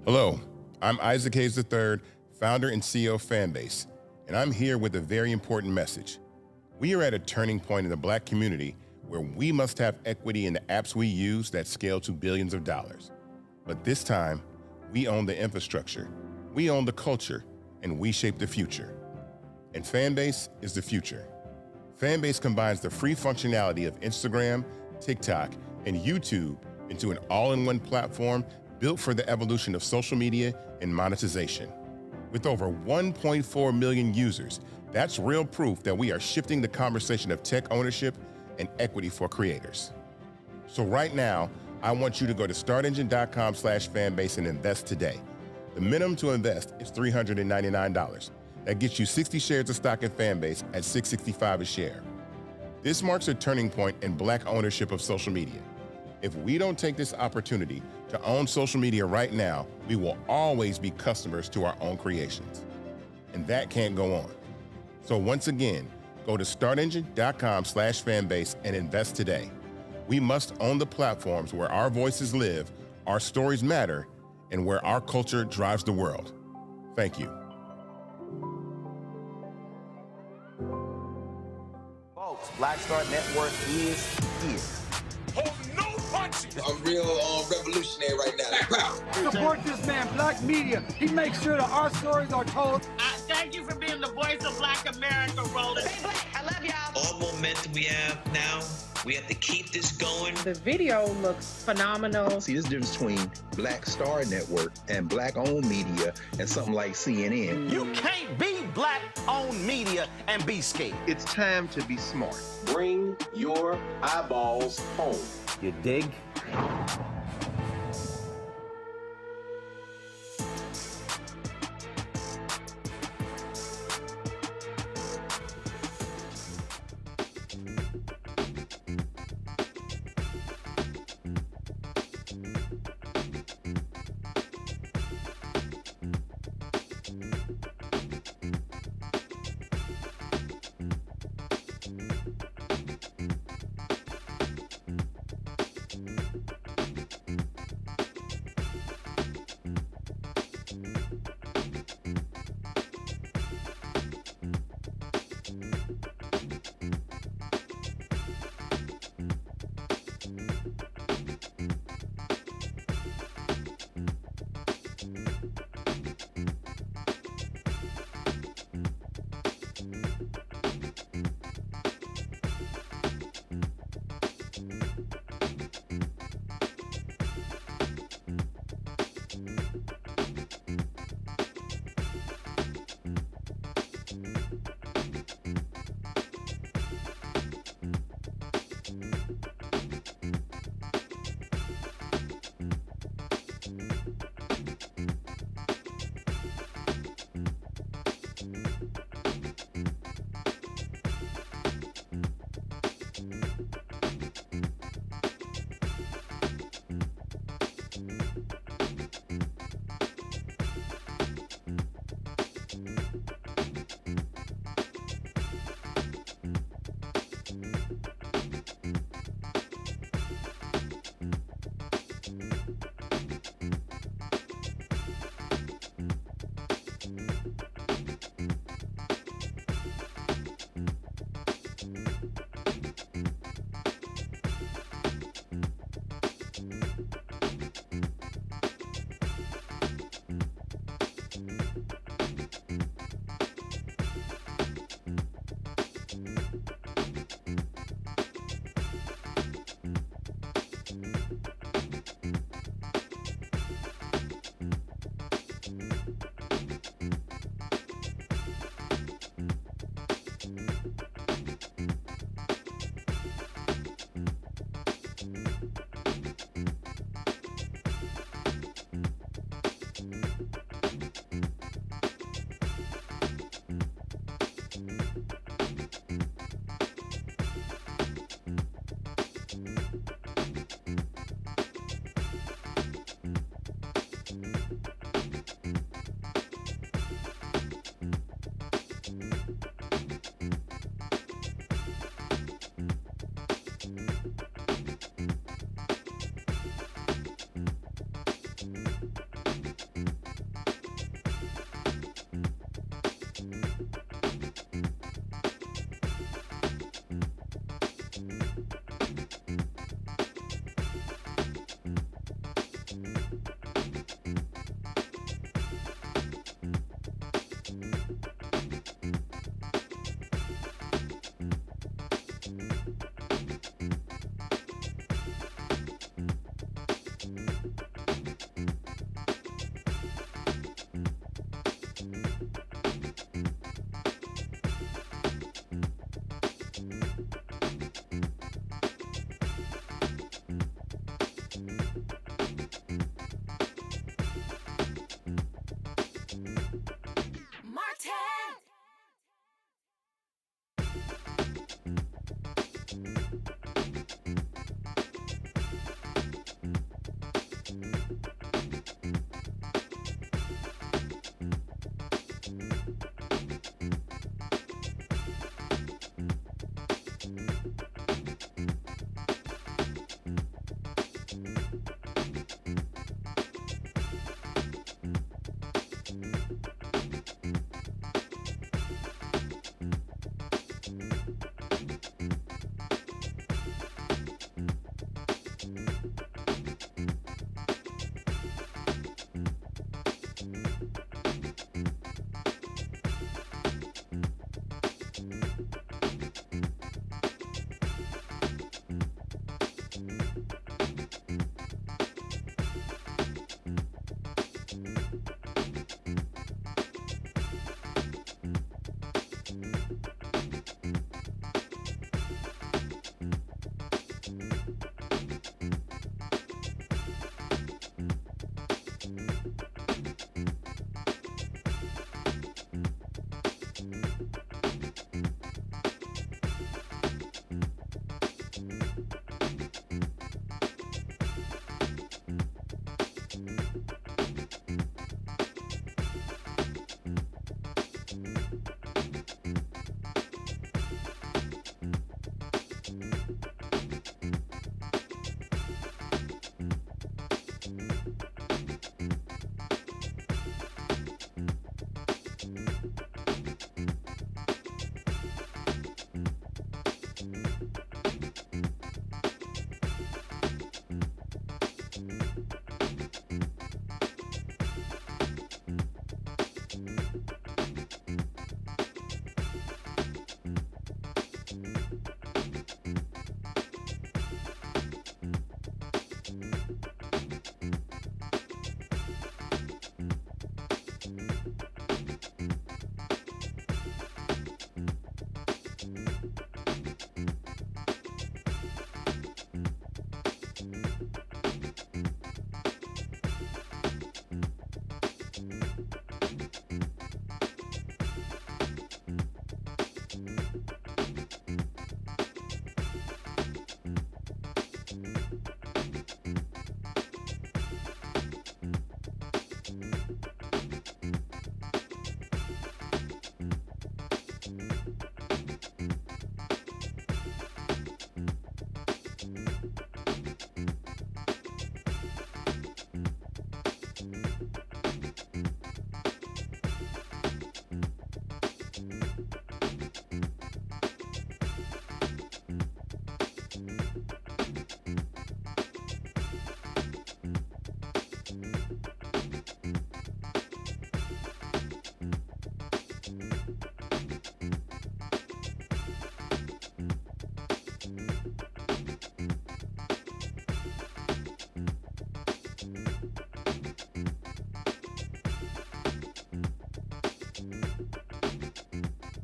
Hello, I'm Isaac Hayes III, founder and CEO of Fanbase, and I'm here with a very important message. We are at a turning point in the Black community where we must have equity in the apps we use that scale to billions of dollars. But this time, we own the infrastructure, we own the culture, and we shape the future. And Fanbase is the future. Fanbase combines the free functionality of Instagram, TikTok, and YouTube into an all-in-one platform built for the evolution of social media and monetization. With over 1.4 million users, that's real proof that we are shifting the conversation of tech ownership and equity for creators. So right now, I want you to go to startengine.com/fanbase and invest today. The minimum to invest is $399. That gets you 60 shares of stock in Fanbase at $665 a share. This marks a turning point in Black ownership of social media. If we don't take this opportunity to own social media right now, we will always be customers to our own creations. And that can't go on. So once again, go to startengine.com/fanbase and invest today. We must own the platforms where our voices live, our stories matter, and where our culture drives the world. Thank you. Folks, Black Star Network is here. Hold no punches. I'm real revolutionary right now. Black power. Support this man, Black media. He makes sure that our stories are told. Thank you for being the voice of Black America, Roland. Stay Black. I love y'all. All momentum we have now, we have to keep this going. The video looks phenomenal. See, this difference between Black Star Network and Black-owned media and something like CNN. You can't be Black-owned media and be scared. It's time to be smart. Bring your eyeballs home. You dig?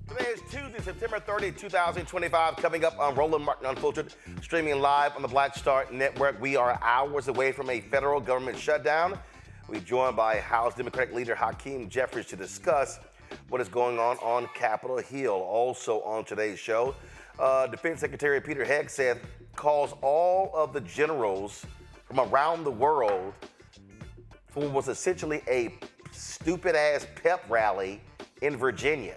Today is Tuesday, September 30, 2025, coming up on Roland Martin Unfiltered, streaming live on the Black Star Network. We are hours away from a federal government shutdown. We're joined by House Democratic Leader Hakeem Jeffries to discuss what is going on Capitol Hill. Also on today's show, Defense Secretary Pete Hegseth calls all of the generals from around the world for what was essentially a stupid-ass pep rally in Virginia.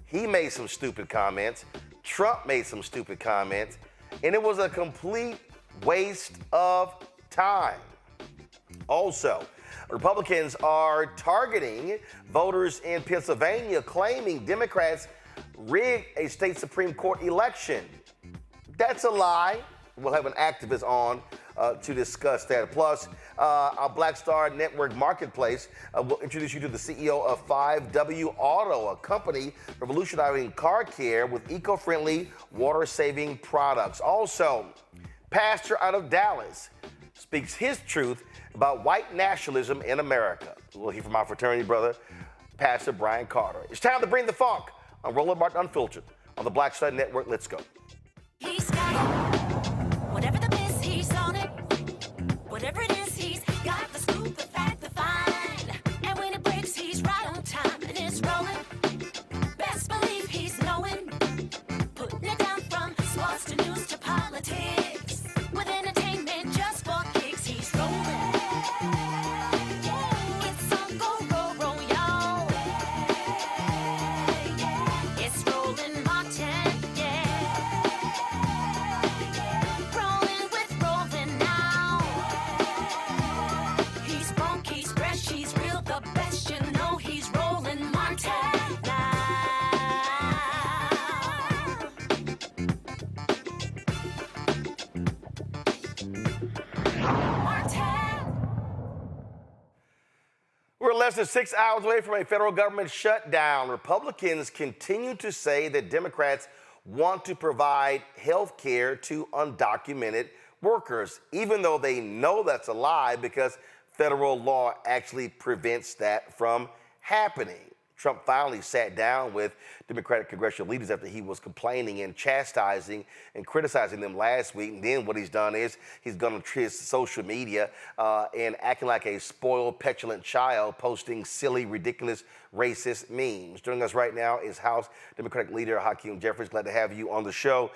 He made some stupid comments. Trump made some stupid comments. And it was a complete waste of time. Also, Republicans are targeting voters in Pennsylvania, claiming Democrats rigged a state Supreme Court election. That's a lie. We'll have an activist on to discuss that. Plus, our Black Star Network Marketplace will introduce you to the CEO of 5W Auto, a company revolutionizing car care with eco-friendly, water-saving products. Also, pastor out of Dallas speaks his truth about white nationalism in America. We'll hear from our fraternity brother, Pastor Brian Carter. It's time to bring the funk on Roland Martin Unfiltered on the Black Star Network. Let's go. He's got whatever the miss, he's on it. Whatever it is, he's got the scoop, the fact, the find. And when it breaks, he's right on time and it's rolling. Best believe he's knowing. Putting it down from sports to news to politics. With entertainment just for kicks, he's rolling. We're less than 6 hours away from a federal government shutdown. Republicans continue to say that Democrats want to provide health care to undocumented workers, even though they know that's a lie because federal law actually prevents that from happening. Trump finally sat down with Democratic congressional leaders after he was complaining and chastising and criticizing them last week. And then what he's done is he's gone to his social media and acting like a spoiled, petulant child, posting silly, ridiculous, racist memes. Joining us right now is House Democratic Leader Hakeem Jeffries. Glad to have you on the show.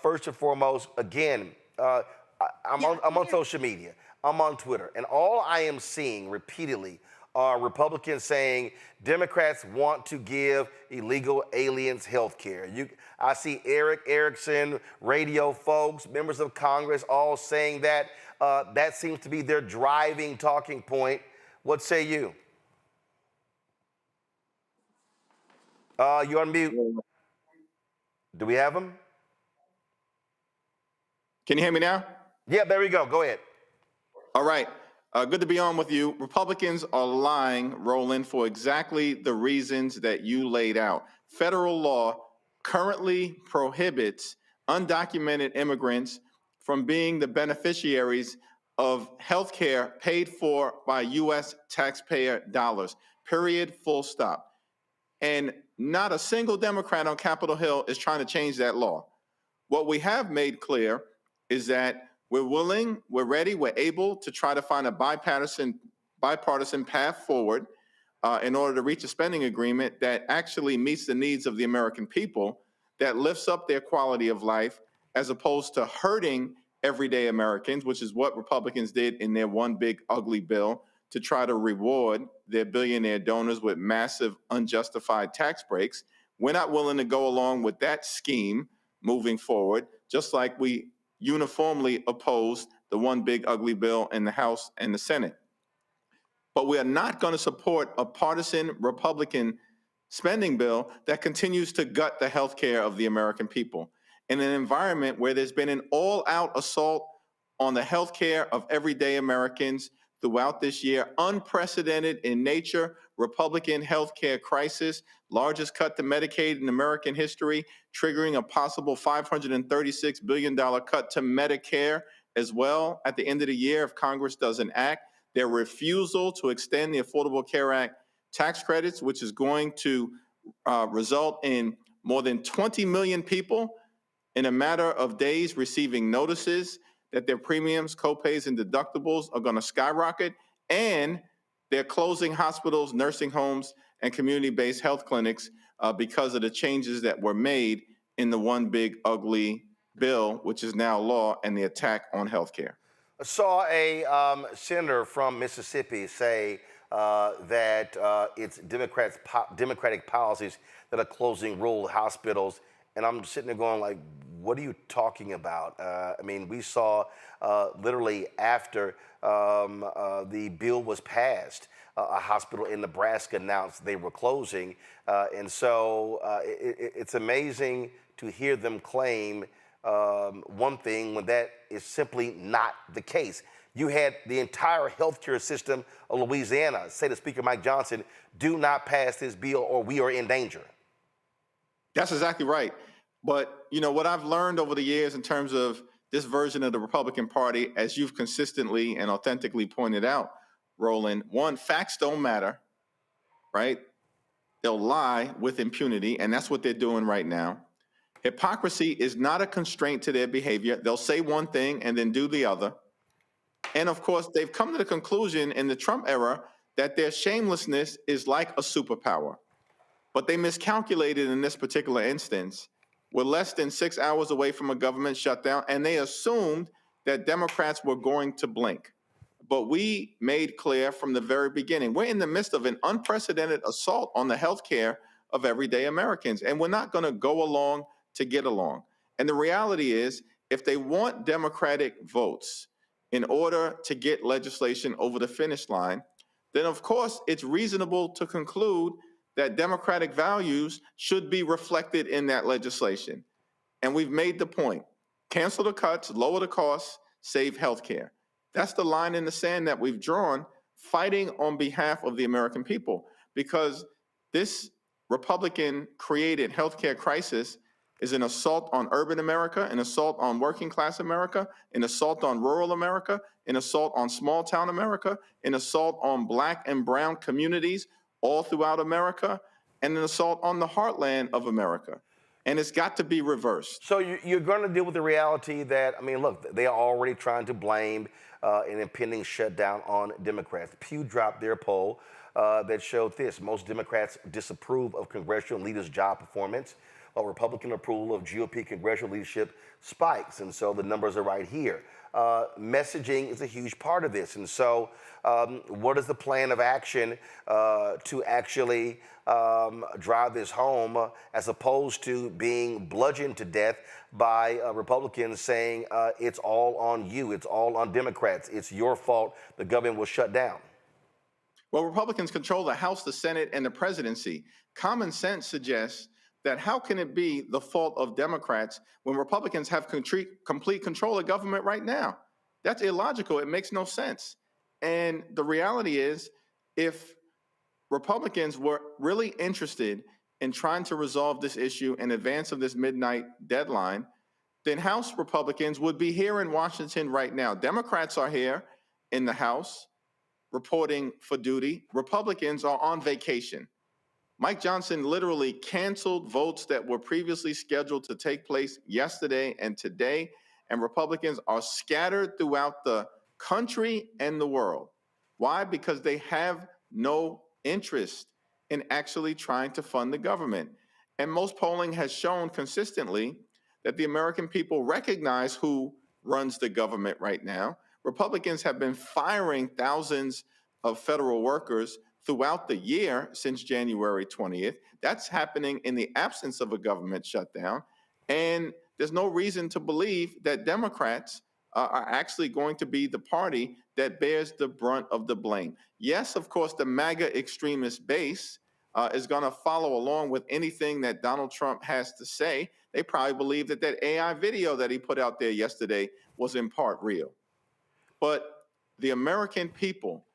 First and foremost, again, I'm on social media. I'm on Twitter. And all I am seeing repeatedly are Republicans saying Democrats want to give illegal aliens health care. I see Eric Erickson, radio folks, members of Congress all saying that. That seems to be their driving talking point. What say you? You on mute. Do we have him? Can you hear me now? Yeah, there we go. Go ahead. All right. Good to be on with you. Republicans are lying, Roland, for exactly the reasons that you laid out. Federal law currently prohibits undocumented immigrants from being the beneficiaries of health care paid for by U.S. taxpayer dollars, period, full stop. And not a single Democrat on Capitol Hill is trying to change that law. What we have made clear is that we're willing, we're ready, we're able to try to find a bipartisan path forward in order to reach a spending agreement that actually meets the needs of the American people, that lifts up their quality of life, as opposed to hurting everyday Americans, which is what Republicans did in their one big ugly bill to try to reward their billionaire donors with massive unjustified tax breaks. We're not willing to go along with that scheme moving forward, just like we uniformly opposed the one big ugly bill in the House and the Senate. But we are not going to support a partisan Republican spending bill that continues to gut the health care of the American people. In an environment where there's been an all-out assault on the health care of everyday Americans throughout this year, unprecedented in nature, Republican health care crisis, largest cut to Medicaid in American history, triggering a possible $536 billion cut to Medicare as well at the end of the year if Congress doesn't act. Their refusal to extend the Affordable Care Act tax credits, which is going to result in more than 20 million people in a matter of days receiving notices that their premiums, copays, and deductibles are going to skyrocket, and they're closing hospitals, nursing homes, and community-based health clinics because of the changes that were made in the one big ugly bill, which is now law, and the attack on health care. I saw a senator from Mississippi say that it's Democratic policies that are closing rural hospitals. And I'm sitting there going like, what are you talking about? I mean, we saw literally after the bill was passed, a hospital in Nebraska announced they were closing. And so it's amazing to hear them claim one thing when that is simply not the case. You had the entire healthcare system of Louisiana say to Speaker Mike Johnson, do not pass this bill or we are in danger. That's exactly right. But, you know, what I've learned over the years in terms of this version of the Republican Party, as you've consistently and authentically pointed out, Roland, one, facts don't matter, right? They'll lie with impunity, and that's what they're doing right now. Hypocrisy is not a constraint to their behavior. They'll say one thing and then do the other. And of course, they've come to the conclusion in the Trump era that their shamelessness is like a superpower. But they miscalculated in this particular instance. We're less than 6 hours away from a government shutdown, and they assumed that Democrats were going to blink. But we made clear from the very beginning, we're in the midst of an unprecedented assault on the health care of everyday Americans, and we're not going to go along to get along. And the reality is, if they want Democratic votes in order to get legislation over the finish line, then of course it's reasonable to conclude that Democratic values should be reflected in that legislation. And we've made the point. Cancel the cuts, lower the costs, save health care. That's the line in the sand that we've drawn fighting on behalf of the American people, because this Republican-created healthcare crisis is an assault on urban America, an assault on working class America, an assault on rural America, an assault on small town America, an assault on Black and brown communities all throughout America, and an assault on the heartland of America. And it's got to be reversed. So you're going to deal with the reality that, I mean, look, they are already trying to blame an impending shutdown on Democrats. Pew dropped their poll that showed this. Most Democrats disapprove of congressional leaders' job performance, while Republican approval of GOP congressional leadership spikes. And so the numbers are right here. Messaging is a huge part of this. And so what is the plan of action to actually drive this home, as opposed to being bludgeoned to death by Republicans saying it's all on you, it's all on Democrats, it's your fault, the government will shut down? Well, Republicans control the House, the Senate, and the presidency. Common sense suggests that how can it be the fault of Democrats when Republicans have complete control of government right now? That's illogical. It makes no sense. And the reality is, if Republicans were really interested in trying to resolve this issue in advance of this midnight deadline, then House Republicans would be here in Washington right now. Democrats are here in the House reporting for duty. Republicans are on vacation. Mike Johnson literally canceled votes that were previously scheduled to take place yesterday and today, and Republicans are scattered throughout the country and the world. Why? Because they have no interest in actually trying to fund the government. And most polling has shown consistently that the American people recognize who runs the government right now. Republicans have been firing thousands of federal workers throughout the year since January 20th. That's happening in the absence of a government shutdown. And there's no reason to believe that Democrats are actually going to be the party that bears the brunt of the blame. Yes, of course, the MAGA extremist base is going to follow along with anything that Donald Trump has to say. They probably believe that that AI video that he put out there yesterday was in part real. But the American people,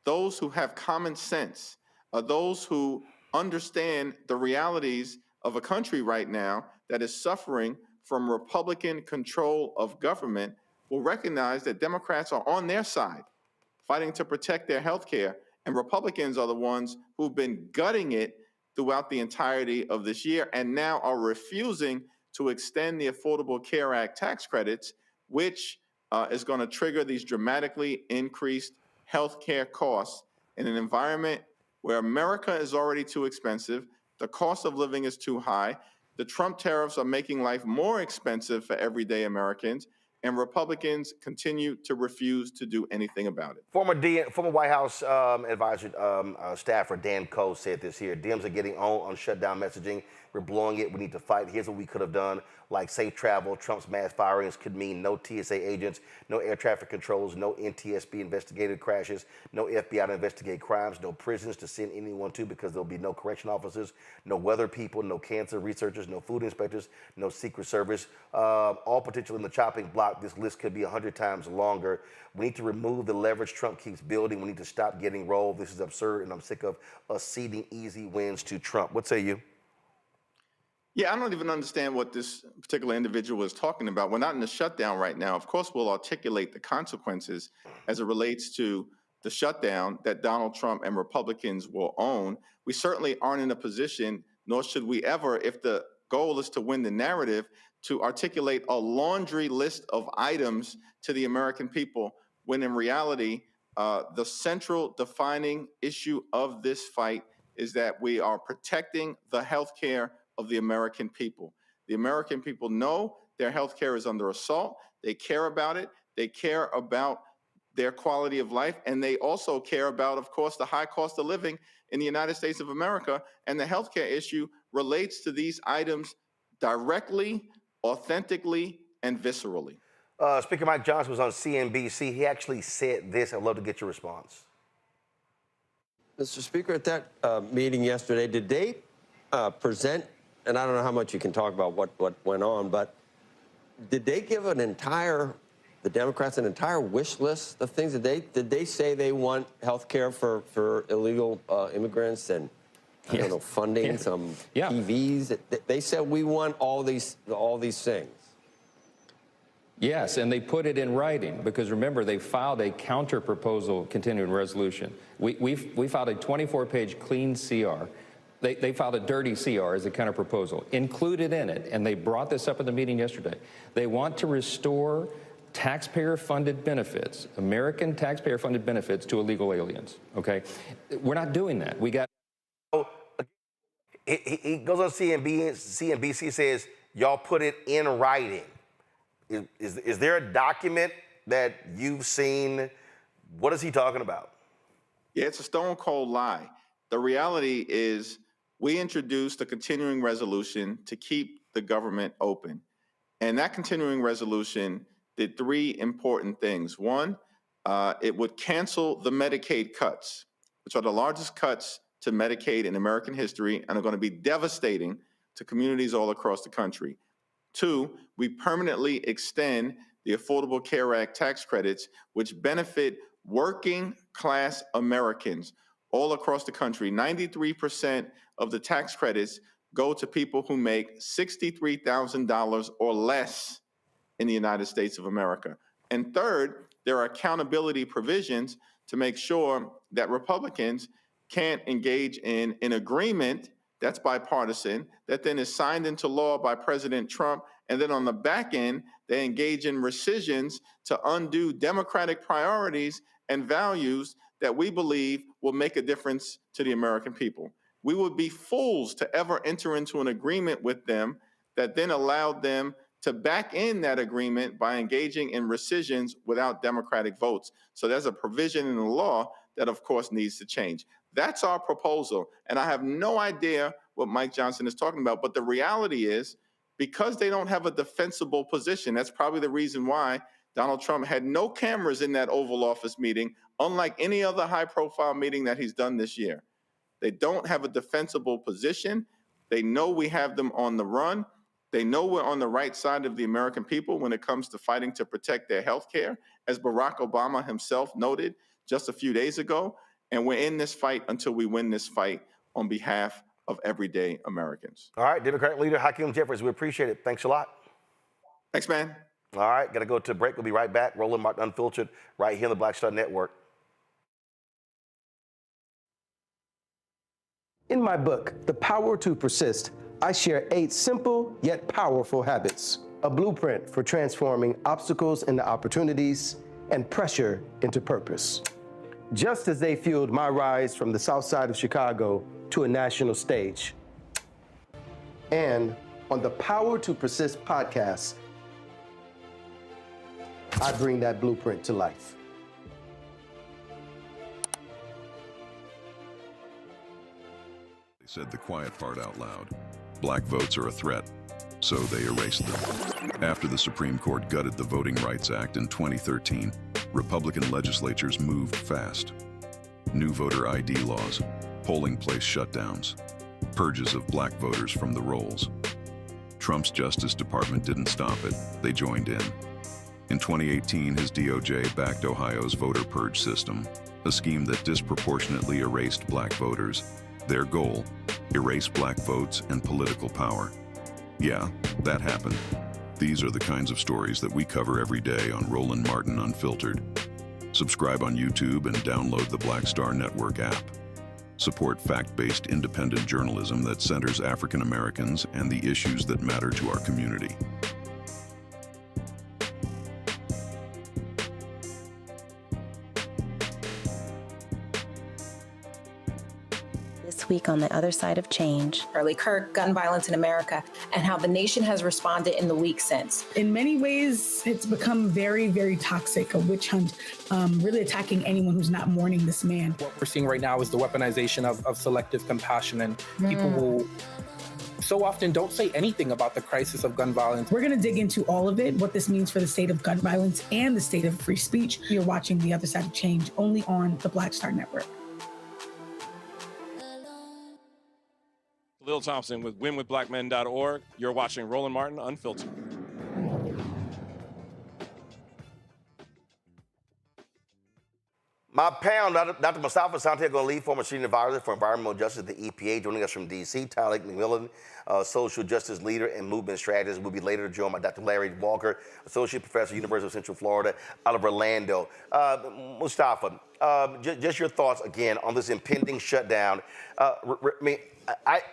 those who have common sense, those who understand the realities of a country right now that is suffering from Republican control of government, will recognize that Democrats are on their side, fighting to protect their health care, and Republicans are the ones who've been gutting it throughout the entirety of this year and now are refusing to extend the Affordable Care Act tax credits, which is going to trigger these dramatically increased health care costs in an environment where America is already too expensive, the cost of living is too high, the Trump tariffs are making life more expensive for everyday Americans, and Republicans continue to refuse to do anything about it. Former White House advisor, staffer Dan Coe said this here: Dems are getting on shutdown messaging. We're blowing it. We need to fight. Here's what we could have done, like safe travel. Trump's mass firings could mean no TSA agents, no air traffic controls, no NTSB investigated crashes, no FBI to investigate crimes, no prisons to send anyone to because there'll be no correction officers, no weather people, no cancer researchers, no food inspectors, no Secret Service, all potentially in the chopping block. This list could be 100 times longer. We need to remove the leverage Trump keeps building. We need to stop getting rolled. This is absurd, and I'm sick of us ceding easy wins to Trump. What say you? Yeah, I don't even understand what this particular individual is talking about. We're not in a shutdown right now. Of course, we'll articulate the consequences as it relates to the shutdown that Donald Trump and Republicans will own. We certainly aren't in a position, nor should we ever, if the goal is to win the narrative, to articulate a laundry list of items to the American people, when in reality, the central defining issue of this fight is that we are protecting the health care of the American people. The American people know their health care is under assault. They care about it. They care about their quality of life. And they also care about, of course, the high cost of living in the United States of America. And the healthcare issue relates to these items directly, authentically, and viscerally. Speaker Mike Johnson was on CNBC. He actually said this. I'd love to get your response. Mr. Speaker, at that meeting yesterday, did they present, and I don't know how much you can talk about what went on, but did they give an entire the Democrats an entire wish list of things? Did they say they want health care for illegal immigrants and I don't know, funding, some TVs? They said we want all these things. Yes, and they put it in writing because remember they filed a counter proposal continuing resolution. We filed a 24-page clean CR. They filed a dirty CR as a counter proposal, included in it, and they brought this up at the meeting yesterday. They want to restore taxpayer-funded benefits, American taxpayer-funded benefits to illegal aliens, okay? We're not doing that. We got... He goes on CNBC says, y'all put it in writing. Is there a document that you've seen? What is he talking about? Yeah, it's a stone cold lie. The reality is we introduced a continuing resolution to keep the government open. And that continuing resolution did three important things. One, it would cancel the Medicaid cuts, which are the largest cuts to Medicaid in American history and are going to be devastating to communities all across the country. Two, we permanently extend the Affordable Care Act tax credits, which benefit working class Americans all across the country. 93% of the tax credits go to people who make $63,000 or less in the United States of America. And third, there are accountability provisions to make sure that Republicans can't engage in an agreement that's bipartisan, that then is signed into law by President Trump, and then on the back end, they engage in rescissions to undo Democratic priorities and values that we believe will make a difference to the American people. We would be fools to ever enter into an agreement with them that then allowed them to back in that agreement by engaging in rescissions without Democratic votes. So there's a provision in the law that, of course, needs to change. That's our proposal. And I have no idea what Mike Johnson is talking about. But the reality is, because they don't have a defensible position, that's probably the reason why Donald Trump had no cameras in that Oval Office meeting, unlike any other high-profile meeting that he's done this year. They don't have a defensible position. They know we have them on the run. They know we're on the right side of the American people when it comes to fighting to protect their health care, as Barack Obama himself noted just a few days ago. And we're in this fight until we win this fight on behalf of everyday Americans. All right, Democratic Leader Hakeem Jeffries, we appreciate it. Thanks a lot. Thanks, man. All right, got to go to a break. We'll be right back. Roland Martin Unfiltered right here on the Black Star Network. In my book, The Power to Persist, I share 8 simple yet powerful habits, a blueprint for transforming obstacles into opportunities and pressure into purpose. Just as they fueled my rise from the South Side of Chicago to a national stage. And on the Power to Persist podcast, I bring that blueprint to life. They said the quiet part out loud. Black votes are a threat, so they erased them. After the Supreme Court gutted the Voting Rights Act in 2013, Republican legislatures moved fast. New voter ID laws, polling place shutdowns, purges of black voters from the rolls. Trump's Justice Department didn't stop it, they joined in. In 2018, his DOJ backed Ohio's voter purge system, a scheme that disproportionately erased black voters. Their goal, erase black votes and political power. Yeah, that happened. These are the kinds of stories that we cover every day on Roland Martin Unfiltered. Subscribe on YouTube and download the Black Star Network app. Support fact-based independent journalism that centers African Americans and the issues that matter to our community. This week on The Other Side of Change. Charlie Kirk, gun violence in America, and how the nation has responded in the week since. In many ways, it's become very, very toxic, a witch hunt, really attacking anyone who's not mourning this man. What we're seeing right now is the weaponization of selective compassion, and people will so often don't say anything about the crisis of gun violence. We're going to dig into all of it, what this means for the state of gun violence and the state of free speech. You're watching The Other Side of Change only on the Black Star Network. Lil Thompson with winwithblackmen.org. You're watching Roland Martin Unfiltered. My panel, Dr. Mustafa Santiago Lee, former senior advisor for environmental justice at the EPA, joining us from D.C. Tyler McMillan, social justice leader and movement strategist. We'll be later joined by Dr. Larry Walker, associate professor, University of Central Florida, out of Orlando. Mustafa, just your thoughts again on this impending shutdown.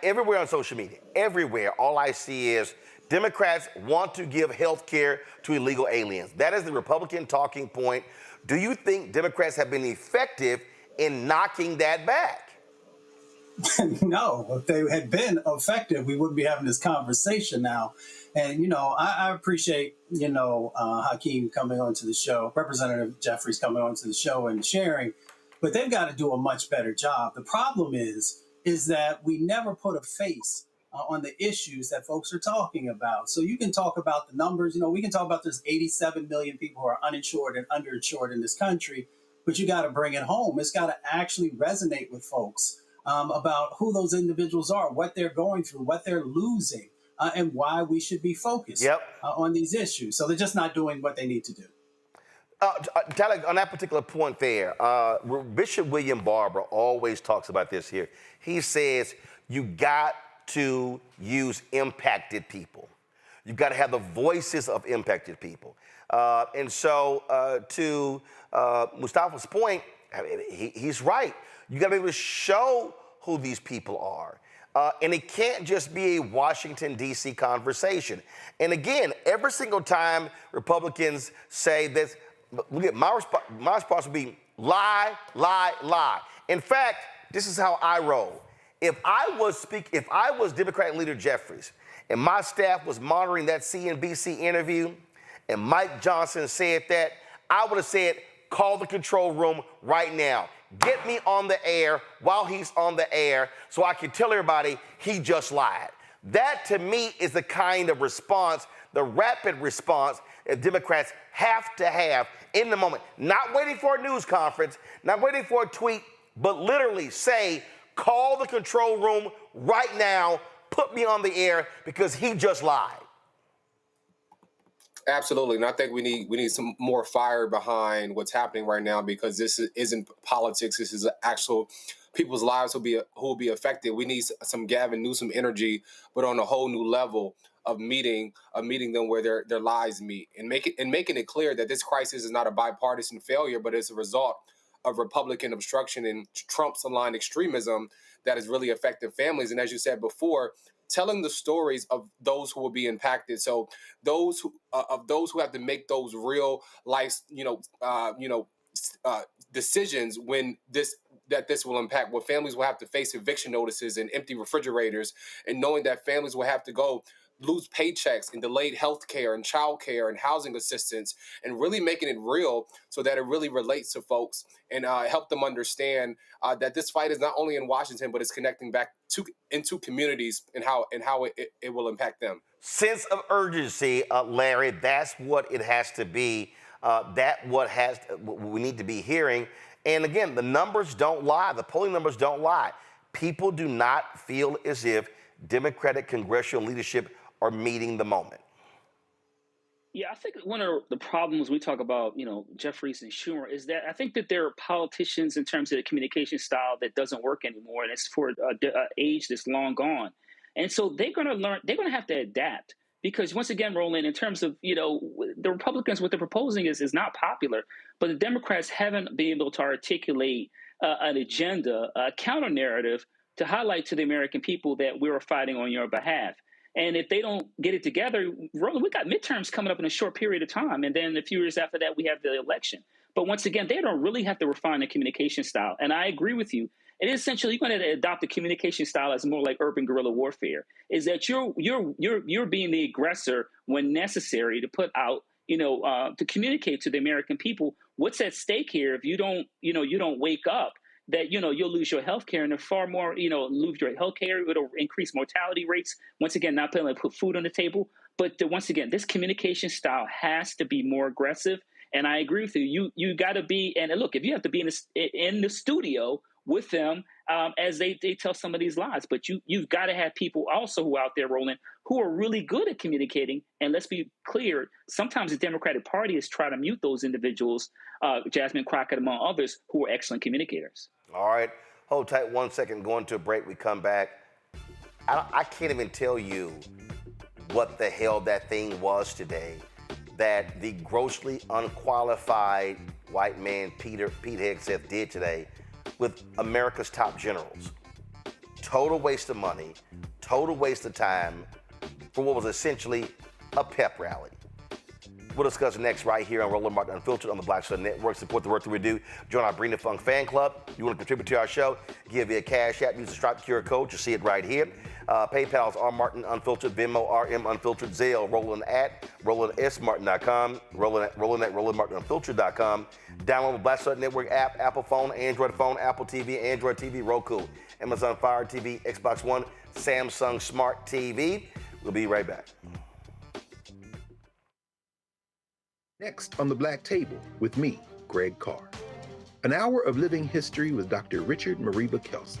Everywhere on social media, everywhere, all I see is Democrats want to give health care to illegal aliens. That is the Republican talking point. Do you think Democrats have been effective in knocking that back? No, if they had been effective, we wouldn't be having this conversation now. And, I appreciate, Hakeem coming onto the show, Representative Jeffries coming onto the show and sharing, but they've got to do a much better job. The problem is that we never put a face on the issues that folks are talking about. So you can talk about the numbers, we can talk about there's 87 million people who are uninsured and underinsured in this country, but you got to bring it home. It's got to actually resonate with folks about who those individuals are, what they're going through, what they're losing, and why we should be focused on these issues. So they're just not doing what they need to do. Tyler, on that particular point there, Bishop William Barber always talks about this here. He says, you got to use impacted people. You've got to have the voices of impacted people. And so to Mustafa's point, he's right. You got to be able to show who these people are. And it can't just be a Washington, D.C. conversation. And again, every single time Republicans say this, look at my response would be lie, lie, lie. In fact, this is how I roll. If I was Democratic Leader Jeffries and my staff was monitoring that CNBC interview and Mike Johnson said that, I would have said, call the control room right now. Get me on the air while he's on the air so I can tell everybody he just lied. That, to me, is the kind of response, the rapid response that Democrats have to have in the moment. Not waiting for a news conference, not waiting for a tweet, but literally say, call the control room right now, put me on the air because he just lied. Absolutely, and I think we need some more fire behind what's happening right now, because this isn't politics. This is actual people's lives who will be affected. We need some Gavin Newsom energy, but on a whole new level of meeting them where their lives meet, and making it clear that this crisis is not a bipartisan failure, but it's a result of Republican obstruction and Trump's aligned extremism that has really affected families. And as you said before, telling the stories of those who will be impacted. So those who have to make those real life, decisions when this will impact, what families will have to face eviction notices and empty refrigerators, and knowing that families will have to lose paychecks and delayed health care and child care and housing assistance, and really making it real so that it really relates to folks and help them understand that this fight is not only in Washington, but it's connecting back into communities and how it will impact them. Sense of urgency, Larry, that's what it has to be. We need to be hearing. And again, the numbers don't lie. The polling numbers don't lie. People do not feel as if Democratic congressional leadership are meeting the moment. Yeah, I think one of the problems we talk about, Jeffries and Schumer, is that I think that there are politicians in terms of the communication style that doesn't work anymore, and it's for an age that's long gone. And so they're going to learn, they're going to have to adapt, because once again, Roland, in terms of, the Republicans, what they're proposing is not popular, but the Democrats haven't been able to articulate an agenda, a counter narrative to highlight to the American people that we're fighting on your behalf. And if they don't get it together, Roland, we got midterms coming up in a short period of time. And then a few years after that, we have the election. But once again, they don't really have to refine the communication style. And I agree with you. It is essentially, you're going to adopt the communication style as more like urban guerrilla warfare, is that you're being the aggressor when necessary to put out, to communicate to the American people what's at stake here. If you don't wake up, that, you'll lose your health care, and far more, lose your health care. It'll increase mortality rates. Once again, not being able to put food on the table. But once again, this communication style has to be more aggressive. And I agree with you. You got to be, and look, if you have to be in the studio with them as they tell some of these lies, but you've got to have people also who are out there, Roland, who are really good at communicating. And let's be clear, sometimes the Democratic Party is trying to mute those individuals, Jasmine Crockett among others, who are excellent communicators. All right, hold tight 1 second, going to a break, we come back. I can't even tell you what the hell that thing was today that the grossly unqualified white man Pete Hegseth did today with America's top generals. Total waste of money, total waste of time for what was essentially a pep rally. We'll discuss next right here on Roland Martin Unfiltered on the Black Star Network. Support the work that we do. Join our Bring the Funk fan club. You want to contribute to our show? Give via Cash App. Use the Stripe QR code. You see it right here. PayPal's R Martin Unfiltered. Venmo RM Unfiltered. Zelle Roland at RolandSMartin.com. Roland at RolandMartinUnfiltered.com. Download the Black Star Network app. Apple phone, Android phone, Apple TV, Android TV, Roku, Amazon Fire TV, Xbox One, Samsung Smart TV. We'll be right back. Next on the Black Table with me, Greg Carr. An hour of living history with Dr. Richard Mariba Kelsey,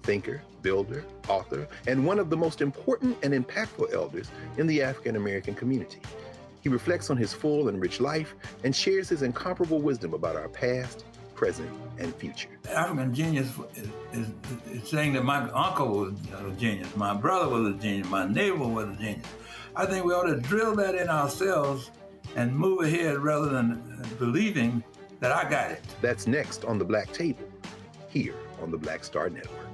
thinker, builder, author, and one of the most important and impactful elders in the African American community. He reflects on his full and rich life and shares his incomparable wisdom about our past, present, and future. African genius is saying that my uncle was a genius, my brother was a genius, my neighbor was a genius. I think we ought to drill that in ourselves and move ahead rather than believing that I got it. That's next on the Black Table, here on the Black Star Network.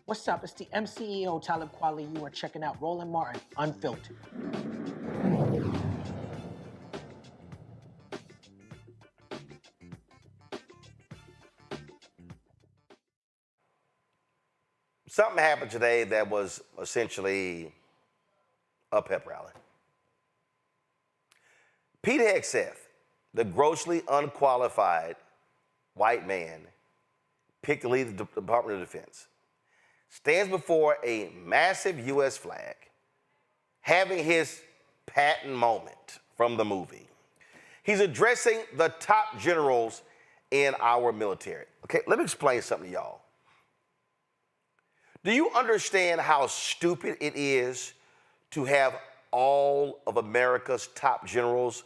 What's up? It's the MCEO Talib Kweli. You are checking out Roland Martin Unfiltered. Something happened today that was essentially a pep rally. Pete Hegseth, the grossly unqualified white man picked to lead the Department of Defense, stands before a massive U.S. flag, having his Patton moment from the movie. He's addressing the top generals in our military. Okay, let me explain something to y'all. Do you understand how stupid it is to have all of America's top generals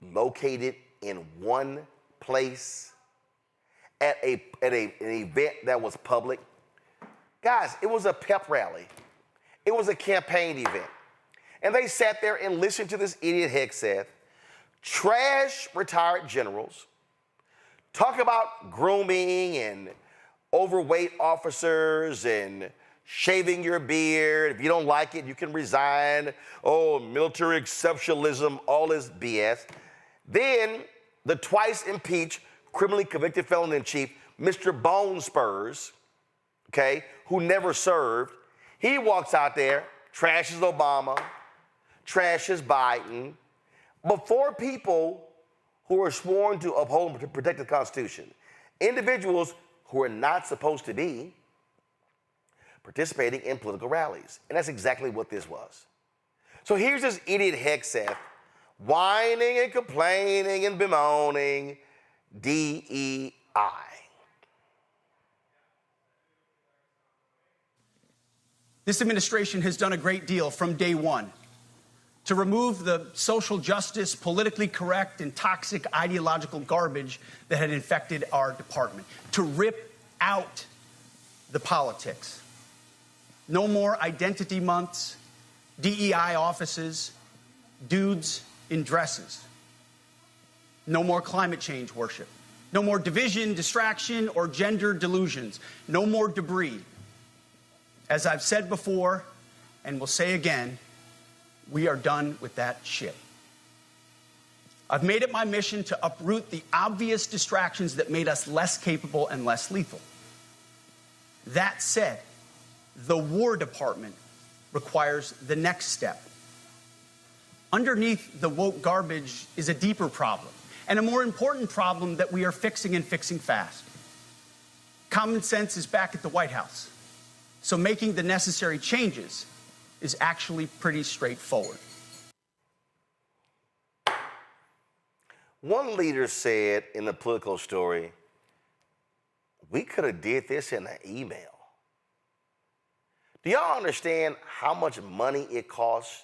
located in one place at an event that was public? Guys, it was a pep rally. It was a campaign event. And they sat there and listened to this idiot Hegseth trash retired generals, talk about grooming and overweight officers and shaving your beard. If you don't like it, you can resign. Oh, military exceptionalism, all this BS. Then the twice impeached, criminally convicted felon-in-chief, Mr. Bone Spurs, okay, who never served, he walks out there, trashes Obama, trashes Biden, before people who are sworn to uphold and protect the Constitution, individuals who are not supposed to be participating in political rallies. And that's exactly what this was. So here's this idiot Hegseth whining and complaining and bemoaning DEI. This administration has done a great deal from day one to remove the social justice, politically correct, and toxic ideological garbage that had infected our department, to rip out the politics. No more identity months, DEI offices, dudes in dresses. No more climate change worship. No more division, distraction, or gender delusions. No more debris. As I've said before, and will say again, we are done with that shit. I've made it my mission to uproot the obvious distractions that made us less capable and less lethal. That said, the War Department requires the next step. Underneath the woke garbage is a deeper problem, and a more important problem that we are fixing and fixing fast. Common sense is back at the White House, so making the necessary changes is actually pretty straightforward. One leader said in the Politico story, we could have did this in an email. Do y'all understand how much money it costs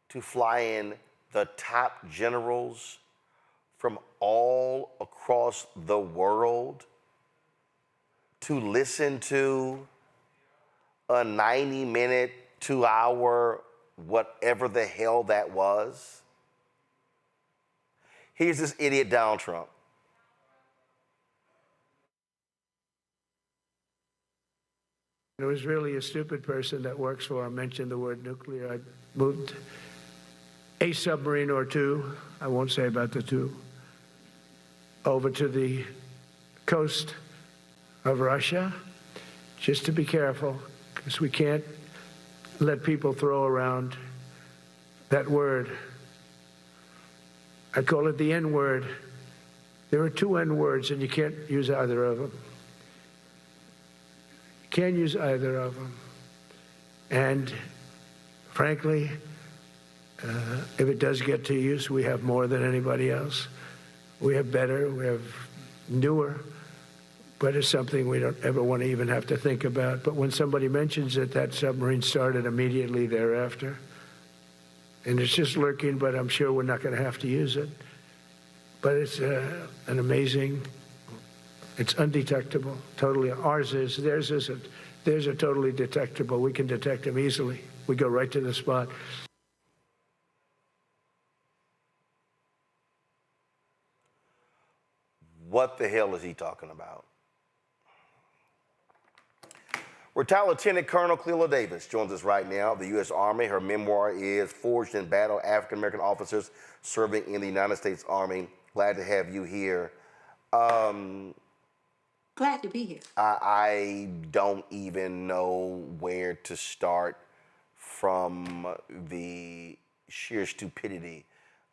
to fly in the top generals from all across the world to listen to a 90-minute, 2-hour, whatever the hell that was? Here's this idiot Donald Trump. It was really a stupid person that works for him mentioned the word nuclear. I moved a submarine or two, I won't say about the two, over to the coast of Russia, just to be careful, because we can't let people throw around that word. I call it the N-word. There are two N-words, and you can't use either of them. You can't use either of them. And frankly, if it does get to use, we have more than anybody else. We have better, we have newer, but it's something we don't ever want to even have to think about. But when somebody mentions it, that submarine started immediately thereafter. And it's just lurking, but I'm sure we're not going to have to use it. But it's an amazing, it's undetectable, totally. Ours is, theirs isn't. Theirs are totally detectable. We can detect them easily. We go right to the spot. What the hell is he talking about? Retired Lieutenant Colonel Cleo Davis joins us right now, the U.S. Army. Her memoir is Forged in Battle, African-American Officers Serving in the United States Army. Glad to have you here. Glad to be here. I don't even know where to start from the sheer stupidity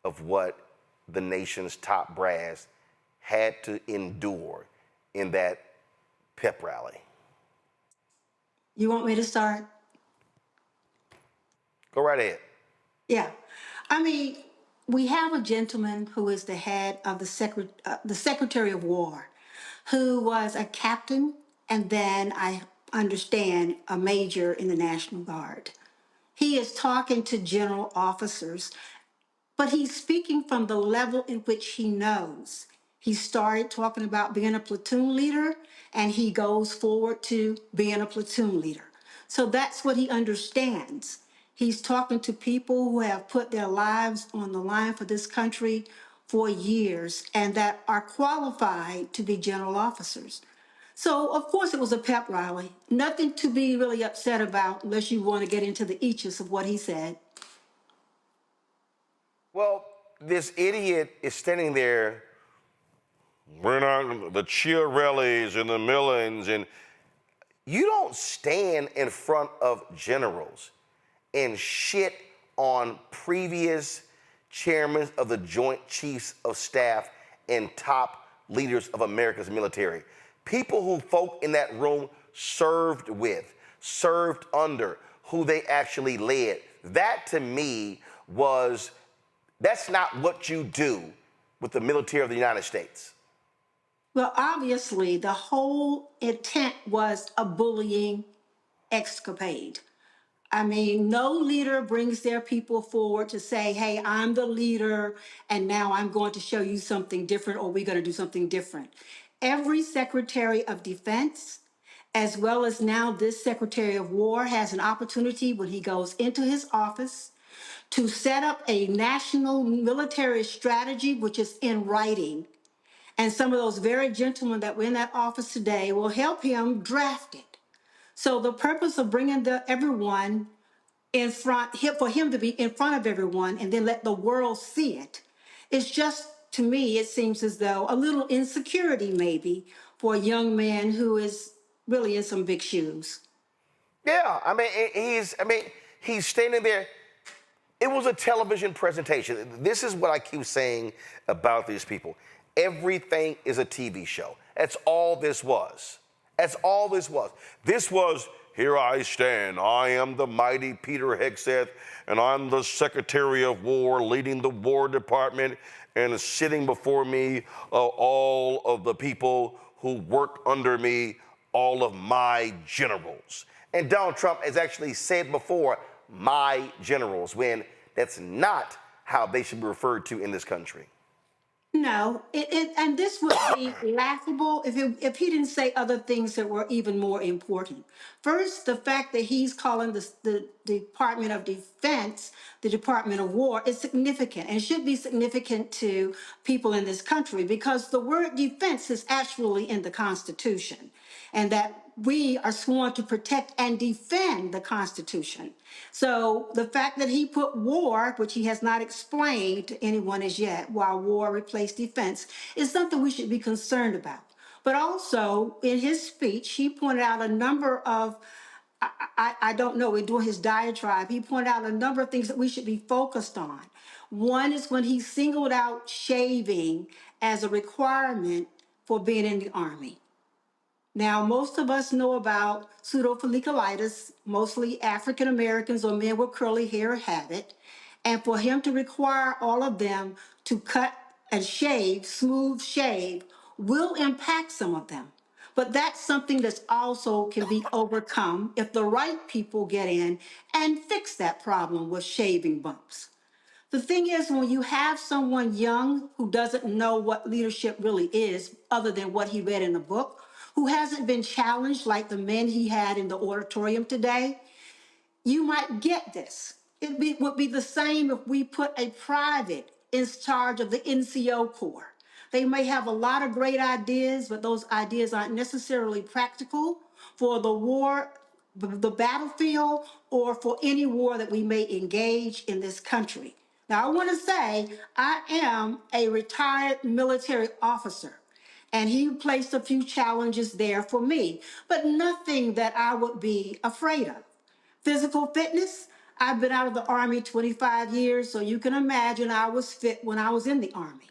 of what the nation's top brass had to endure in that pep rally. You want me to start? Go right ahead. Yeah. I mean, we have a gentleman who is the head of the Secretary of War, who was a captain and then, I understand, a major in the National Guard. He is talking to general officers, but he's speaking from the level in which he knows. He started talking about being a platoon leader, and he goes forward to being a platoon leader. So that's what he understands. He's talking to people who have put their lives on the line for this country for years and that are qualified to be general officers. So, of course, it was a pep rally. Nothing to be really upset about unless you want to get into the eaches of what he said. Well, this idiot is standing there, we're not the Chiarellis and the Millens, and you don't stand in front of generals and shit on previous chairmen of the Joint Chiefs of Staff and top leaders of America's military. People who folk in that room served with, served under, who they actually led. That to me was, that's not what you do with the military of the United States. Well, obviously, the whole intent was a bullying escapade. I mean, no leader brings their people forward to say, hey, I'm the leader, and now I'm going to show you something different, or we're going to do something different. Every Secretary of Defense, as well as now this Secretary of War, has an opportunity when he goes into his office to set up a national military strategy, which is in writing. And some of those very gentlemen that were in that office today will help him draft it. So the purpose of bringing everyone in front, for him to be in front of everyone and then let the world see it, is just, to me, it seems as though a little insecurity maybe for a young man who is really in some big shoes. Yeah, he's standing there. It was a television presentation. This is what I keep saying about these people. Everything is a TV show. That's all this was. That's all this was. This was, here I stand. I am the mighty Peter Hegseth, and I'm the Secretary of War leading the War Department, and sitting before me all of the people who work under me all of my generals. And Donald Trump has actually said before, my generals, when that's not how they should be referred to in this country. No, and this would be laughable if he didn't say other things that were even more important. First, the fact that he's calling the Department of Defense the Department of War is significant and should be significant to people in this country because the word defense is actually in the Constitution, and that we are sworn to protect and defend the Constitution. So the fact that he put war, which he has not explained to anyone as yet, why war replaced defense, is something we should be concerned about. But also, in his speech, he pointed out a number of, I don't know, during his diatribe, he pointed out a number of things that we should be focused on. One is when he singled out shaving as a requirement for being in the Army. Now, most of us know about pseudofolliculitis. Mostly African Americans or men with curly hair have it. And for him to require all of them to cut and shave, smooth shave, will impact some of them. But that's something that's also can be overcome if the right people get in and fix that problem with shaving bumps. The thing is, when you have someone young who doesn't know what leadership really is, other than what he read in a book, who hasn't been challenged like the men he had in the auditorium today, you might get this. Would be the same if we put a private in charge of the NCO Corps. They may have a lot of great ideas, but those ideas aren't necessarily practical for the war, the battlefield, or for any war that we may engage in this country. Now, I want to say I am a retired military officer, and he placed a few challenges there for me, but nothing that I would be afraid of. Physical fitness, I've been out of the Army 25 years, so you can imagine I was fit when I was in the Army.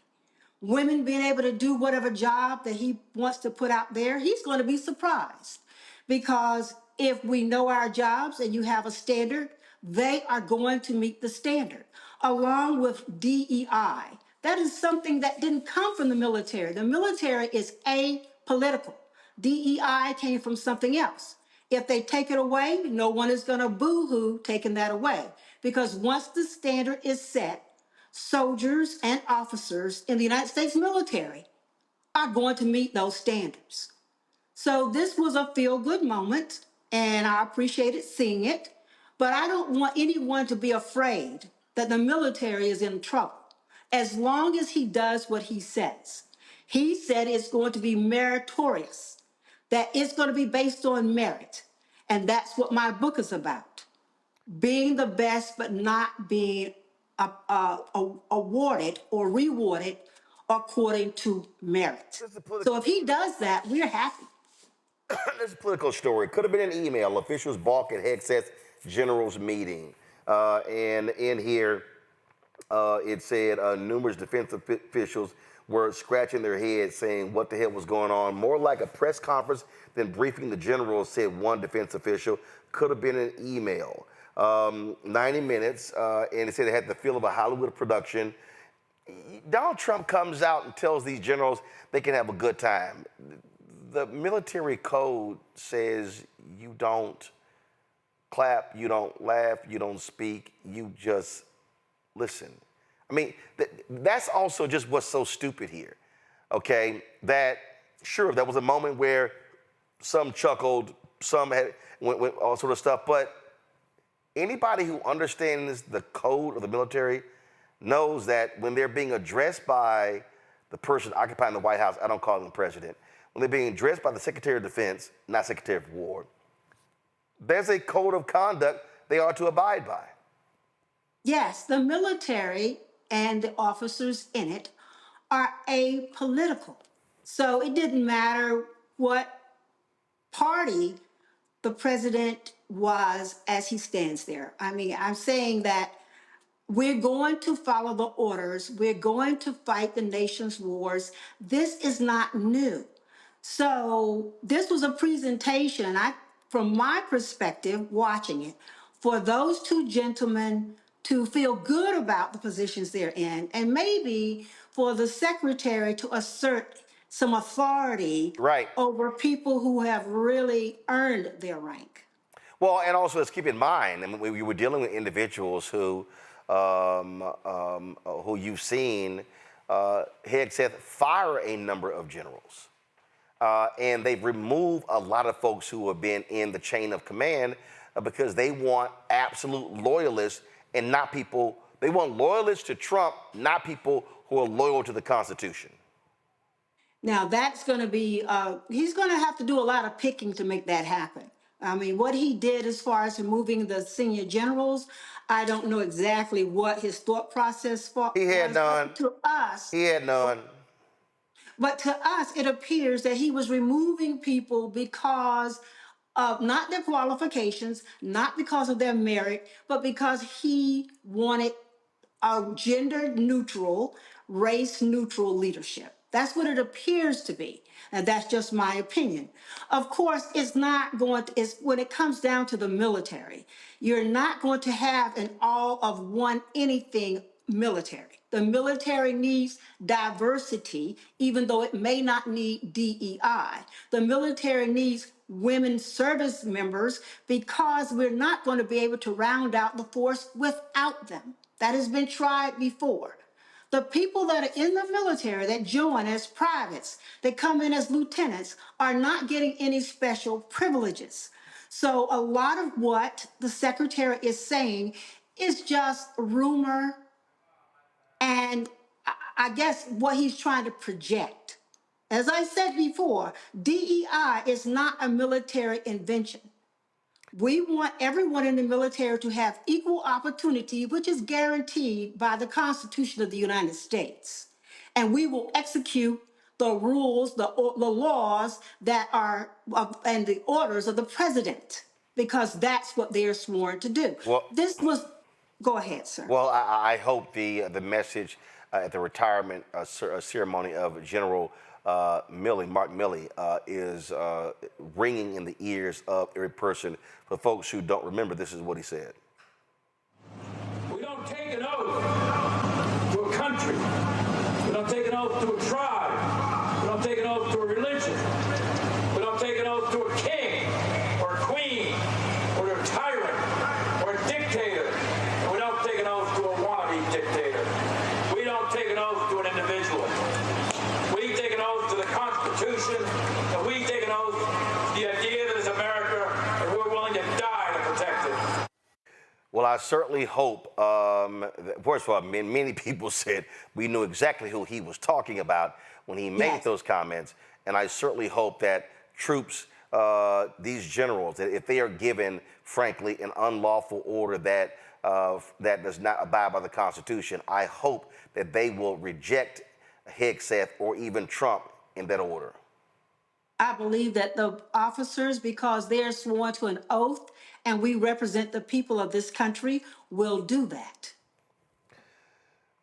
Women being able to do whatever job that he wants to put out there, he's going to be surprised. Because if we know our jobs and you have a standard, they are going to meet the standard, along with DEI. That is something that didn't come from the military. The military is apolitical. DEI came from something else. If they take it away, no one is going to boo-hoo taking that away. Because once the standard is set, soldiers and officers in the United States military are going to meet those standards. So this was a feel-good moment, and I appreciated seeing it. But I don't want anyone to be afraid that the military is in trouble, as long as he does what he says. He said it's going to be meritorious, that it's going to be based on merit. And that's what my book is about. Being the best, but not being awarded or rewarded according to merit. So if he does that, we're happy. This is a political story. Could have been an email. Officials balk at Hegseth's generals meeting. And in here, it said numerous defense officials were scratching their heads saying what the hell was going on. More like a press conference than briefing the generals, said one defense official. Could have been an email. 90 minutes, and it said it had the feel of a Hollywood production. Donald Trump comes out and tells these generals they can have a good time. The military code says you don't clap, you don't laugh, you don't speak, you just listen. I mean, that's also just what's so stupid here, okay? That, sure, there was a moment where some chuckled, some had went all sort of stuff, but anybody who understands the code of the military knows that when they're being addressed by the person occupying the White House, I don't call them the president, when they're being addressed by the Secretary of Defense, not Secretary of War, there's a code of conduct they are to abide by. Yes, the military and the officers in it are apolitical. So it didn't matter what party the president was as he stands there. I mean, I'm saying that we're going to follow the orders. We're going to fight the nation's wars. This is not new. So this was a presentation, from my perspective, watching it, for those two gentlemen to feel good about the positions they're in, and maybe for the secretary to assert some authority over people who have really earned their rank. Well, and also let's keep in mind, I mean, we were dealing with individuals who you've seen Hegseth fire a number of generals. And they've removed a lot of folks who have been in the chain of command because they want absolute loyalists and not people, they want loyalists to Trump, not people who are loyal to the Constitution. Now that's going to be, he's going to have to do a lot of picking to make that happen. I mean, what he did as far as removing the senior generals, I don't know exactly what his thought process was. He had none. To us, he had none. But to us, it appears that he was removing people because of not their qualifications, not because of their merit, but because he wanted a gender neutral, race neutral leadership. That's what it appears to be. And that's just my opinion. Of course, it's not going to, when it comes down to the military, you're not going to have an all of one anything military. The military needs diversity, even though it may not need DEI. The military needs women service members because we're not going to be able to round out the force without them. That has been tried before. The people that are in the military that join as privates, that come in as lieutenants, are not getting any special privileges. So a lot of what the secretary is saying is just rumor and I guess what he's trying to project. As I said before, DEI is not a military invention. We want everyone in the military to have equal opportunity, which is guaranteed by the Constitution of the United States. And we will execute the rules, the laws that are, and the orders of the president, because that's what they're sworn to do. Well, go ahead, sir. Well, I hope the message at the retirement ceremony of General Mark Milley, is ringing in the ears of every person. For folks who don't remember, this is what he said. We don't take an oath to a country. We don't take an oath to a tribe. We don't take an oath to a religion. We don't take an oath to a king or a queen or a tyrant or a dictator. And we don't take an oath to a wannabe dictator. We don't take an oath to an individual. We take an oath to the Constitution, and we take an oath to the idea that is America, and we're willing to die to protect it. Well, I certainly hope, first of all, many people said we knew exactly who he was talking about when he made those comments, and I certainly hope that troops, these generals, that if they are given, frankly, an unlawful order that does not abide by the Constitution, I hope that they will reject Hegseth or even Trump in that order. I believe that the officers, because they are sworn to an oath and we represent the people of this country, will do that.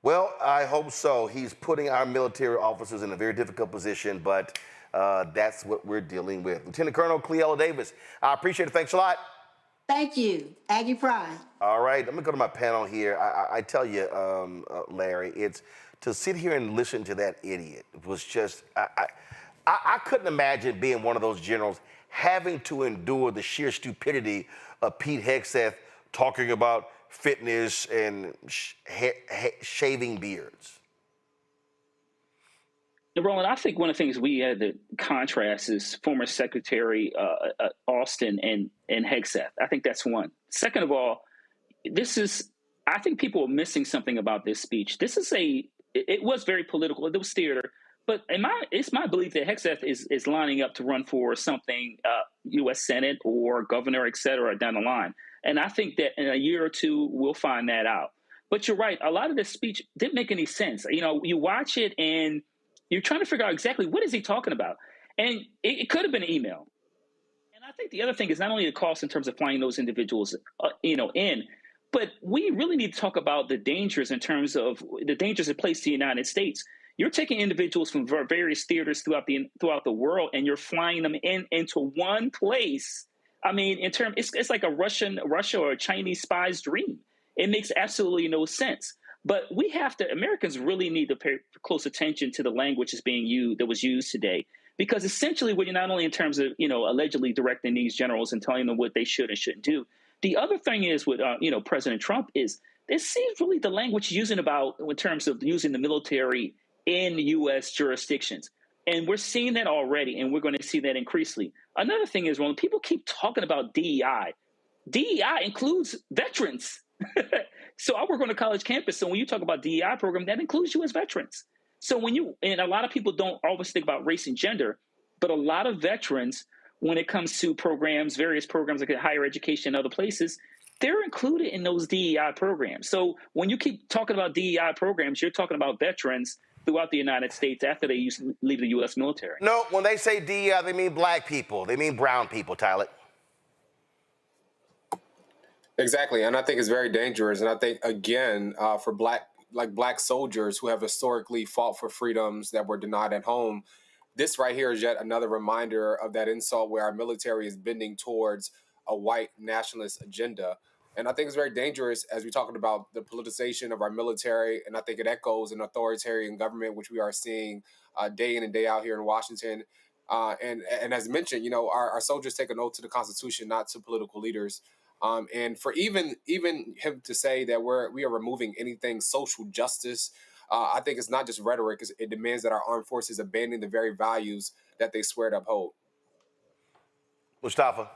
Well, I hope so. He's putting our military officers in a very difficult position, but that's what we're dealing with. Lieutenant Colonel Cleella Davis, I appreciate it. Thanks a lot. Thank you. Aggie Pride. All right, I'm going to go to my panel here. I tell you, Larry, it's to sit here and listen to that idiot was just, I couldn't imagine being one of those generals having to endure the sheer stupidity of Pete Hegseth talking about fitness and shaving beards. Roland, I think one of the things we had to contrast is former Secretary Austin and Hegseth. I think that's one. Second of all, I think people are missing something about this speech. It was very political. It was theater. But it's my belief that Hegseth is lining up to run for something, U.S. Senate or governor, et cetera, down the line. And I think that in a year or two, we'll find that out. But you're right. A lot of this speech didn't make any sense. You know, you watch it and you're trying to figure out exactly what is he talking about. And it could have been an email. And I think the other thing is not only the cost in terms of flying those individuals, in, but we really need to talk about the dangers in terms of the dangers it placed to the United States. You're taking individuals from various theaters throughout the world, and you're flying them into one place. I mean, it's like a Russia or a Chinese spy's dream. It makes absolutely no sense. But we have to, Americans really need to pay close attention to the language that's being used, that was used today. Because essentially, when you're not only in terms of, allegedly directing these generals and telling them what they should and shouldn't do. The other thing is with, President Trump is it seems really the language he's using about in terms of using the military in U.S. jurisdictions. And we're seeing that already, and we're going to see that increasingly. Another thing is when people keep talking about DEI, DEI includes veterans. So I work on a college campus. So when you talk about DEI program, that includes you as veterans. So and a lot of people don't always think about race and gender, but a lot of veterans, when it comes to programs, various programs like higher education and other places, they're included in those DEI programs. So when you keep talking about DEI programs, you're talking about veterans throughout the United States after they leave the U.S. military. No, when they say DEI, they mean black people. They mean brown people, Tyler. Exactly, and I think it's very dangerous. And I think, again, for black soldiers who have historically fought for freedoms that were denied at home, this right here is yet another reminder of that insult where our military is bending towards a white nationalist agenda. And I think it's very dangerous as we're talking about the politicization of our military. And I think it echoes an authoritarian government, which we are seeing day in and day out here in Washington. And as mentioned, our soldiers take an oath to the Constitution, not to political leaders. And for even him to say that we are removing anything social justice, I think it's not just rhetoric. It demands that our armed forces abandon the very values that they swear to uphold. Mustafa.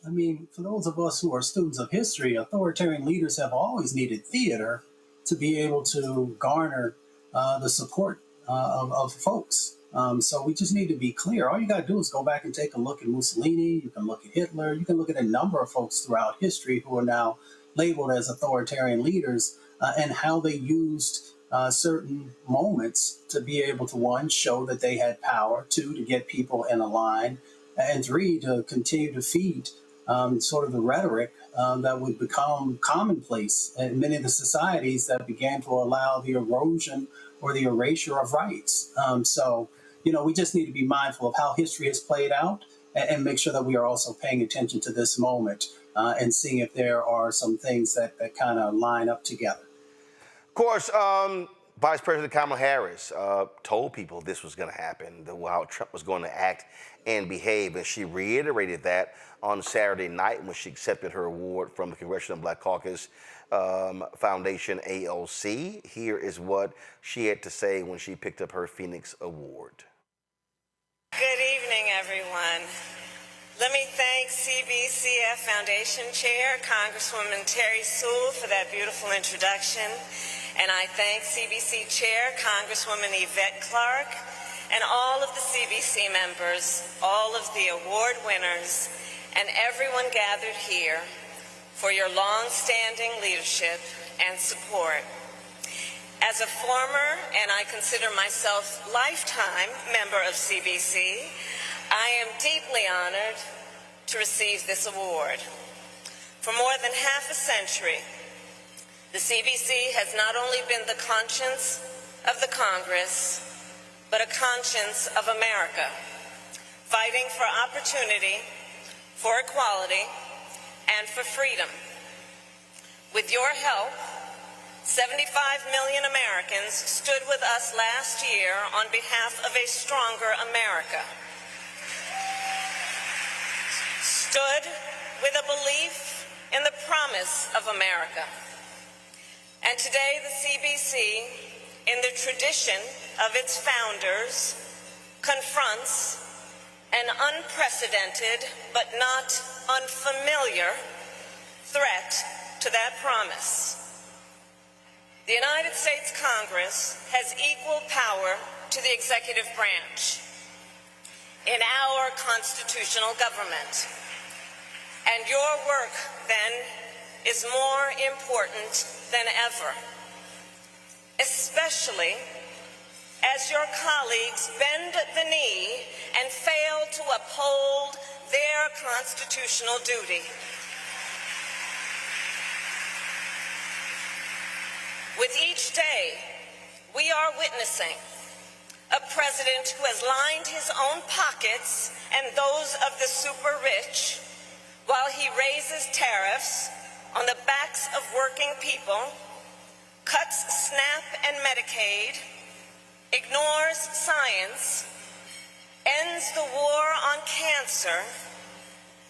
I mean, for those of us who are students of history, authoritarian leaders have always needed theater to be able to garner the support of folks. So we just need to be clear. All you got to do is go back and take a look at Mussolini. You can look at Hitler. You can look at a number of folks throughout history who are now labeled as authoritarian leaders and how they used certain moments to be able to, one, show that they had power, two, to get people in a line, and three, to continue to feed sort of the rhetoric that would become commonplace in many of the societies that began to allow the erosion or the erasure of rights. So, we just need to be mindful of how history has played out and make sure that we are also paying attention to this moment and seeing if there are some things that kind of line up together. Of course, Vice President Kamala Harris told people this was going to happen, how Trump was going to act and behave, and she reiterated that on Saturday night when she accepted her award from the Congressional Black Caucus Foundation, ALC. Here is what she had to say when she picked up her Phoenix Award. Good evening, everyone. Let me thank CBCF Foundation Chair, Congresswoman Terry Sewell, for that beautiful introduction. And I thank CBC Chair, Congresswoman Yvette Clarke, and all of the CBC members, all of the award winners, and everyone gathered here for your long-standing leadership and support. As a former, and I consider myself lifetime member of CBC, I am deeply honored to receive this award. For more than half a century, the CBC has not only been the conscience of the Congress, but a conscience of America, fighting for opportunity, for equality, and for freedom. With your help, 75 million Americans stood with us last year on behalf of a stronger America. Stood with a belief in the promise of America. And today the CBC, in the tradition of its founders, confronts an unprecedented but not unfamiliar threat to that promise. The United States Congress has equal power to the executive branch in our constitutional government. And your work, then, is more important than ever, especially as your colleagues bend the knee and fail to uphold their constitutional duty. With each day, we are witnessing a president who has lined his own pockets and those of the super rich while he raises tariffs on the backs of working people, cuts SNAP and Medicaid, ignores science, ends the war on cancer,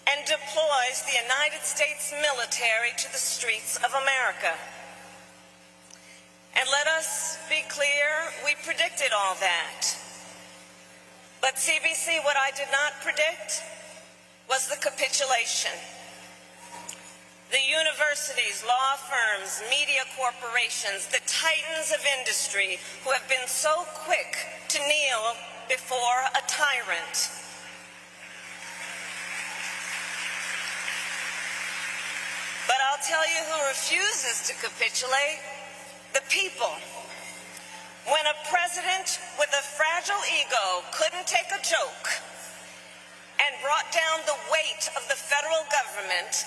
and deploys the United States military to the streets of America. And let us be clear, we predicted all that. But CBC, what I did not predict was the capitulation. The universities, law firms, media corporations, the titans of industry who have been so quick to kneel before a tyrant. But I'll tell you who refuses to capitulate: the people. When a president with a fragile ego couldn't take a joke and brought down the weight of the federal government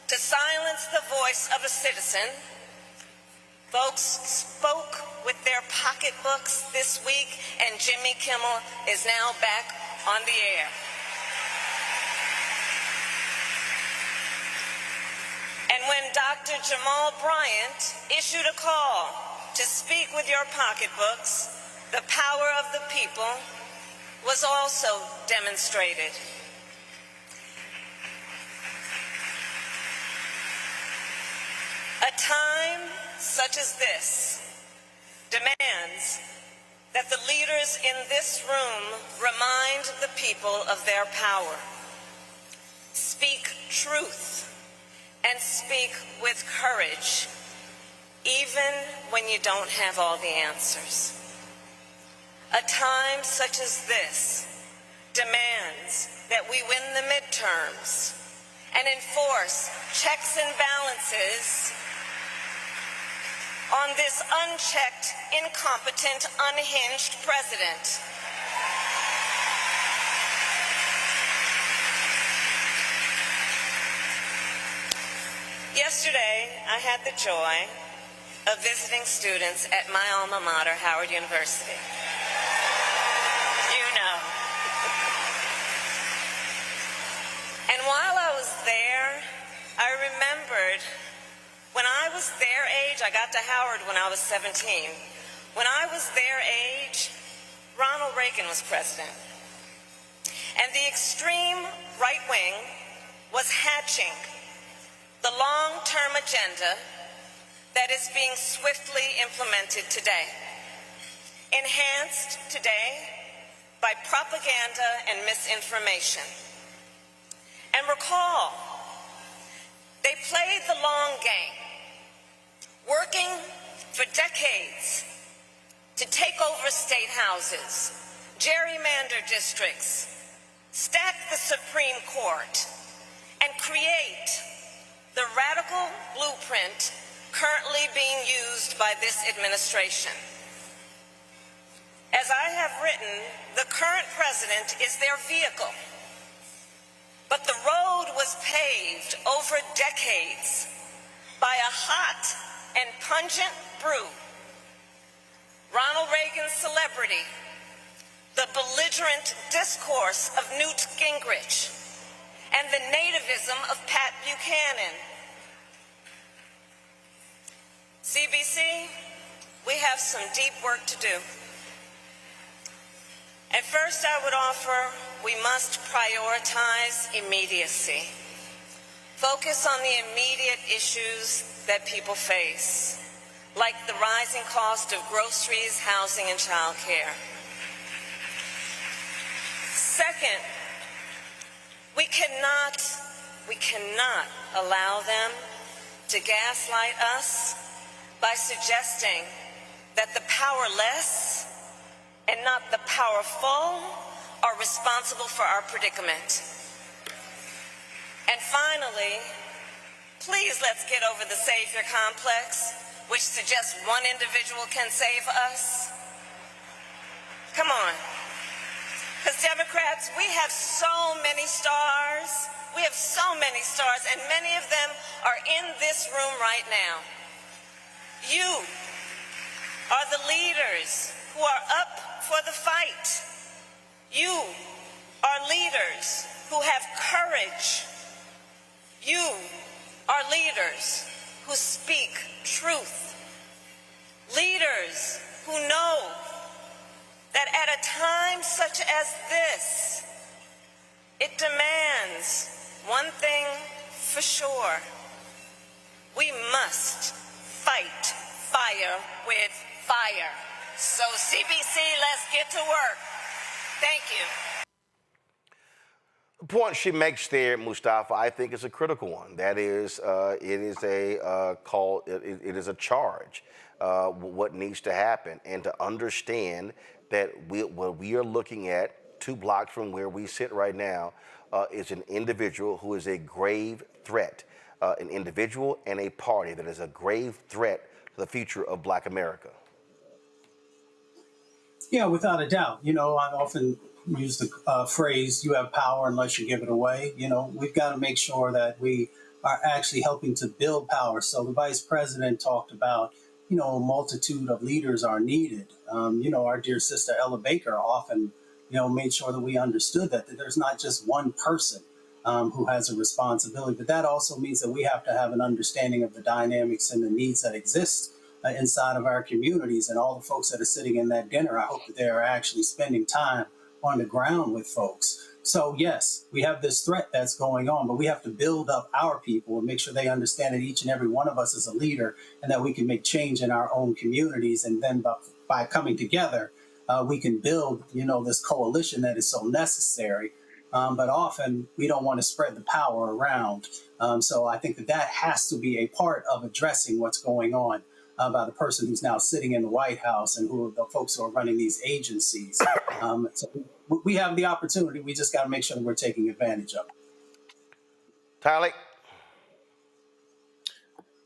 to silence the voice of a citizen, folks spoke with their pocketbooks this week, and Jimmy Kimmel is now back on the air. And when Dr. Jamal Bryant issued a call to speak with your pocketbooks, the power of the people was also demonstrated. A time such as this demands that the leaders in this room remind the people of their power. Speak truth and speak with courage, even when you don't have all the answers. A time such as this demands that we win the midterms and enforce checks and balances on this unchecked, incompetent, unhinged president. Yesterday, I had the joy of visiting students at my alma mater, Howard University. You know. And while I was there, I remembered when I was their age, I got to Howard when I was 17. When I was their age, Ronald Reagan was president. And the extreme right wing was hatching the long-term agenda that is being swiftly implemented today, enhanced today by propaganda and misinformation. And recall, they played the long game, working for decades to take over state houses, gerrymander districts, stack the Supreme Court, and create the radical blueprint currently being used by this administration. As I have written, the current president is their vehicle, but the road was paved over decades by a hot and pungent brew. Ronald Reagan's celebrity, the belligerent discourse of Newt Gingrich, and the nativism of Pat Buchanan. CBC, we have some deep work to do. And first I would offer, we must prioritize immediacy. Focus on the immediate issues that people face, like the rising cost of groceries, housing, and childcare. Second, we cannot allow them to gaslight us by suggesting that the powerless and not the powerful are responsible for our predicament. And finally, please let's get over the savior complex, which suggests one individual can save us. Come on. Because Democrats, we have so many stars. We have so many stars, and many of them are in this room right now. You are the leaders who are up for the fight. You are leaders who have courage. You are leaders who speak truth. Leaders who know that at a time such as this, it demands one thing for sure. We must fight fire with fire. So CBC, let's get to work. Thank you. The point she makes there, Mustafa, I think is a critical one. That is, it is a call. It is a charge. What needs to happen, and to understand that what we are looking at 2 blocks from where we sit right now is an individual who is a grave threat, an individual and a party that is a grave threat to the future of Black America. Yeah, without a doubt. You know, I often use the phrase, you have power unless you give it away. You know, we've got to make sure that we are actually helping to build power. So the vice president talked about, you know, a multitude of leaders are needed. You know, our dear sister Ella Baker often, you know, made sure that we understood that there's not just one person who has a responsibility, but that also means that we have to have an understanding of the dynamics and the needs that exist inside of our communities. And all the folks that are sitting in that dinner, I hope that they are actually spending time on the ground with folks. So yes, we have this threat that's going on, but we have to build up our people and make sure they understand that each and every one of us is a leader and that we can make change in our own communities. And then by coming together, we can build, you know, this coalition that is so necessary. But often we don't want to spread the power around. So I think that has to be a part of addressing what's going on by the person who's now sitting in the White House and who are the folks who are running these agencies. So we have the opportunity. We just got to make sure that we're taking advantage of it. Tyler?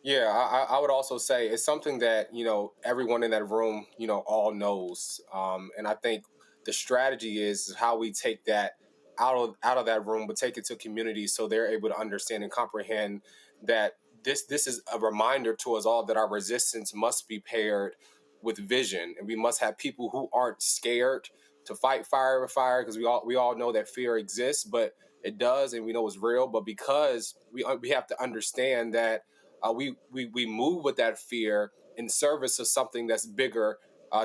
Yeah, I would also say it's something that, you know, everyone in that room, you know, all knows. And I think the strategy is how we take that out of that room, but take it to communities so they're able to understand and comprehend that this is a reminder to us all that our resistance must be paired with vision, and we must have people who aren't scared to fight fire with fire, because we all know that fear exists, but it does, and we know it's real. But because we have to understand that we move with that fear in service of something that's bigger,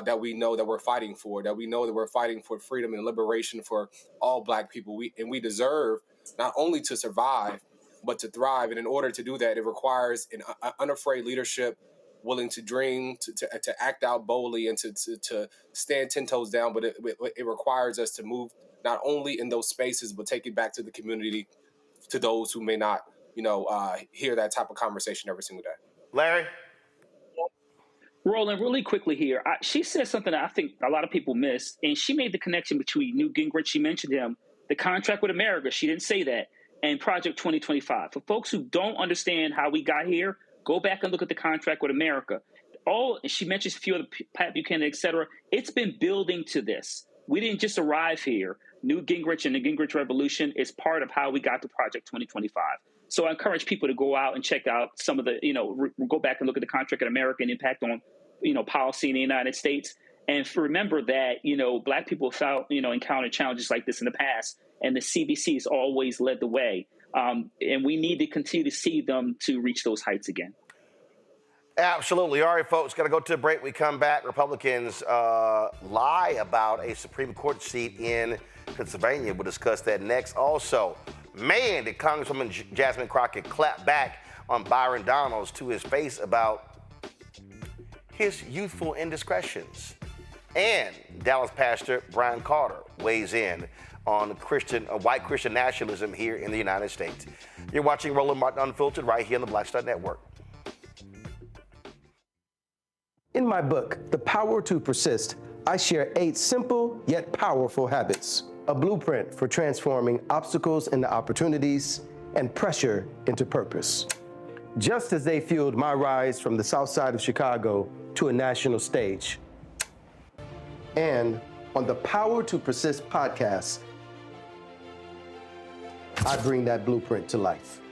that we know that we're fighting for, that we know that we're fighting for freedom and liberation for all Black people. We deserve not only to survive, but to thrive. And in order to do that, it requires an unafraid leadership, willing to dream, to act out boldly, and to stand 10 toes down. But it requires us to move not only in those spaces, but take it back to the community, to those who may not, you know, hear that type of conversation every single day. Larry? Roland, really quickly here. She said something that I think a lot of people miss, and she made the connection between Newt Gingrich, she mentioned him, the contract with America, she didn't say that, and Project 2025. For folks who don't understand how we got here, go back and look at the contract with America. She mentions a few of the Pat Buchanan, et cetera. It's been building to this. We didn't just arrive here. Newt Gingrich and the Gingrich Revolution is part of how we got to Project 2025. So I encourage people to go out and check out some of the, you know, go back and look at the contract in America and impact on, you know, policy in the United States. And remember that, you know, Black people have, you know, encountered challenges like this in the past, and the CBC has always led the way. And we need to continue to see them to reach those heights again. Absolutely. All right, folks, got to go to a break. We come back. Republicans lie about a Supreme Court seat in Pennsylvania. We'll discuss that next. Also, man, did Congresswoman Jasmine Crockett clap back on Byron Donalds to his face about his youthful indiscretions. And Dallas pastor Brian Carter weighs in on white Christian nationalism here in the United States. You're watching Roland Martin Unfiltered right here on the Black Star Network. In my book, The Power to Persist, I share 8 simple yet powerful habits, a blueprint for transforming obstacles into opportunities and pressure into purpose. Just as they fueled my rise from the South Side of Chicago to a national stage. And on the Power to Persist podcast, I bring that blueprint to life.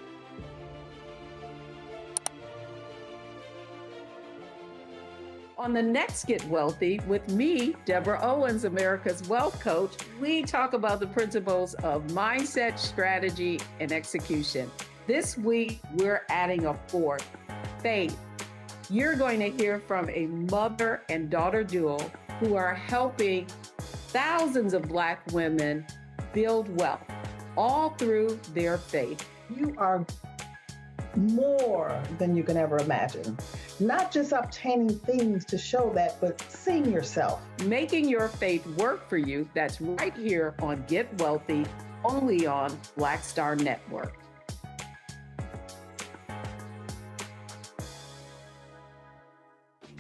On the next Get Wealthy with me, Deborah Owens, America's Wealth Coach, we talk about the principles of mindset, strategy, and execution. This week, we're adding a fourth, faith. You're going to hear from a mother and daughter duo who are helping thousands of Black women build wealth, all through their faith. You are more than you can ever imagine. Not just obtaining things to show that, but seeing yourself. Making your faith work for you. That's right here on Get Wealthy, only on Black Star Network.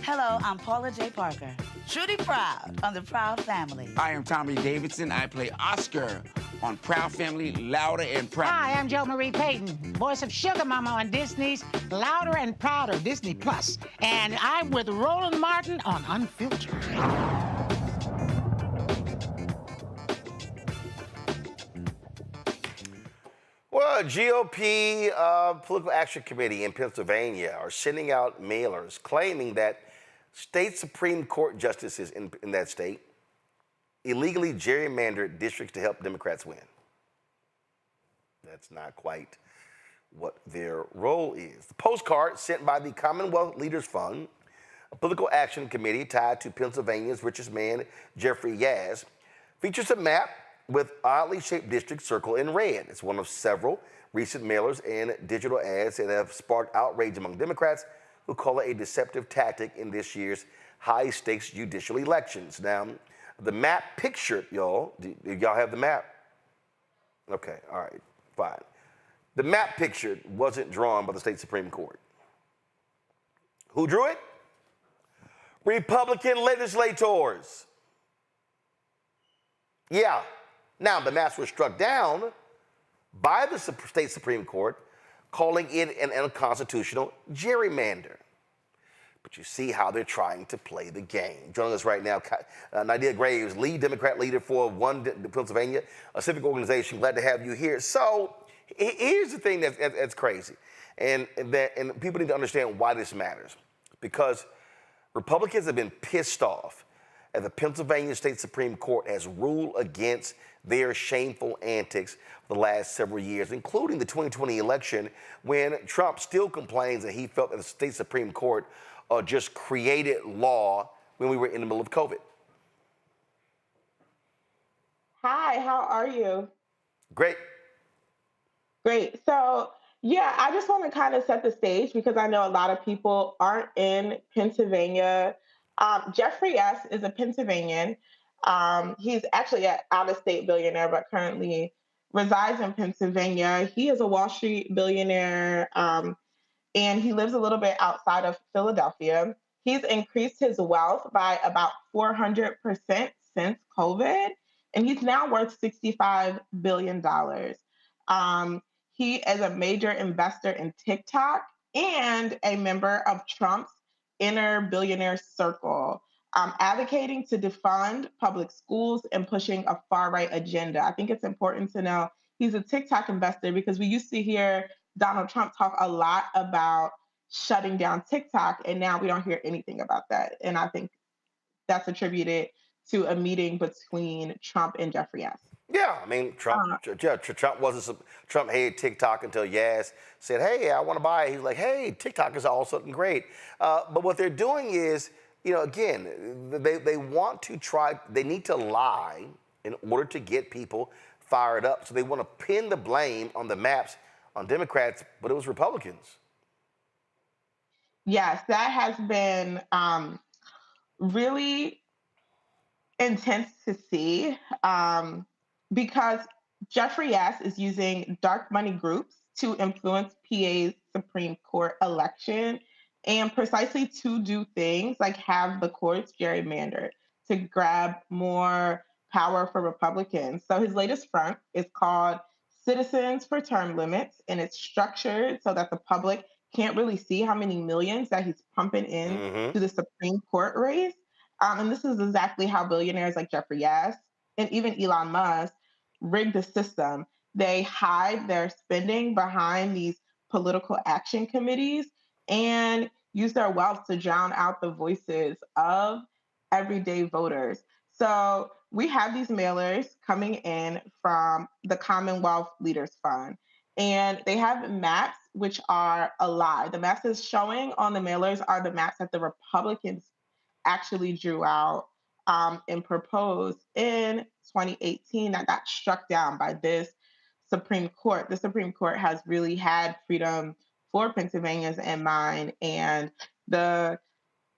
Hello, I'm Paula J. Parker. Truly proud of the Proud Family. I am Tommy Davidson. I play Oscar on Proud Family, Louder and Proud. Hi, I'm Jo Marie Payton, voice of Sugar Mama on Disney's Louder and Prouder, Disney Plus. And I'm with Roland Martin on Unfiltered. Well, GOP Political Action Committee in Pennsylvania are sending out mailers claiming that state Supreme Court justices in that state illegally gerrymandered districts to help Democrats win. That's not quite what their role is. The postcard sent by the Commonwealth Leaders Fund, a political action committee tied to Pennsylvania's richest man, Jeffrey Yazd, features a map with oddly shaped districts circled in red. It's one of several recent mailers and digital ads that have sparked outrage among Democrats who call it a deceptive tactic in this year's high-stakes judicial elections. Now, the map pictured, y'all, do y'all have the map? Okay, all right, fine. The map pictured wasn't drawn by the state Supreme Court. Who drew it? Republican legislators. Yeah. Now, the maps were struck down by the state Supreme Court, calling it an unconstitutional gerrymander. But you see how they're trying to play the game. Joining us right now, Nydia Graves, lead Democrat leader for One Pennsylvania, a civic organization. Glad to have you here. So here's the thing that's crazy, and people need to understand why this matters. Because Republicans have been pissed off as the Pennsylvania State Supreme Court has ruled against their shameful antics for the last several years, including the 2020 election, when Trump still complains that he felt that the state Supreme Court just created law when we were in the middle of COVID. Hi, how are you? Great. Great. So, yeah, I just want to kind of set the stage because I know a lot of people aren't in Pennsylvania. Jeffrey S. is a Pennsylvanian. He's actually an out-of-state billionaire, but currently resides in Pennsylvania. He is a Wall Street billionaire, and he lives a little bit outside of Philadelphia. He's increased his wealth by about 400% since COVID, and he's now worth $65 billion. He is a major investor in TikTok and a member of Trump's inner billionaire circle, advocating to defund public schools and pushing a far-right agenda. I think it's important to know he's a TikTok investor because we used to hear Donald Trump talk a lot about shutting down TikTok, and now we don't hear anything about that. And I think that's attributed to a meeting between Trump and Jeffrey S. Yeah, I mean, Trump hated TikTok until Yazd said, hey, I want to buy it. He's like, hey, TikTok is all something great. But what they're doing is, again, they want to try, they need to lie in order to get people fired up. So they want to pin the blame on the maps on Democrats, but it was Republicans. Yes, that has been really intense to see because Jeffrey S. is using dark money groups to influence PA's Supreme Court election and precisely to do things like have the courts gerrymandered to grab more power for Republicans. So his latest front is called Citizens for Term Limits, and it's structured so that the public can't really see how many millions that he's pumping in to the Supreme Court race. And this is exactly how billionaires like Jeffrey S. and even Elon Musk rig the system. They hide their spending behind these political action committees and use their wealth to drown out the voices of everyday voters. So we have these mailers coming in from the Commonwealth Leaders Fund. And they have maps which are a lie. The maps that's showing on the mailers are the maps that the Republicans actually drew out and proposed in 2018 that got struck down by this Supreme Court. The Supreme Court has really had freedom for Pennsylvanians in mind, and the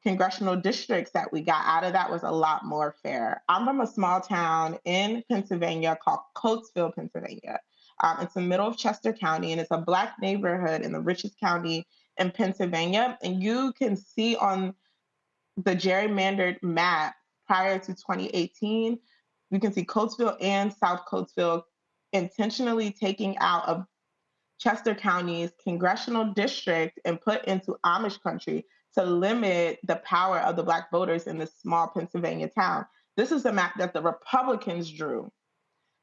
congressional districts that we got out of that was a lot more fair. I'm from a small town in Pennsylvania called Coatesville, Pennsylvania. It's in the middle of Chester County, and it's a Black neighborhood in the richest county in Pennsylvania. And you can see on the gerrymandered map prior to 2018, you can see Coatesville and South Coatesville intentionally taking out of Chester County's congressional district and put into Amish country to limit the power of the Black voters in this small Pennsylvania town. This is a map that the Republicans drew,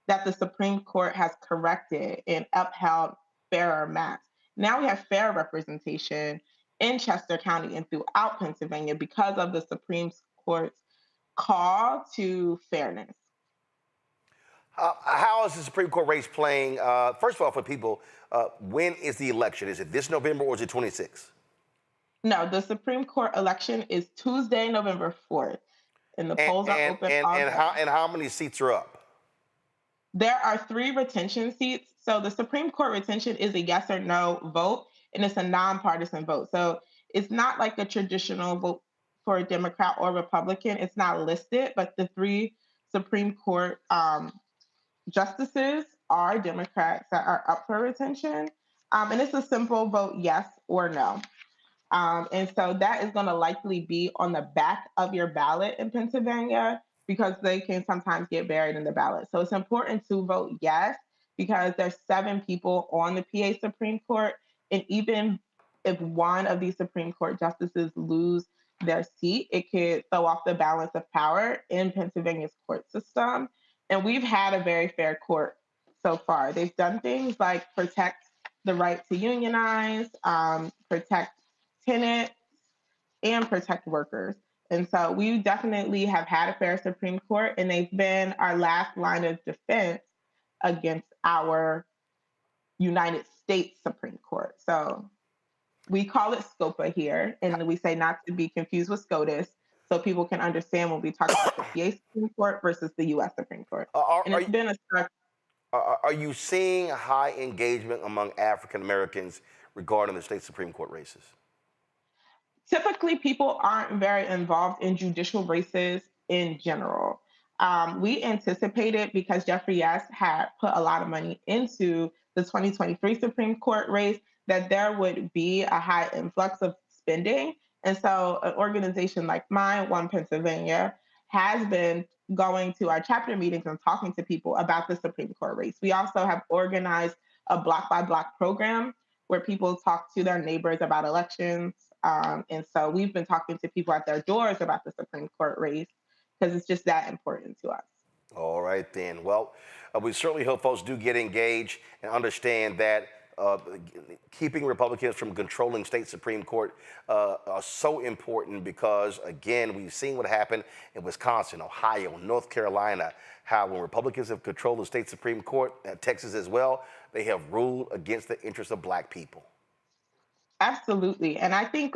that the Supreme Court has corrected and upheld fairer maps. Now we have fair representation in Chester County and throughout Pennsylvania because of the Supreme Court's call to fairness. How is the Supreme Court race playing? First of all, for people, when is the election? Is it this November or is it 26? No, the Supreme Court election is Tuesday, November 4th, and the polls are open. And how many seats are up? There are 3 retention seats. So the Supreme Court retention is a yes or no vote, and it's a nonpartisan vote. So it's not like a traditional vote for a Democrat or Republican. It's not listed, but the 3 Supreme Court justices are Democrats that are up for retention. And it's a simple vote, yes or no. And so that is going to likely be on the back of your ballot in Pennsylvania because they can sometimes get buried in the ballot. So it's important to vote yes because there's 7 people on the PA Supreme Court. And even if one of these Supreme Court justices lose their seat, it could throw off the balance of power in Pennsylvania's court system. And we've had a very fair court so far. They've done things like protect the right to unionize, protect tenants, and protect workers. And so we definitely have had a fair Supreme Court, and they've been our last line of defense against our United States Supreme Court. So we call it SCOPA here, and we say not to be confused with SCOTUS, so people can understand when we talk about the PA Supreme Court versus the U.S. Supreme Court. Are you seeing high engagement among African Americans regarding the state Supreme Court races? Typically, people aren't very involved in judicial races in general. We anticipated, because Jeffrey had put a lot of money into the 2023 Supreme Court race, that there would be a high influx of spending. And so an organization like mine, One Pennsylvania, has been going to our chapter meetings and talking to people about the Supreme Court race. We also have organized a block by block program where people talk to their neighbors about elections. And so we've been talking to people at their doors about the Supreme Court race because it's just that important to us. All right, then. Well, we certainly hope folks do get engaged and understand that keeping Republicans from controlling state Supreme Court are so important because, again, we've seen what happened in Wisconsin, Ohio, North Carolina, how when Republicans have controlled the state Supreme Court, Texas as well, they have ruled against the interests of Black people. Absolutely. And I think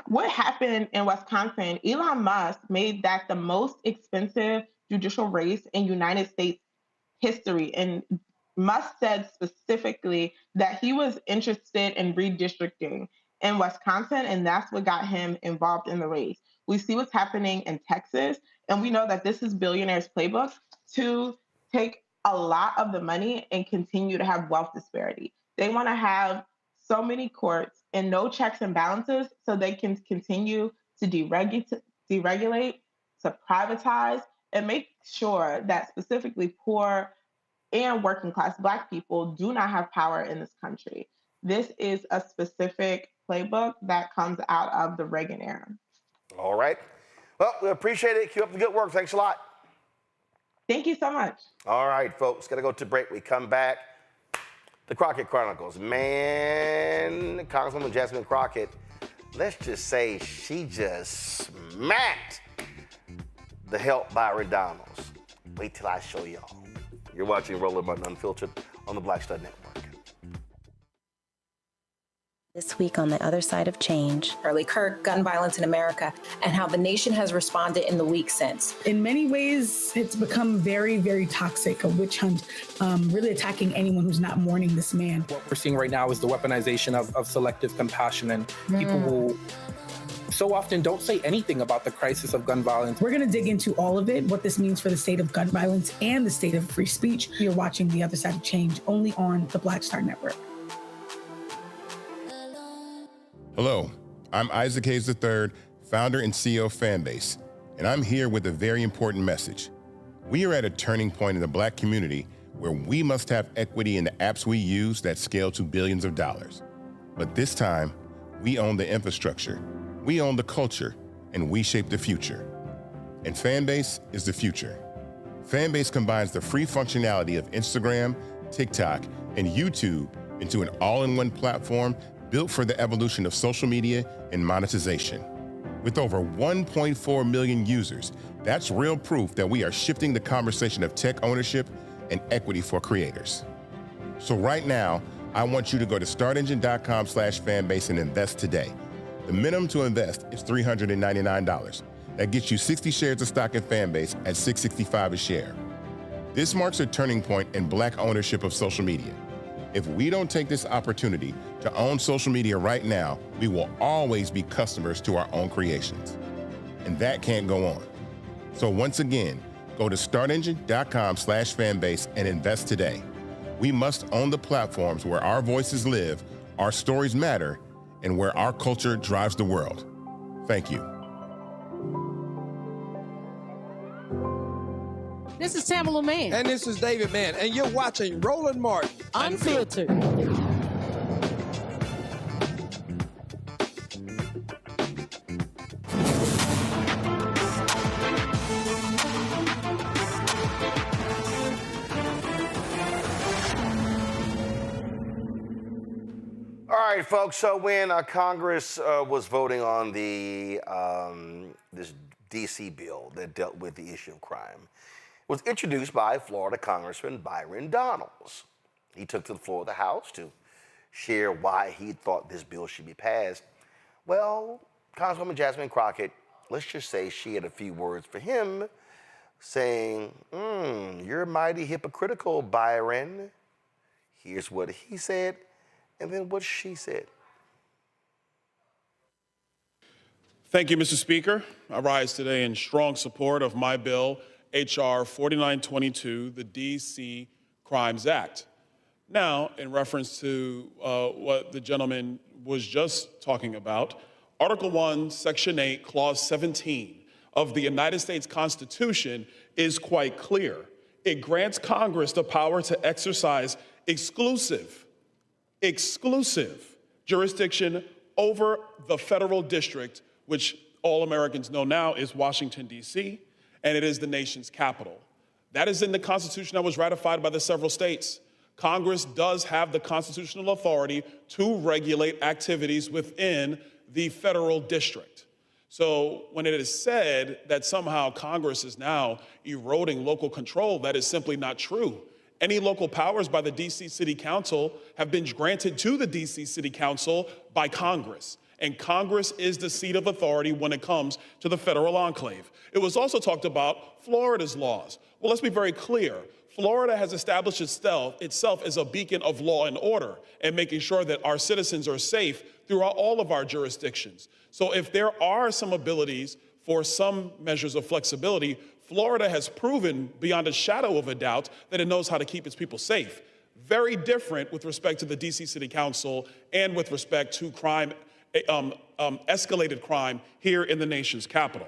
what happened in Wisconsin, Elon Musk made that the most expensive judicial race in United States history. And Musk said specifically that he was interested in redistricting in Wisconsin, and that's what got him involved in the race. We see what's happening in Texas, and we know that this is billionaires' playbook to take a lot of the money and continue to have wealth disparity. They want to have so many courts and no checks and balances so they can continue to deregulate, to privatize, and make sure that specifically poor and working class Black people do not have power in this country. This is a specific playbook that comes out of the Reagan era. All right. Well, we appreciate it. Keep up the good work. Thanks a lot. Thank you so much. All right, folks. Got to go to break. We come back. The Crockett Chronicles. Man, Congresswoman Jasmine Crockett, let's just say she just smacked the help Byron Donalds. Wait till I show y'all. You're watching Roland Martin Unfiltered on the Black Star Network. This week on The Other Side of Change. Charlie Kirk, gun violence in America, and how the nation has responded in the week since. In many ways, it's become very, very toxic, a witch hunt, really attacking anyone who's not mourning this man. What we're seeing right now is the weaponization of selective compassion and people who so often don't say anything about the crisis of gun violence. We're going to dig into all of it, what this means for the state of gun violence and the state of free speech. You're watching The Other Side of Change only on the Black Star Network. Hello, I'm Isaac Hayes III, founder and CEO of Fanbase, and I'm here with a very important message. We are at a turning point in the Black community where we must have equity in the apps we use that scale to billions of dollars. But this time, we own the infrastructure, we own the culture, and we shape the future. And Fanbase is the future. Fanbase combines the free functionality of Instagram, TikTok, and YouTube into an all-in-one platform built for the evolution of social media and monetization. With over 1.4 million users, that's real proof that we are shifting the conversation of tech ownership and equity for creators. So right now, I want you to go to startengine.com/fanbase and invest today. The minimum to invest is $399. That gets you 60 shares of stock in Fanbase at $665 a share. This marks a turning point in Black ownership of social media. If we don't take this opportunity to own social media right now, we will always be customers to our own creations. And that can't go on. So once again, go to startengine.com/fanbase and invest today. We must own the platforms where our voices live, our stories matter, and where our culture drives the world. Thank you. This is Tamala Mann. And this is David Mann. And you're watching Roland Martin Unfiltered. All right, folks. So when Congress was voting on the this D.C. bill that dealt with the issue of crime, was introduced by Florida Congressman Byron Donalds. He took to the floor of the House to share why he thought this bill should be passed. Well, Congresswoman Jasmine Crockett, let's just say she had a few words for him, saying, you're mighty hypocritical, Byron. Here's what he said, and then what she said. Thank you, Mr. Speaker. I rise today in strong support of my bill, H.R. 4922, the D.C. Crimes Act. Now, in reference to what the gentleman was just talking about, Article 1, Section 8, Clause 17 of the United States Constitution is quite clear. It grants Congress the power to exercise exclusive jurisdiction over the federal district, which all Americans know now is Washington, D.C., and it is the nation's capital. That is in the Constitution that was ratified by the several states. Congress does have the constitutional authority to regulate activities within the federal district. So when it is said that somehow Congress is now eroding local control, that is simply not true. Any local powers by the D.C. City Council have been granted to the D.C. City Council by Congress. And Congress is the seat of authority when it comes to the federal enclave. It was also talked about Florida's laws. Well, let's be very clear. Florida has established itself as a beacon of law and order and making sure that our citizens are safe throughout all of our jurisdictions. So if there are some abilities for some measures of flexibility, Florida has proven beyond a shadow of a doubt that it knows how to keep its people safe. Very different with respect to the D.C. City Council and with respect to crime, escalated crime here in the nation's capital.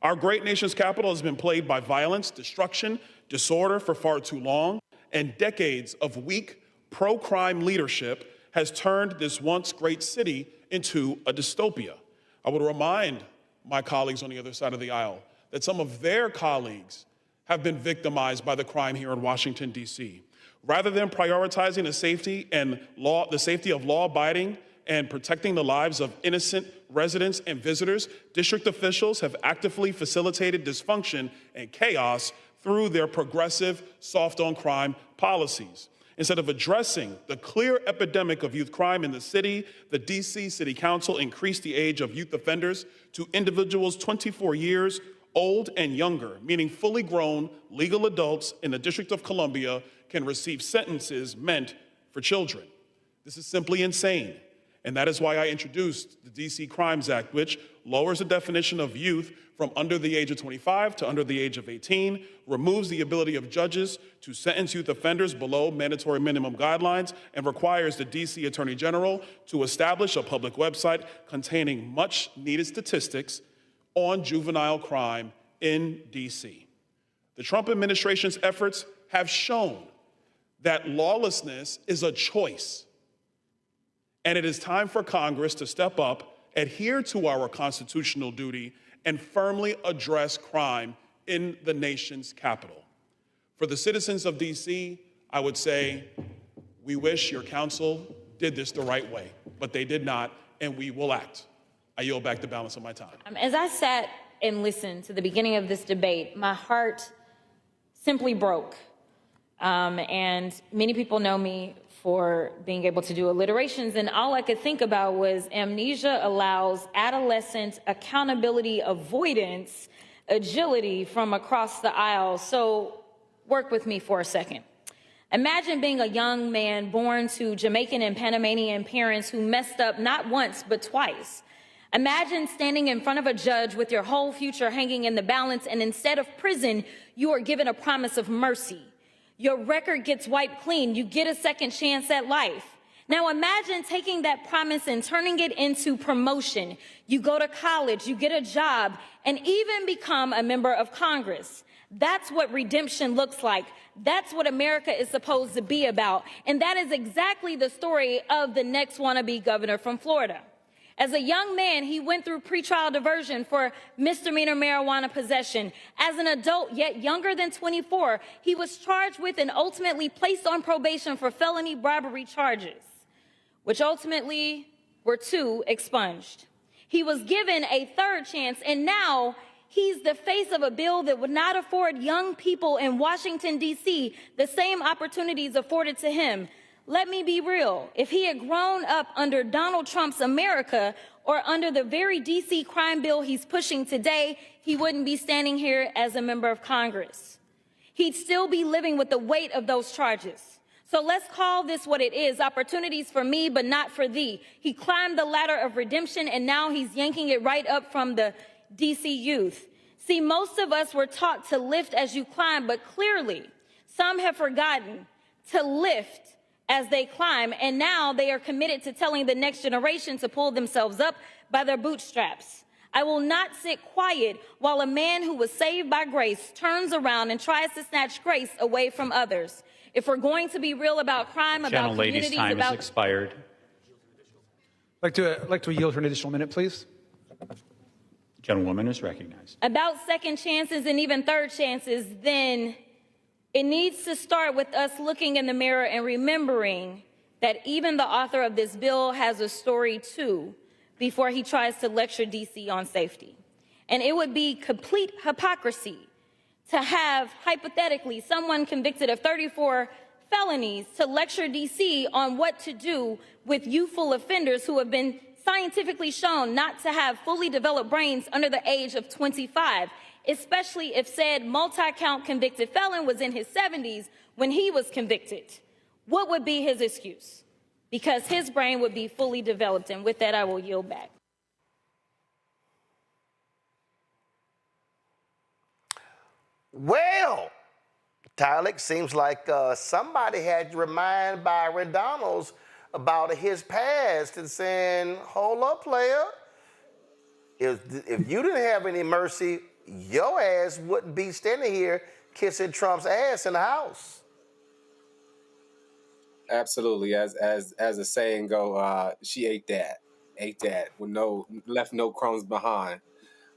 Our great nation's capital has been plagued by violence, destruction, disorder for far too long, and decades of weak pro-crime leadership has turned this once great city into a dystopia. I would remind my colleagues on the other side of the aisle that some of their colleagues have been victimized by the crime here in Washington, D.C. Rather than prioritizing the safety of law-abiding and protecting the lives of innocent residents and visitors, district officials have actively facilitated dysfunction and chaos through their progressive soft-on-crime policies. Instead of addressing the clear epidemic of youth crime in the city, the DC City Council increased the age of youth offenders to individuals 24 years old and younger, meaning fully grown legal adults in the District of Columbia can receive sentences meant for children. This is simply insane. And that is why I introduced the DC Crimes Act, which lowers the definition of youth from under the age of 25 to under the age of 18, removes the ability of judges to sentence youth offenders below mandatory minimum guidelines, and requires the DC Attorney General to establish a public website containing much needed statistics on juvenile crime in DC. The Trump administration's efforts have shown that lawlessness is a choice. And it is time for Congress to step up, adhere to our constitutional duty, and firmly address crime in the nation's capital. For the citizens of DC, I would say, we wish your council did this the right way, but they did not, and we will act. I yield back the balance of my time. As I sat and listened to the beginning of this debate, my heart simply broke. And many people know me for being able to do alliterations, and all I could think about was amnesia allows adolescent accountability avoidance agility from across the aisle. So work with me for a second. Imagine being a young man born to Jamaican and Panamanian parents who messed up not once but twice. Imagine standing in front of a judge with your whole future hanging in the balance, and instead of prison, you are given a promise of mercy. Your record gets wiped clean. You get a second chance at life. Now imagine taking that promise and turning it into promotion. You go to college, you get a job, and even become a member of Congress. That's what redemption looks like. That's what America is supposed to be about. And that is exactly the story of the next wannabe governor from Florida. As a young man, he went through pretrial diversion for misdemeanor marijuana possession. As an adult, yet younger than 24, he was charged with and ultimately placed on probation for felony bribery charges, which ultimately were 2 expunged. He was given a 3rd chance, and now he's the face of a bill that would not afford young people in Washington, D.C. the same opportunities afforded to him. Let me be real. If he had grown up under Donald Trump's America or under the very D.C. crime bill he's pushing today, he wouldn't be standing here as a member of Congress. He'd still be living with the weight of those charges. So let's call this what it is, opportunities for me, but not for thee. He climbed the ladder of redemption, and now he's yanking it right up from the D.C. youth. See, most of us were taught to lift as you climb, but clearly some have forgotten to lift as they climb, and now they are committed to telling the next generation to pull themselves up by their bootstraps. I will not sit quiet while a man who was saved by grace turns around and tries to snatch grace away from others. If we're going to be real about crime, about communities, time about... has expired. I'd like to yield for an additional minute, please. The gentlewoman is recognized. About second chances and even 3rd chances, then it needs to start with us looking in the mirror and remembering that even the author of this bill has a story too before he tries to lecture DC on safety. And it would be complete hypocrisy to have, hypothetically, someone convicted of 34 felonies to lecture DC on what to do with youthful offenders who have been scientifically shown not to have fully developed brains under the age of 25. Especially if said multi-count convicted felon was in his 70s when he was convicted. What would be his excuse? Because his brain would be fully developed, and with that, I will yield back. Well, Tyler, seems like somebody had to remind Byron Donalds about his past and saying, hold up, player. If you didn't have any mercy, your ass wouldn't be standing here kissing Trump's ass in the House. Absolutely, as the saying go, she ate that with left no crumbs behind.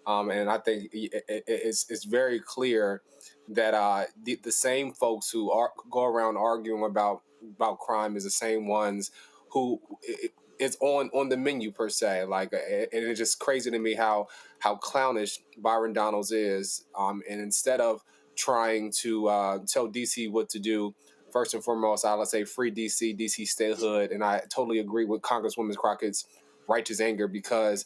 And I think it's very clear that the same folks who go around arguing about crime is the same ones who it's on the menu per se. Like, and it's just crazy to me how clownish Byron Donalds is. And instead of trying to tell DC what to do, first and foremost, I would say free DC, DC statehood. And I totally agree with Congresswoman Crockett's righteous anger, because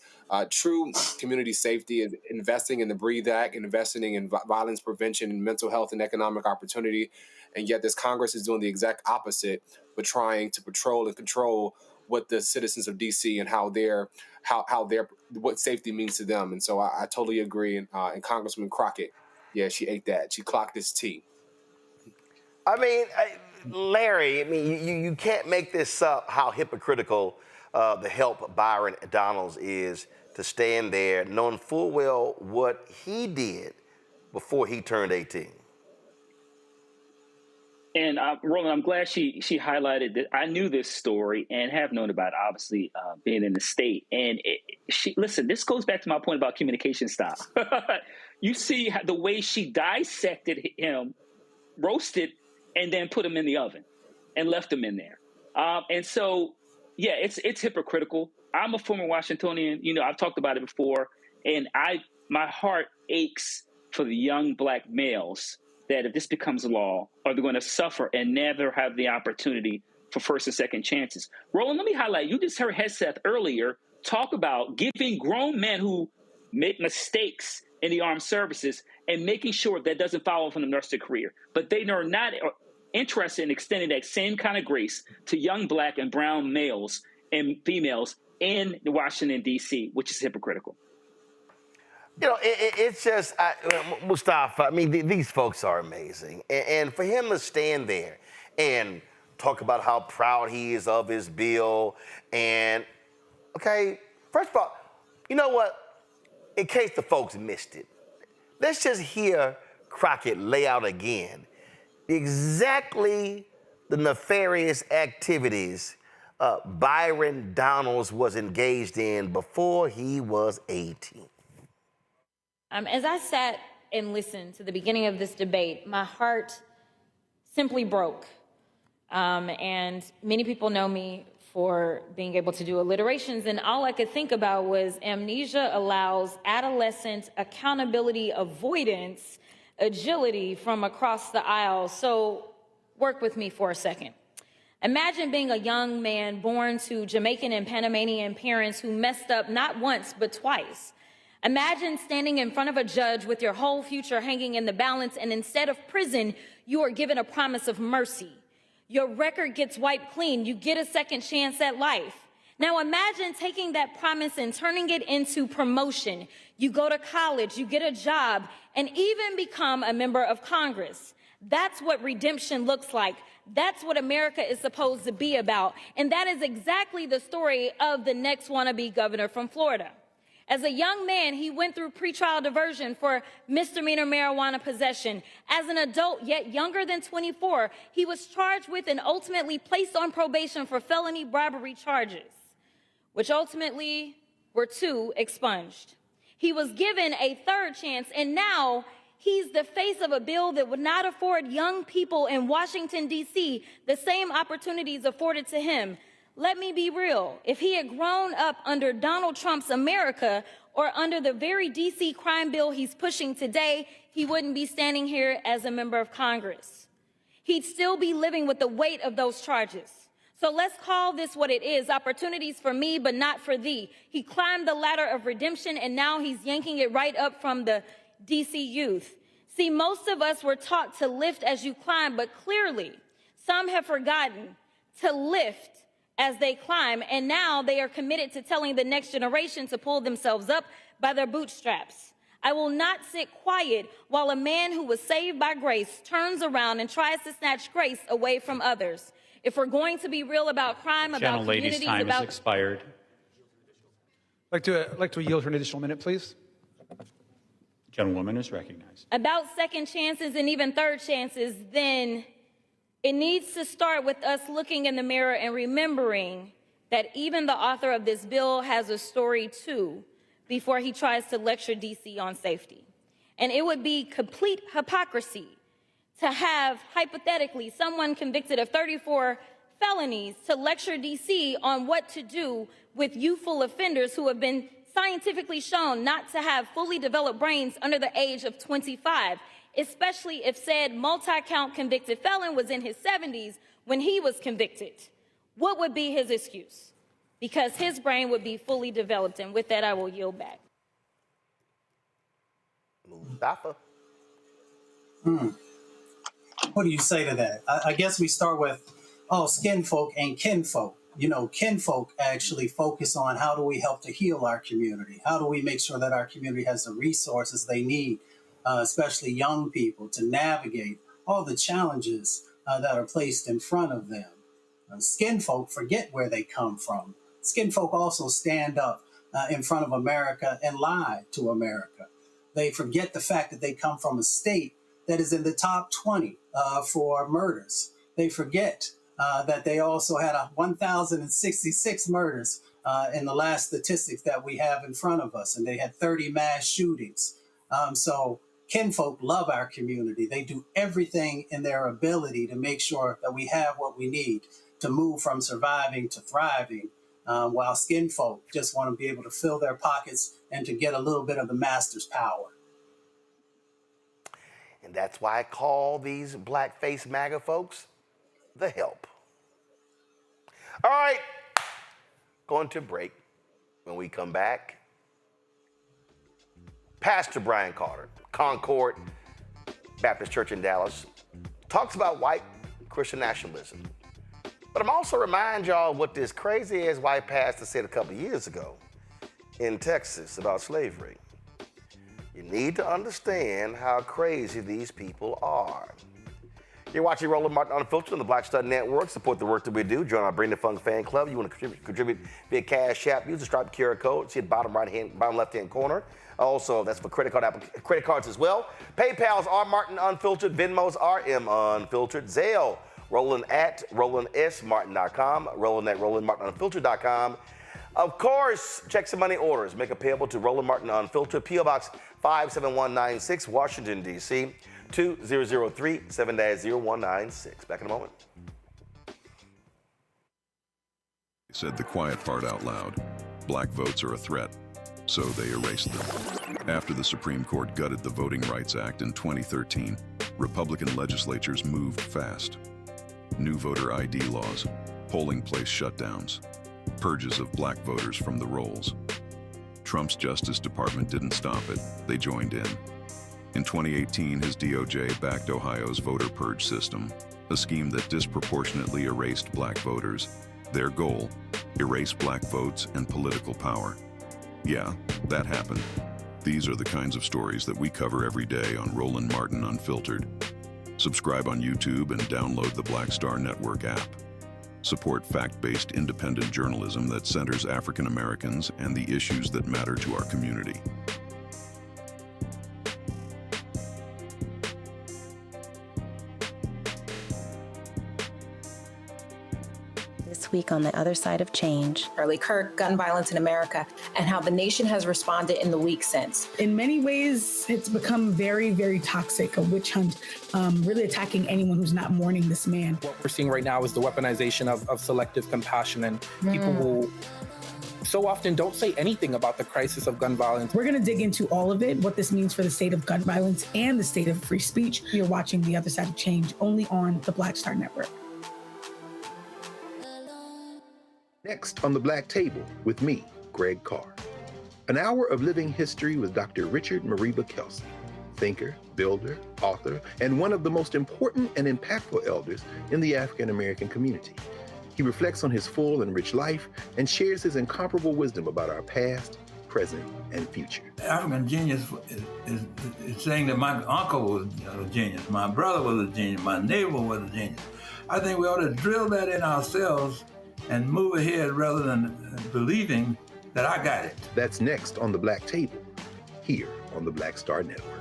true community safety is investing in the Breathe Act, investing in violence prevention and mental health and economic opportunity. And yet this Congress is doing the exact opposite, but trying to patrol and control what the citizens of DC and what safety means to them. And so I totally agree. And Congresswoman Crockett, yeah, she ate that. She clocked this tea. I mean, Larry, I mean, you can't make this up, how hypocritical the help Byron Donalds is to stand there knowing full well what he did before he turned 18. And Roland, I'm glad she highlighted that. I knew this story and have known about it, obviously, being in the state. And listen, this goes back to my point about communication style. You see the way she dissected him, roasted, and then put him in the oven and left him in there. And so, yeah, it's hypocritical. I'm a former Washingtonian. You know, I've talked about it before, and my heart aches for the young black males that if this becomes law, are they going to suffer and never have the opportunity for first and second chances? Roland, let me highlight, you just heard Hegseth earlier talk about giving grown men who make mistakes in the armed services and making sure that doesn't follow from the rest of their career. But they are not interested in extending that same kind of grace to young black and brown males and females in Washington, D.C., which is hypocritical. You know, it's just, Mustafa, I mean, these folks are amazing. And for him to stand there and talk about how proud he is of his bill and, okay, first of all, you know what? In case the folks missed it, let's just hear Crockett lay out again exactly the nefarious activities Byron Donalds was engaged in before he was 18. As I sat and listened to the beginning of this debate, my heart simply broke. And many people know me for being able to do alliterations, and all I could think about was amnesia allows adolescent accountability avoidance agility from across the aisle. So work with me for a second. Imagine being a young man born to Jamaican and Panamanian parents who messed up not once but twice. Imagine standing in front of a judge with your whole future hanging in the balance, and instead of prison, you are given a promise of mercy. Your record gets wiped clean. You get a second chance at life. Now imagine taking that promise and turning it into promotion. You go to college, you get a job, and even become a member of Congress. That's what redemption looks like. That's what America is supposed to be about. And that is exactly the story of the next wannabe governor from Florida. As a young man, he went through pretrial diversion for misdemeanor marijuana possession. As an adult, yet younger than 24, he was charged with and ultimately placed on probation for felony bribery charges, which ultimately were 2 expunged. He was given a 3rd chance, and now he's the face of a bill that would not afford young people in Washington, D.C. the same opportunities afforded to him. Let me be real. If he had grown up under Donald Trump's America or under the very D.C. crime bill he's pushing today, he wouldn't be standing here as a member of Congress. He'd still be living with the weight of those charges. So let's call this what it is, opportunities for me, but not for thee. He climbed the ladder of redemption, and now he's yanking it right up from the D.C. youth. See, most of us were taught to lift as you climb, but clearly some have forgotten to lift as they climb, and now they are committed to telling the next generation to pull themselves up by their bootstraps. I will not sit quiet while a man who was saved by grace turns around and tries to snatch grace away from others. If we're going to be real about crime, about communities, Gentlelady's time has expired. I'd like to yield for an additional minute, please. Gentlewoman is recognized. About second chances and even 3rd chances, then it needs to start with us looking in the mirror and remembering that even the author of this bill has a story too before he tries to lecture D.C. on safety. And it would be complete hypocrisy to have, hypothetically, someone convicted of 34 felonies to lecture D.C. on what to do with youthful offenders who have been scientifically shown not to have fully developed brains under the age of 25. especially if said multi-count convicted felon was in his 70s when he was convicted? What would be his excuse? Because his brain would be fully developed. And with that, I will yield back. Mustafa. What do you say to that? I guess we start with, skin folk and kinfolk. You know, kinfolk actually focus on how do we help to heal our community? How do we make sure that our community has the resources they need, especially young people, to navigate all the challenges that are placed in front of them? Skin folk forget where they come from. Skin folk also stand up in front of America and lie to America. They forget the fact that they come from a state that is in the top 20 for murders. They forget that they also had 1,066 murders in the last statistics that we have in front of us, and they had 30 mass shootings. So kinfolk love our community. They do everything in their ability to make sure that we have what we need to move from surviving to thriving, while skinfolk just want to be able to fill their pockets and to get a little bit of the master's power. And that's why I call these blackface MAGA folks the help. All right, going to break. When we come back, Pastor Brian Carter, Concord Baptist Church in Dallas, talks about white Christian nationalism. But I'm also remind y'all what this crazy-ass white pastor said a couple years ago in Texas about slavery. You need to understand how crazy these people are. You're watching Roland Martin Unfiltered on the Black Star Network. Support the work that we do. Join our Bring the Funk fan club. You want to contribute via Cash App. Use the Stripe QR code. See it bottom left-hand corner. Also, that's for credit cards as well. PayPal's R Martin Unfiltered. Venmo's RM Unfiltered. Zelle, Roland at RolandSMartin.com. Roland at RolandMartinUnfiltered.com. Of course, check some money orders. Make a payable to Roland Martin Unfiltered. P.O. Box 57196, Washington, D.C. 2003 7-0196. Back in a moment. Said the quiet part out loud. Black votes are a threat, so they erased them. After the Supreme Court gutted the Voting Rights Act in 2013, Republican legislatures moved fast. New voter ID laws, polling place shutdowns, purges of black voters from the rolls. Trump's Justice Department didn't stop it, they joined in. In 2018, his DOJ backed Ohio's voter purge system, a scheme that disproportionately erased black voters. Their goal, erase black votes and political power. Yeah, that happened. These are the kinds of stories that we cover every day on Roland Martin Unfiltered. Subscribe on YouTube and download the Black Star Network app. Support fact-based independent journalism that centers African Americans and the issues that matter to our community. This week on the other side of change. Charlie Kirk, gun violence in America, and how the nation has responded in the week since. In many ways, it's become very, very toxic, a witch hunt, really attacking anyone who's not mourning this man. What we're seeing right now is the weaponization of selective compassion, and people will so often don't say anything about the crisis of gun violence. We're going to dig into all of it, what this means for the state of gun violence and the state of free speech. You're watching The Other Side of Change only on the Black Star Network. Next on the Black Table with me, Greg Carr. An hour of living history with Dr. Richard Mariba Kelsey, thinker, builder, author, and one of the most important and impactful elders in the African American community. He reflects on his full and rich life and shares his incomparable wisdom about our past, present, and future. African genius is saying that my uncle was a genius, my brother was a genius, my neighbor was a genius. I think we ought to drill that in ourselves and move ahead rather than believing that I got it. That's next on the Black Table, here on the Black Star Network.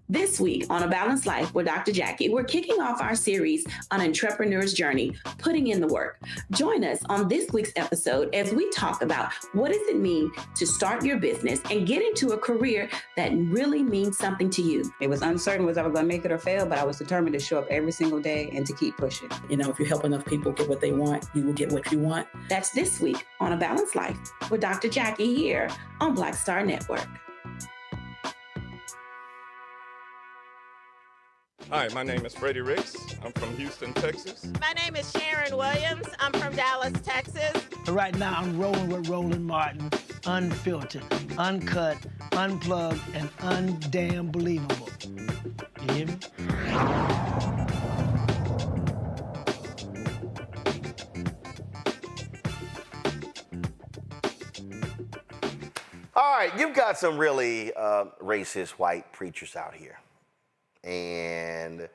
This week on A Balanced Life with Dr. Jackie, we're kicking off our series on Entrepreneur's Journey, Putting in the Work. Join us on this week's episode as we talk about what does it mean to start your business and get into a career that really means something to you. It was uncertain was I was going to make it or fail, but I was determined to show up every single day and to keep pushing. You know, if you help enough people get what they want, you will get what you want. That's this week on A Balanced Life with Dr. Jackie here on Black Star Network. Hi, my name is Freddie Ricks. I'm from Houston, Texas. My name is Sharon Williams. I'm from Dallas, Texas. Right now, I'm rolling with Roland Martin, unfiltered, uncut, unplugged, and undamn believable. You hear me? All right, you've got some really racist white preachers out here. And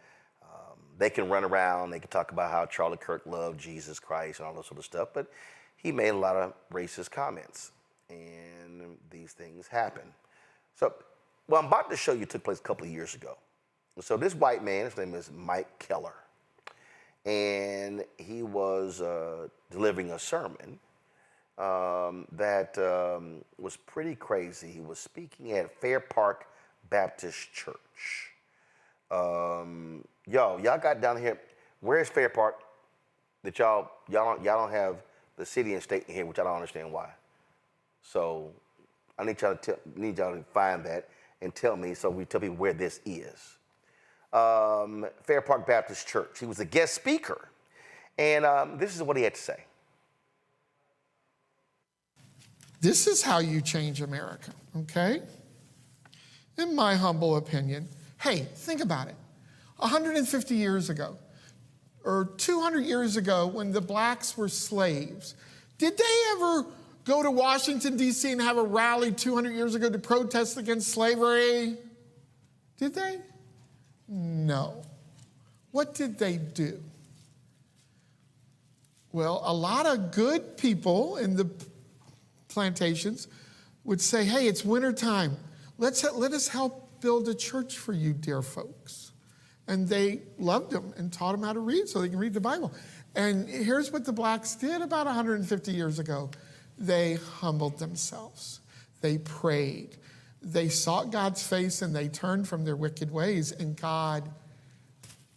they can run around, they can talk about how Charlie Kirk loved Jesus Christ and all that sort of stuff, but he made a lot of racist comments, and these things happen. So what I'm about to show you took place a couple of years ago. So this white man, his name is Mike Keller, and he was delivering a sermon that was pretty crazy. He was speaking at Fair Park Baptist Church. Y'all got down here. Where's Fair Park? That y'all don't have the city and state in here, which I don't understand why. So I need y'all to find that and tell me, so we tell people where this is. Fair Park Baptist Church. He was a guest speaker, and this is what he had to say. This is how you change America, okay? In my humble opinion. Hey, think about it. 150 years ago, or 200 years ago, when the blacks were slaves, did they ever go to Washington, D.C. and have a rally 200 years ago to protest against slavery? Did they? No. What did they do? Well, a lot of good people in the plantations would say, hey, it's wintertime. Let us help build a church for you, dear folks. And they loved them and taught them how to read so they can read the Bible. And here's what the blacks did about 150 years ago. They humbled themselves. They prayed. They sought God's face and they turned from their wicked ways. And God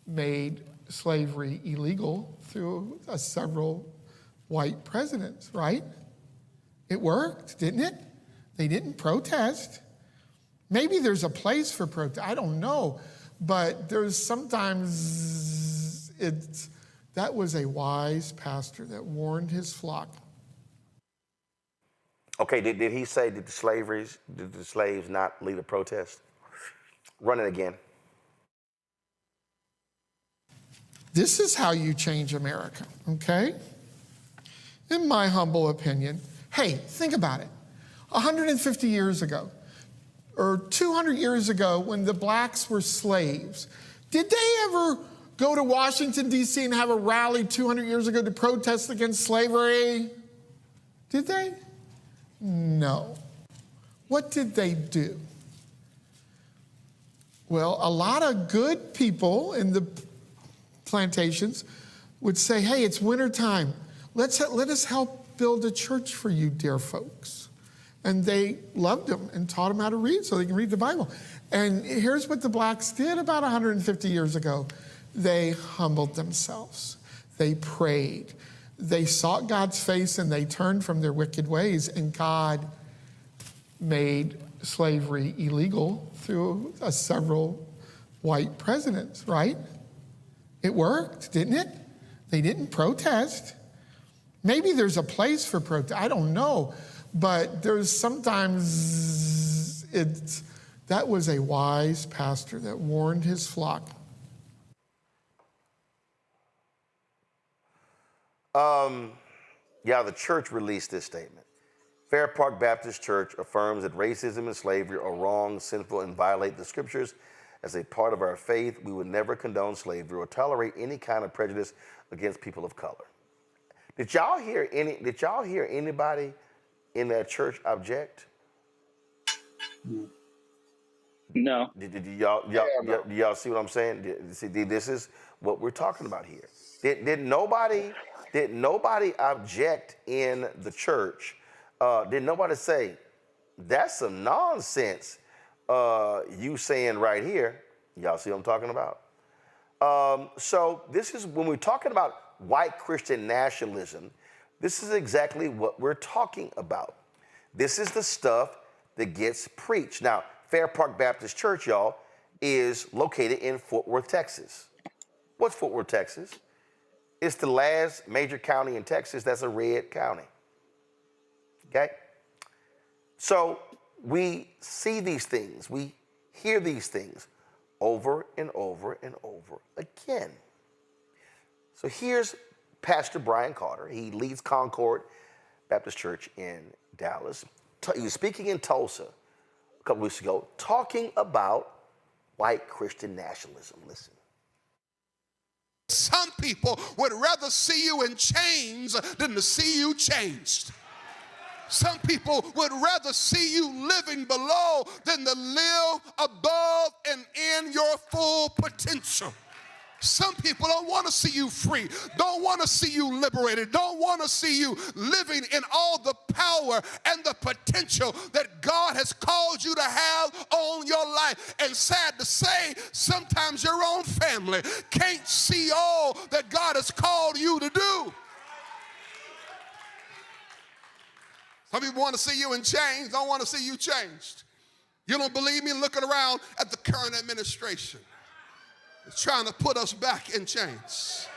made slavery illegal through several white presidents, right? It worked, didn't it? They didn't protest. Maybe there's a place for protest, I don't know, but there's sometimes that was a wise pastor that warned his flock. Okay, did he say did the slaves not lead a protest? Run it again. This is how you change America, okay? In my humble opinion. Hey, think about it. 150 years ago, or 200 years ago, when the blacks were slaves, did they ever go to Washington, D.C. and have a rally 200 years ago to protest against slavery? Did they? No. What did they do? Well, a lot of good people in the plantations would say, hey, it's wintertime. Let us help build a church for you, dear folks. And they loved them and taught them how to read so they can read the Bible. And here's what the blacks did about 150 years ago. They humbled themselves. They prayed. They sought God's face and they turned from their wicked ways. And God made slavery illegal through several white presidents, right? It worked, didn't it? They didn't protest. Maybe there's a place for protest, I don't know. But there's sometimes that was a wise pastor that warned his flock. The church released this statement. Fair Park Baptist Church affirms that racism and slavery are wrong, sinful, and violate the scriptures. As a part of our faith, we would never condone slavery or tolerate any kind of prejudice against people of color. Did y'all hear anybody in that church object? No. Did y'all see what I'm saying? See, this is what we're talking about here. Did nobody object in the church? Did nobody say, that's some nonsense you saying right here? Y'all see what I'm talking about? So this is, when we're talking about white Christian nationalism, this is exactly what we're talking about. This is the stuff that gets preached. Now, Fair Park Baptist Church, y'all, is located in Fort Worth, Texas. What's Fort Worth, Texas? It's the last major county in Texas that's a red county. Okay? So we see these things, we hear these things over and over and over again. So here's Pastor Brian Carter. He leads Concord Baptist Church in Dallas. He was speaking in Tulsa a couple weeks ago, talking about white Christian nationalism. Listen. Some people would rather see you in chains than to see you changed. Some people would rather see you living below than to live above and in your full potential. Some people don't want to see you free, don't want to see you liberated, don't want to see you living in all the power and the potential that God has called you to have on your life. And sad to say, sometimes your own family can't see all that God has called you to do. Some people want to see you in chains, don't want to see you changed. You don't believe me? Looking around at the current administration. It's trying to put us back in chains,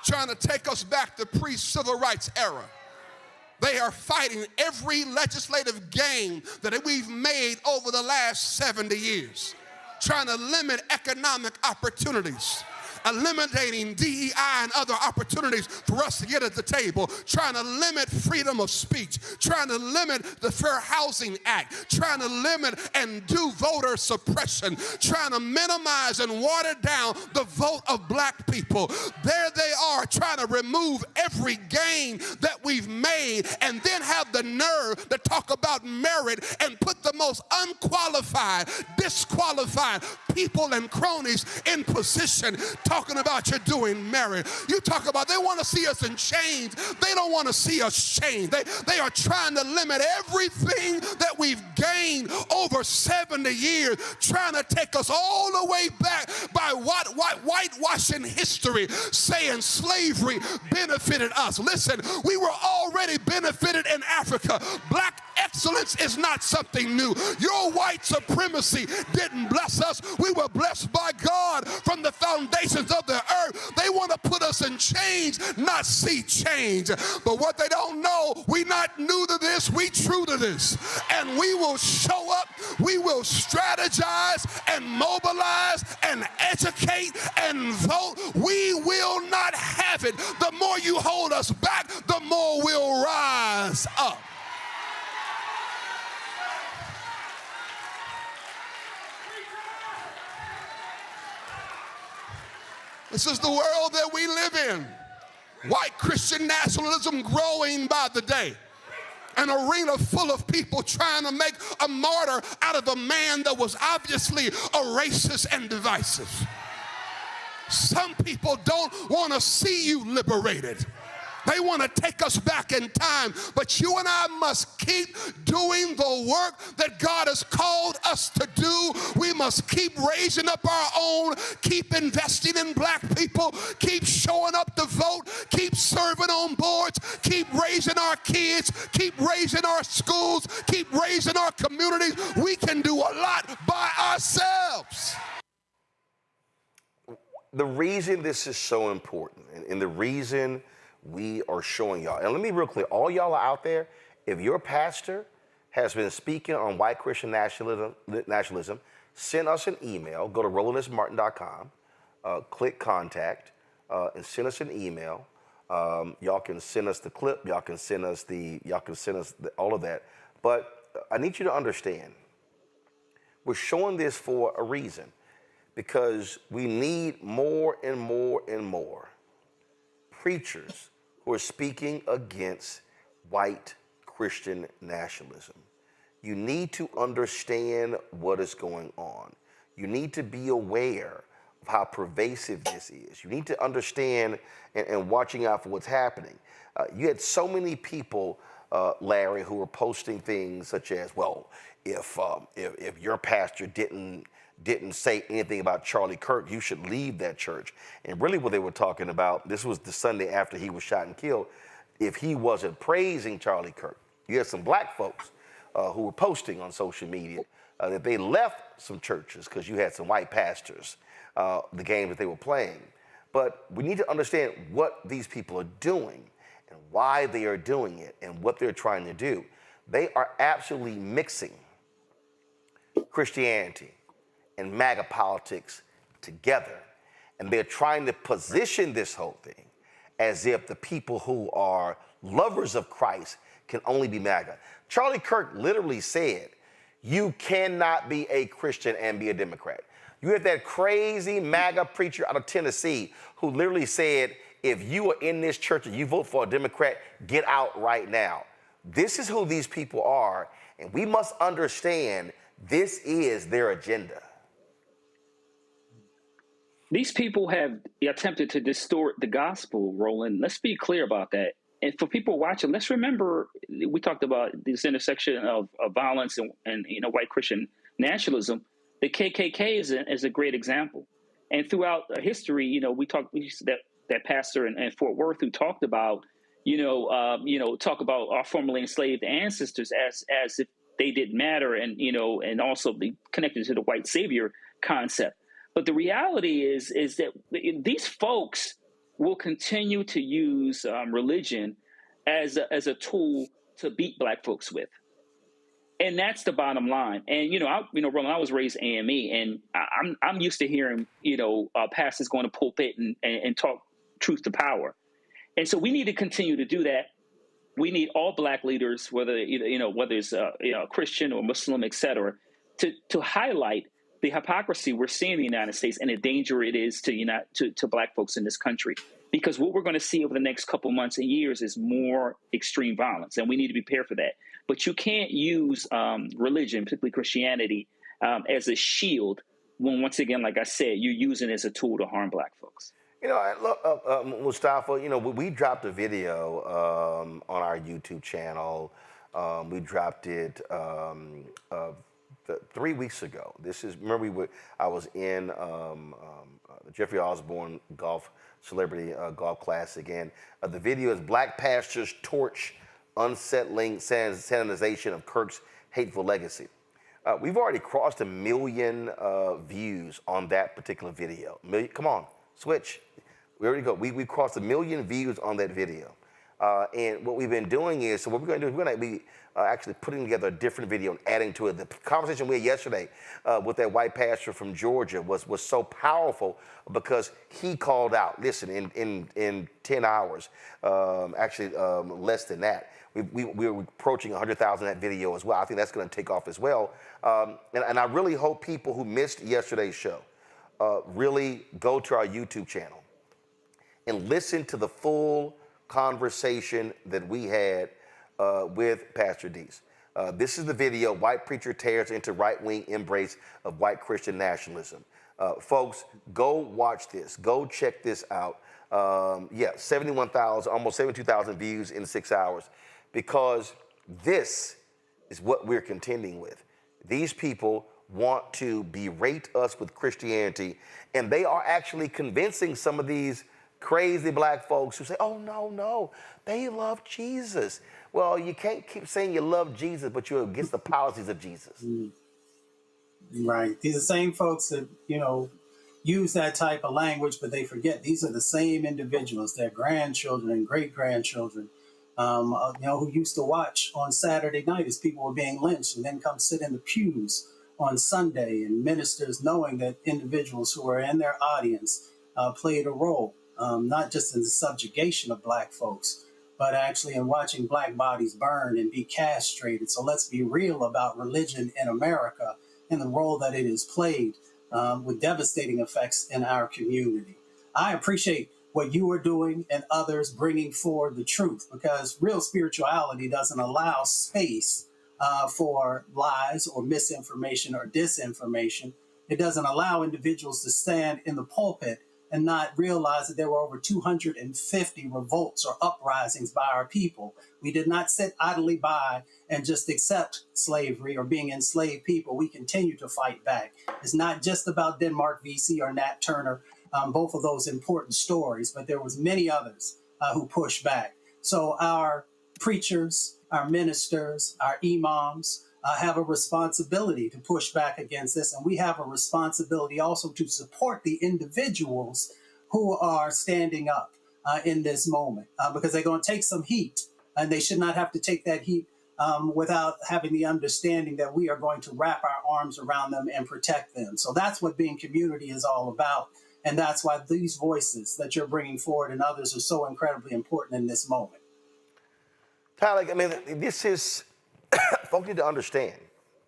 trying to take us back to pre-civil rights era. They are fighting every legislative gain that we've made over the last 70 years, trying to limit economic opportunities, eliminating DEI and other opportunities for us to get at the table, trying to limit freedom of speech, trying to limit the Fair Housing Act, trying to limit and do voter suppression, trying to minimize and water down the vote of black people. There they are, trying to remove every gain that we've made and then have the nerve to talk about merit and put the most unqualified, disqualified people and cronies in position, talking about you're doing merit. You talk about they want to see us in chains. They don't want to see us chained. They are trying to limit everything that we've gained over 70 years, trying to take us all the way back by whitewashing history, saying slavery benefited us. Listen, we were already benefited in Africa. Black excellence is not something new. Your white supremacy didn't bless us. We were blessed by God from the foundations of the earth. They want to put us in chains, not see change. But what they don't know, we not new to this, we true to this. And we will show up, we will strategize and mobilize and educate and vote. We will not have it. The more you hold us back, the more we'll rise up. This is the world that we live in. White Christian nationalism growing by the day. An arena full of people trying to make a martyr out of a man that was obviously a racist and divisive. Some people don't want to see you liberated. They want to take us back in time, but you and I must keep doing the work that God has called us to do. We must keep raising up our own, keep investing in black people, keep showing up to vote, keep serving on boards, keep raising our kids, keep raising our schools, keep raising our communities. We can do a lot by ourselves. The reason this is so important, and the reason we are showing y'all, and let me be real clear, all y'all are out there, if your pastor has been speaking on white Christian nationalism, send us an email. Go to RolandSMartin.com, click contact, and send us an email. Y'all can send us the clip, y'all can send us all of that. But I need you to understand, we're showing this for a reason, because we need more and more and more preachers who are speaking against white Christian nationalism. You need to understand what is going on. You need to be aware of how pervasive this is. You need to understand and watching out for what's happening. You had so many people, Larry, who were posting things such as, well, if your pastor didn't say anything about Charlie Kirk, you should leave that church. And really what they were talking about, this was the Sunday after he was shot and killed, if he wasn't praising Charlie Kirk. You had some black folks who were posting on social media that they left some churches because you had some white pastors, the game that they were playing. But we need to understand what these people are doing and why they are doing it and what they're trying to do. They are absolutely mixing Christianity and MAGA politics together. And they're trying to position this whole thing as if the people who are lovers of Christ can only be MAGA. Charlie Kirk literally said, you cannot be a Christian and be a Democrat. You have that crazy MAGA preacher out of Tennessee who literally said, if you are in this church and you vote for a Democrat, get out right now. This is who these people are, and we must understand this is their agenda. These people have attempted to distort the gospel, Roland. Let's be clear about that. And for people watching, let's remember, we talked about this intersection of violence and white Christian nationalism. The KKK is a great example. And throughout history, we that pastor in Fort Worth who talked about, talk about our formerly enslaved ancestors as if they didn't matter, and also be connected to the white savior concept. But the reality is that these folks will continue to use religion as a tool to beat Black folks with. And that's the bottom line. And, Roland, I was raised AME, and I'm used to hearing, pastors going to pulpit and talk truth to power. And so we need to continue to do that. We need all Black leaders, whether it's Christian or Muslim, et cetera, to highlight the hypocrisy we're seeing in the United States and the danger it is to Black folks in this country. Because what we're going to see over the next couple months and years is more extreme violence, and we need to be prepared for that. But you can't use religion, particularly Christianity, as a shield when, once again, like I said, you're using it as a tool to harm Black folks. Look, Mustafa, we dropped a video on our YouTube channel. We dropped it 3 weeks ago. I was in the Jeffrey Osborne Celebrity Golf Classic, and the video is Black Pastors Torch Unsettling Sanitization of Kirk's Hateful Legacy. We've already crossed 1 million views on that particular video. Come on, switch. We already go. We crossed 1 million views on that video. And what we've been doing is, so what we're going to do is we're going to be actually putting together a different video and adding to it. The conversation we had yesterday with that white pastor from Georgia was so powerful because he called out, listen, in 10 hours, less than that, we're approaching 100,000 that video as well. I think that's going to take off as well. And I really hope people who missed yesterday's show really go to our YouTube channel and listen to the full conversation that we had with Pastor Deese. This is the video, White Preacher Tears into Right-Wing Embrace of White Christian Nationalism. Folks, go watch this. Go check this out. 71,000, almost 72,000 views in 6 hours, because this is what we're contending with. These people want to berate us with Christianity, and they are actually convincing some of these crazy Black folks who say, oh, no, they love Jesus. Well, you can't keep saying you love Jesus, but you're against the policies of Jesus. Right. These are the same folks that, use that type of language, but they forget these are the same individuals, their grandchildren and great-grandchildren, who used to watch on Saturday night as people were being lynched and then come sit in the pews on Sunday, and ministers knowing that individuals who were in their audience played a role. Not just in the subjugation of Black folks, but actually in watching Black bodies burn and be castrated. So let's be real about religion in America and the role that it has played with devastating effects in our community. I appreciate what you are doing and others bringing forward the truth, because real spirituality doesn't allow space for lies or misinformation or disinformation. It doesn't allow individuals to stand in the pulpit and not realize that there were over 250 revolts or uprisings by our people. We did not sit idly by and just accept slavery or being enslaved people. We continue to fight back. It's not just about Denmark VC or Nat Turner, both of those important stories, but there was many others who pushed back. So our preachers, our ministers, our imams, have a responsibility to push back against this. And we have a responsibility also to support the individuals who are standing up in this moment, because they're going to take some heat, and they should not have to take that heat without having the understanding that we are going to wrap our arms around them and protect them. So that's what being community is all about. And that's why these voices that you're bringing forward and others are so incredibly important in this moment. Tyler, I mean, this is, folks need to understand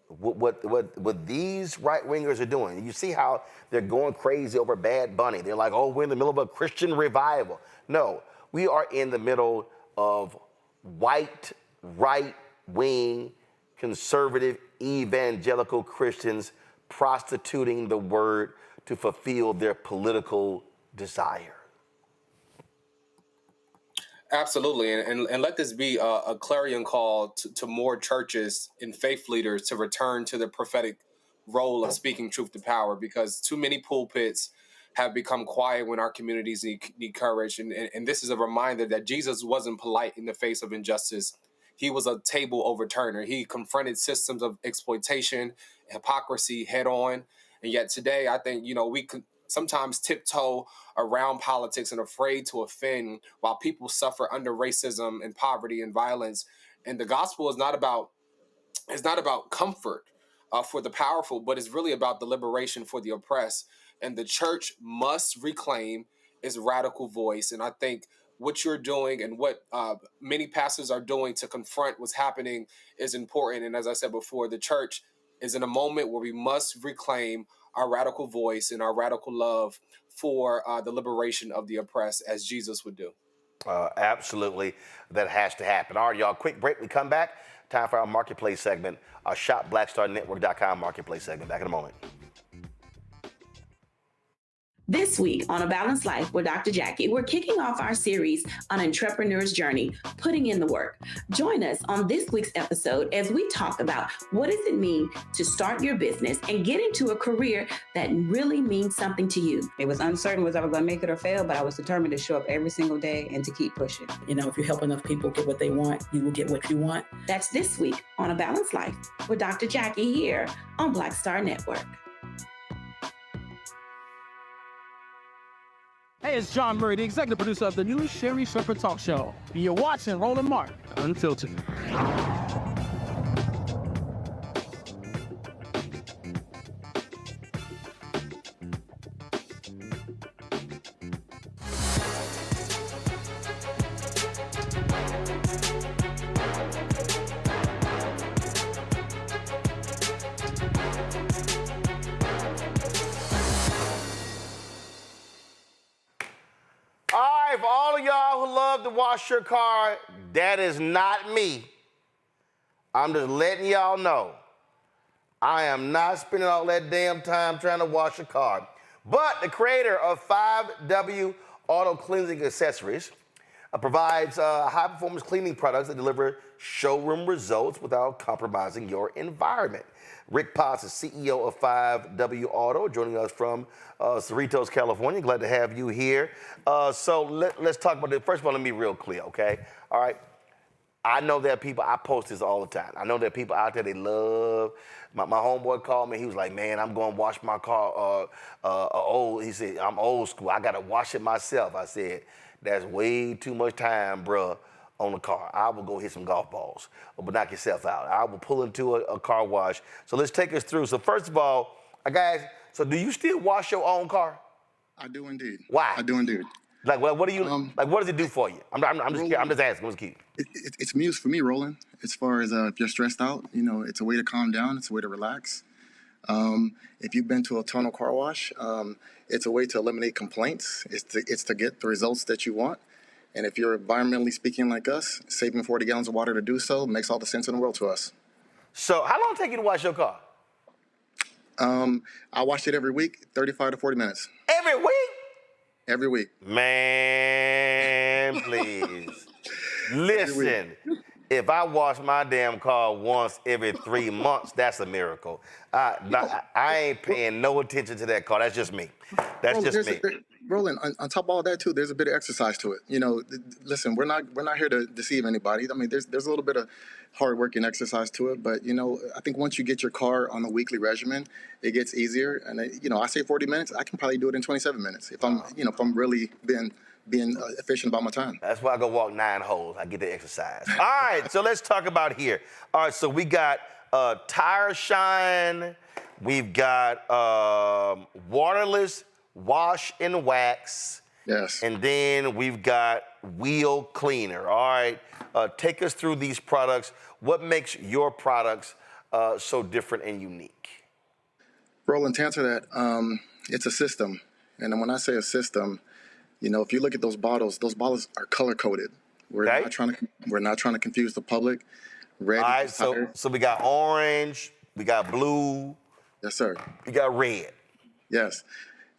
what these right-wingers are doing. You see how they're going crazy over Bad Bunny. They're like, oh, we're in the middle of a Christian revival. No, we are in the middle of white, right-wing, conservative, evangelical Christians prostituting the word to fulfill their political desire. Absolutely, and let this be a clarion call to more churches and faith leaders to return to the prophetic role of speaking truth to power, because too many pulpits have become quiet when our communities need courage. And this is a reminder that Jesus wasn't polite in the face of injustice. He was a table overturner. He confronted systems of exploitation, hypocrisy head on. And yet today, I think, we could sometimes tiptoe around politics and afraid to offend while people suffer under racism and poverty and violence. And the gospel is not about comfort for the powerful, but it's really about the liberation for the oppressed. And the church must reclaim its radical voice. And I think what you're doing and what many pastors are doing to confront what's happening is important. And as I said before, the church is in a moment where we must reclaim our radical voice and our radical love for the liberation of the oppressed, as Jesus would do. Absolutely, that has to happen. All right, y'all, quick break. We come back. Time for our marketplace segment, our shopblackstarnetwork.com marketplace segment. Back in a moment. This week on A Balanced Life with Dr. Jackie, we're kicking off our series on entrepreneur's journey, putting in the work. Join us on this week's episode as we talk about what does it mean to start your business and get into a career that really means something to you. It was uncertain was I was going to make it or fail, but I was determined to show up every single day and to keep pushing. If you help enough people get what they want, you will get what you want. That's this week on A Balanced Life with Dr. Jackie here on Black Star Network. Hey, it's John Murray, the executive producer of the new Sherry Shepherd Talk Show. You're watching Roland Martin Unfiltered. For all of y'all who love to wash your car, that is not me. I'm just letting y'all know. I am not spending all that damn time trying to wash a car. But the creator of 5W Auto Cleansing Accessories provides high-performance cleaning products that deliver showroom results without compromising your environment. Rick Potts is CEO of 5W Auto, joining us from Cerritos, California. Glad to have you here. So let's talk about it. First of all, let me be real clear, okay? All right. I know there are people, I post this all the time. I know there are people out there, they love, my homeboy called me, he was like, man, I'm going to wash my car he said, I'm old school, I got to wash it myself. I said, that's way too much time, bruh, on the car. I will go hit some golf balls, but knock yourself out. I will pull into a car wash. So let's take us through. So first of all, guys, so do you still wash your own car? I do indeed. Why? I do indeed. Like, what do you, what does it do for you? I'm just asking, what's key? It's muse for me, Roland. As far as if you're stressed out, it's a way to calm down. It's a way to relax. If you've been to a tunnel car wash, it's a way to eliminate complaints. It's to get the results that you want. And if you're environmentally speaking like us, saving 40 gallons of water to do so makes all the sense in the world to us. So how long does it take you to wash your car? I wash it every week, 35 to 40 minutes. Every week? Every week. Man, please. Listen, If I wash my damn car once every 3 months, that's a miracle. I ain't paying no attention to that car. That's just me. That's just me. Roland, on top of all that too, there's a bit of exercise to it. You know, listen, we're not here to deceive anybody. I mean, there's a little bit of hard work and exercise to it, but you know, I think once you get your car on a weekly regimen, it gets easier. And you know, I say 40 minutes, I can probably do it in 27 minutes if I'm really being efficient about my time. That's why I go walk 9 holes. I get the exercise. All right, so let's talk about here. All right, so we got tire shine. We've got waterless wash and wax. Yes. And then we've got wheel cleaner. All right, take us through these products. What makes your products so different and unique? Roland, to answer that, it's a system. And then when I say a system, you know, if you look at those bottles are color coded. We're not trying to confuse the public. Red. All right, so we got orange, we got blue. Yes, sir. We got red. Yes.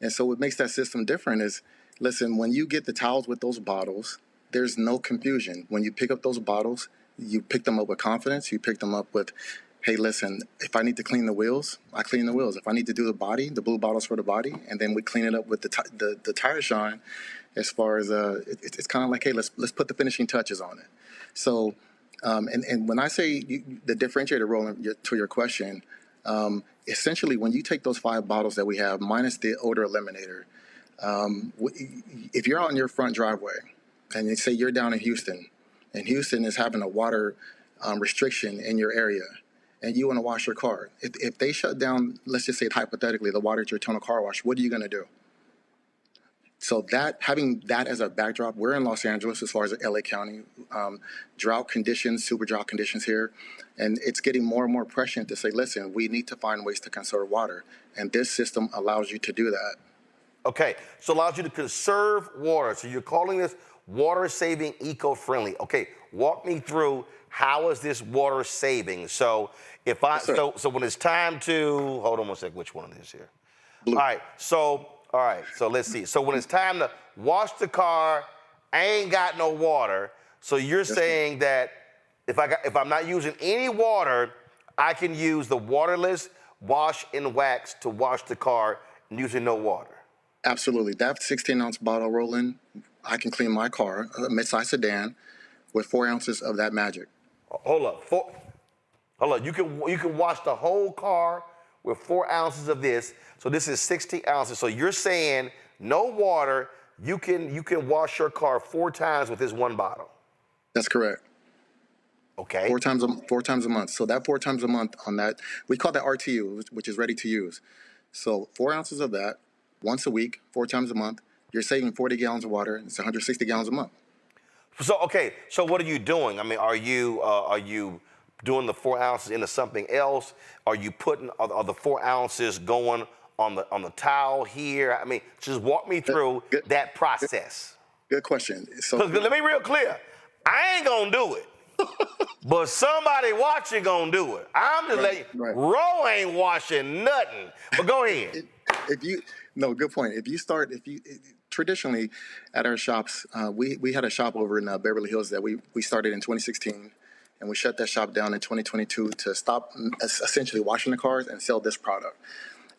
And so what makes that system different is, listen, when you get the towels with those bottles, there's no confusion. When you pick up those bottles, you pick them up with confidence. You pick them up with, hey, listen, if I need to clean the wheels, I clean the wheels. If I need to do the body, the blue bottles for the body, and then we clean it up with the tire shine. As far as it's kind of like, hey, let's put the finishing touches on it. So, and when I say the differentiator, Roland, to your question, essentially when you take those 5 bottles that we have minus the odor eliminator, if you're out in your front driveway and you say you're down in Houston, and Houston is having a water restriction in your area, and you want to wash your car, if they shut down, let's just say hypothetically, the water at your tunnel car wash, what are you going to do? So having that as a backdrop, we're in Los Angeles as far as LA County, drought conditions, super drought conditions here, and it's getting more and more prescient to say, listen, we need to find ways to conserve water, and this system allows you to do that. Okay, so allows you to conserve water. So you're calling this water saving, eco-friendly. Okay, walk me through how is this water saving? So if I so when it's time to hold on one second, which one is here? Blue. All right, so let's see. So when it's time to wash the car, I ain't got no water. So you're saying that if I'm not using any water, I can use the waterless wash and wax to wash the car using no water. Absolutely. That 16-ounce bottle, Roland, I can clean my car, a mid-size sedan, with 4 ounces of that magic. Hold up. You can wash the whole car with 4 ounces of this. So this is 60 ounces. So you're saying no water, you can wash your car 4 times with this one bottle. That's correct. Okay. 4 times a month. So that 4 times a month on that, we call that RTU, which is ready to use. So 4 ounces of that once a week, 4 times a month. You're saving 40 gallons of water. It's 160 gallons a month. So okay. So what are you doing? I mean, are you doing the 4 ounces into something else? Are you putting are the 4 ounces going on the towel here? I mean, just walk me through that process. Good question. So let me be real clear. I ain't gonna do it, but somebody watching gonna do it. I'm just letting you. Ro ain't washing nothing. But go ahead. Good point. Traditionally at our shops, we had a shop over in Beverly Hills that we started in 2016. And we shut that shop down in 2022 to stop essentially washing the cars and sell this product.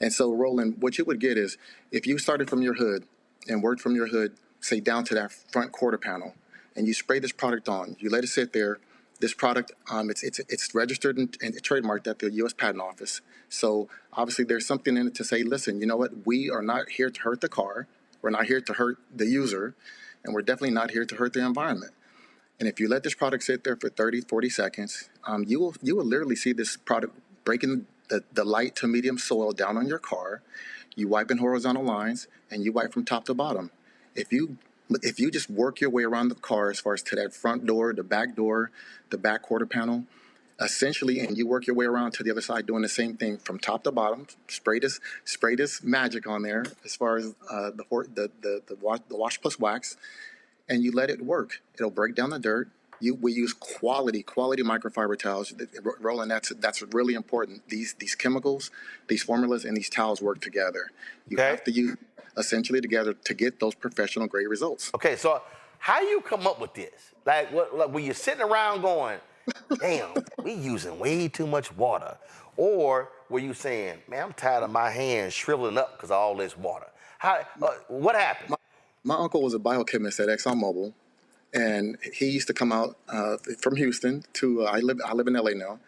And so, Roland, what you would get is if you started from your hood and worked from your hood, say down to that front quarter panel, and you spray this product on, you let it sit there. This product, it's registered and trademarked at the U.S. Patent Office. So obviously there's something in it to say, listen, you know what? We are not here to hurt the car. We're not here to hurt the user. And we're definitely not here to hurt the environment. And if you let this product sit there for 30, 40 seconds, you will literally see this product breaking the light to medium soil down on your car. You wipe in horizontal lines, and you wipe from top to bottom. If you just work your way around the car as far as to that front door, the back quarter panel, essentially, and you work your way around to the other side doing the same thing from top to bottom, spray this magic on there as far as the wash plus wax, and you let it work. It'll break down the dirt. We use quality microfiber towels. Roland, that's really important. These chemicals, these formulas, and these towels work together. You have to use essentially together to get those professional grade results. Okay, so how you come up with this? Like, were you sitting around going, damn, we using way too much water? Or were you saying, man, I'm tired of my hands shriveling up because of all this water? What happened? My uncle was a biochemist at ExxonMobil, and he used to come out from Houston to I live in LA now,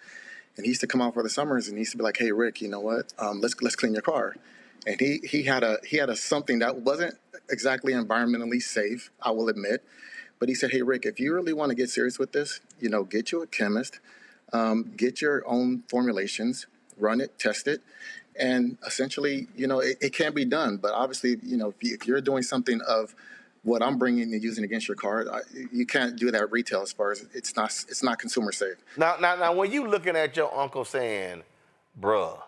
and he used to come out for the summers, and he used to be like, "Hey Rick, you know what? Let's clean your car." And he had a something that wasn't exactly environmentally safe, I will admit, but he said, "Hey Rick, if you really want to get serious with this, get you a chemist, get your own formulations, run it, test it." And essentially, it can be done. But obviously, if you're doing something of what I'm bringing and using against your car, you can't do that at retail. As far as it's not consumer safe. Now, when you looking at your uncle saying, "Bruh,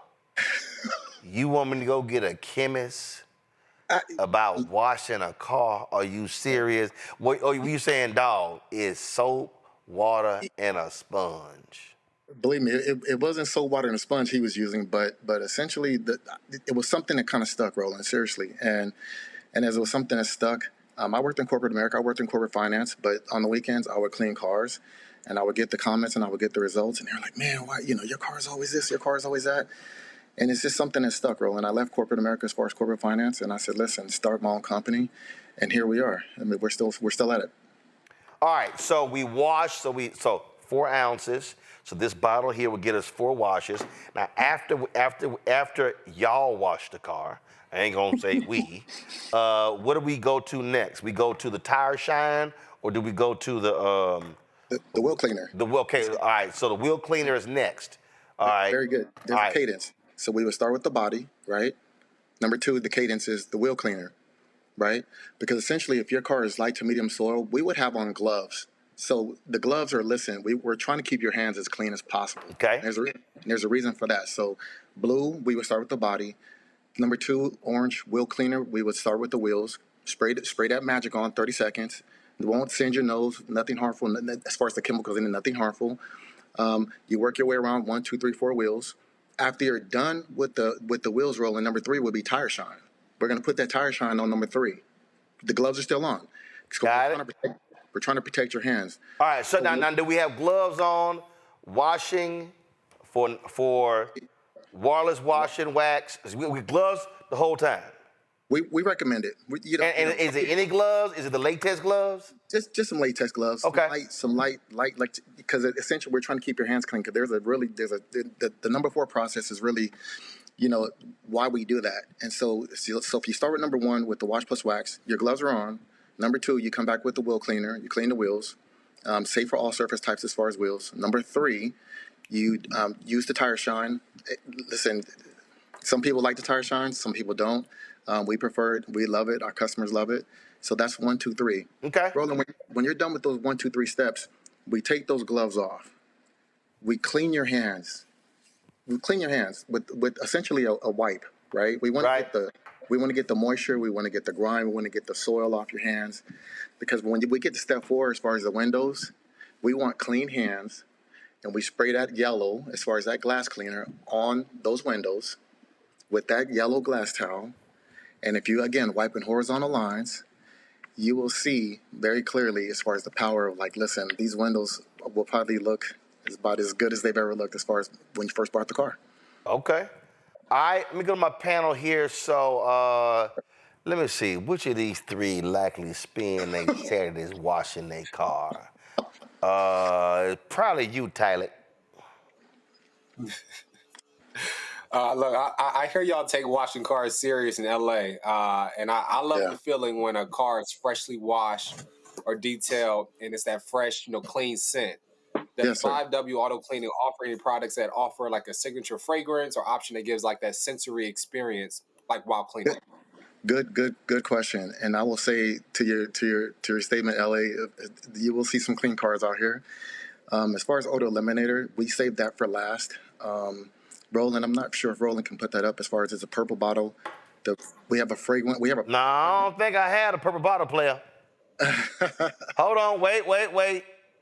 you want me to go get a chemist about washing a car? Are you serious?" Or were you saying, "Dog, it's soap, water, and a sponge"? Believe me, it wasn't soap, water, and a sponge he was using, but essentially it was something that kind of stuck, Roland, seriously. And as it was something that stuck, I worked in corporate America, I worked in corporate finance, but on the weekends I would clean cars, and I would get the comments and I would get the results, and they're like, "Man, why, your car is always this, your car is always that." And it's just something that stuck, Roland. I left corporate America as far as corporate finance, and I said, "Listen, start my own company," and here we are. I mean, we're still at it. All right, so we washed, so 4 ounces. So this bottle here will get us 4 washes. Now, after y'all wash the car, I ain't gonna say we, what do we go to next? We go to the tire shine, or do we go to the wheel cleaner? Okay, all right, so the wheel cleaner is next. All right. Very good. There's a cadence. So we would start with the body, right? Number 2, the cadence is the wheel cleaner, right? Because essentially, if your car is light to medium soil, we would have on gloves. So the gloves are, we're trying to keep your hands as clean as possible. Okay. There's a reason for that. So blue, we would start with the body. Number 2, orange, wheel cleaner, we would start with the wheels. Spray that magic on 30 seconds. It won't singe your nose, nothing harmful. As far as the chemicals in it, nothing harmful. You work your way around 1, 2, 3, 4 wheels. After you're done with the wheels rolling, number 3 would be tire shine. We're going to put that tire shine on number 3. The gloves are still on. We're trying to protect your hands. All right, so now do we have gloves on, washing for wireless washing, wax? We gloves the whole time? We recommend it. Is it any gloves? Is it the latex gloves? Just some latex gloves. Okay. Some light, because essentially we're trying to keep your hands clean. Because the number 4 process is really, why we do that. And so if you start with number 1 with the wash plus wax, your gloves are on. Number 2, you come back with the wheel cleaner. You clean the wheels. Safe for all surface types as far as wheels. Number 3, you use the tire shine. Listen, some people like the tire shine. Some people don't. We prefer it. We love it. Our customers love it. So that's 1, 2, 3. Okay. Roland, when you're done with those 1, 2, 3 steps, we take those gloves off. We clean your hands. We clean your hands with essentially a wipe, right? We want to get the moisture. We want to get the grime. We want to get the soil off your hands. Because when we get to step 4, as far as the windows, we want clean hands. And we spray that yellow, as far as that glass cleaner, on those windows with that yellow glass towel. And if you, again, wipe in horizontal lines, you will see very clearly as far as the power of, listen, these windows will probably look about as good as they've ever looked as far as when you first bought the car. Okay. All right, let me go to my panel here. So let me see, which of these 3 likely spend their Saturdays washing their car? Probably you, Tyler. Look, I hear y'all take washing cars serious in LA, and I love the feeling when a car is freshly washed or detailed, and it's that fresh, clean scent. Does 5W Auto Cleaning offer any products that offer a signature fragrance or option that gives that sensory experience, while cleaning? Good question. And I will say to your statement, LA, you will see some clean cars out here. As far as odor eliminator, we saved that for last. Roland, I'm not sure if Roland can put that up. As far as it's a purple bottle, we have a fragrance. No, I don't think I had a purple bottle, player. Hold on, wait.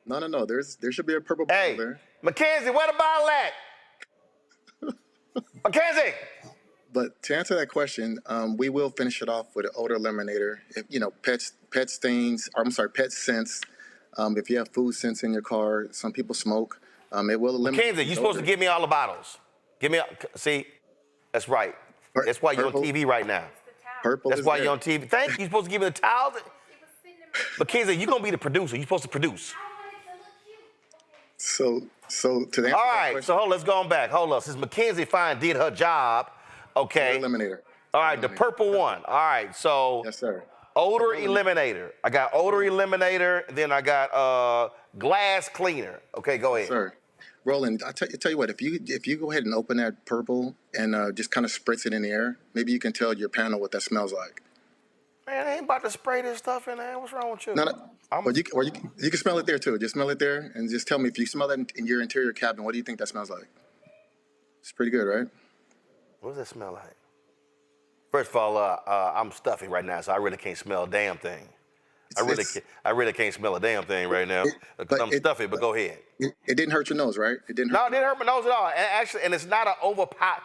No. There should be a purple bottle there. Mackenzie, where the bottle at? Mackenzie. But to answer that question, we will finish it off with an odor eliminator. Pet scents, If you have food scents in your car, some people smoke. It will eliminate. Mackenzie, you're supposed to give me all the bottles. Give me, see, that's right. That's why you're on TV right now. Purple. That's why you're on TV. Thank you. You're supposed to give me the towels. Mackenzie, you're gonna be the producer. You're supposed to produce. So to the all right. So let's go on back. Hold up. Since Mackenzie fine did her job, okay. Eliminator. All right, the purple one. All right. So yes, sir. Odor eliminator. I got odor eliminator. Then I got glass cleaner. Okay, go ahead. Yes, sir. Roland, I tell you what. If you go ahead and open that purple and just kind of spritz it in the air, maybe you can tell your panel what that smells like. Man, I ain't about to spray this stuff in there. What's wrong with you? No. Or you can smell it there too. Just smell it there and just tell me if you smell that in your interior cabin. What do you think that smells like? It's pretty good, right? What does that smell like? First of all, I'm stuffy right now, so I really can't smell a damn thing. I really can't smell a damn thing right now because I'm stuffy. But go ahead. It didn't hurt your nose, right? It didn't. No, it didn't hurt my nose at all. And actually, it's not an overpower.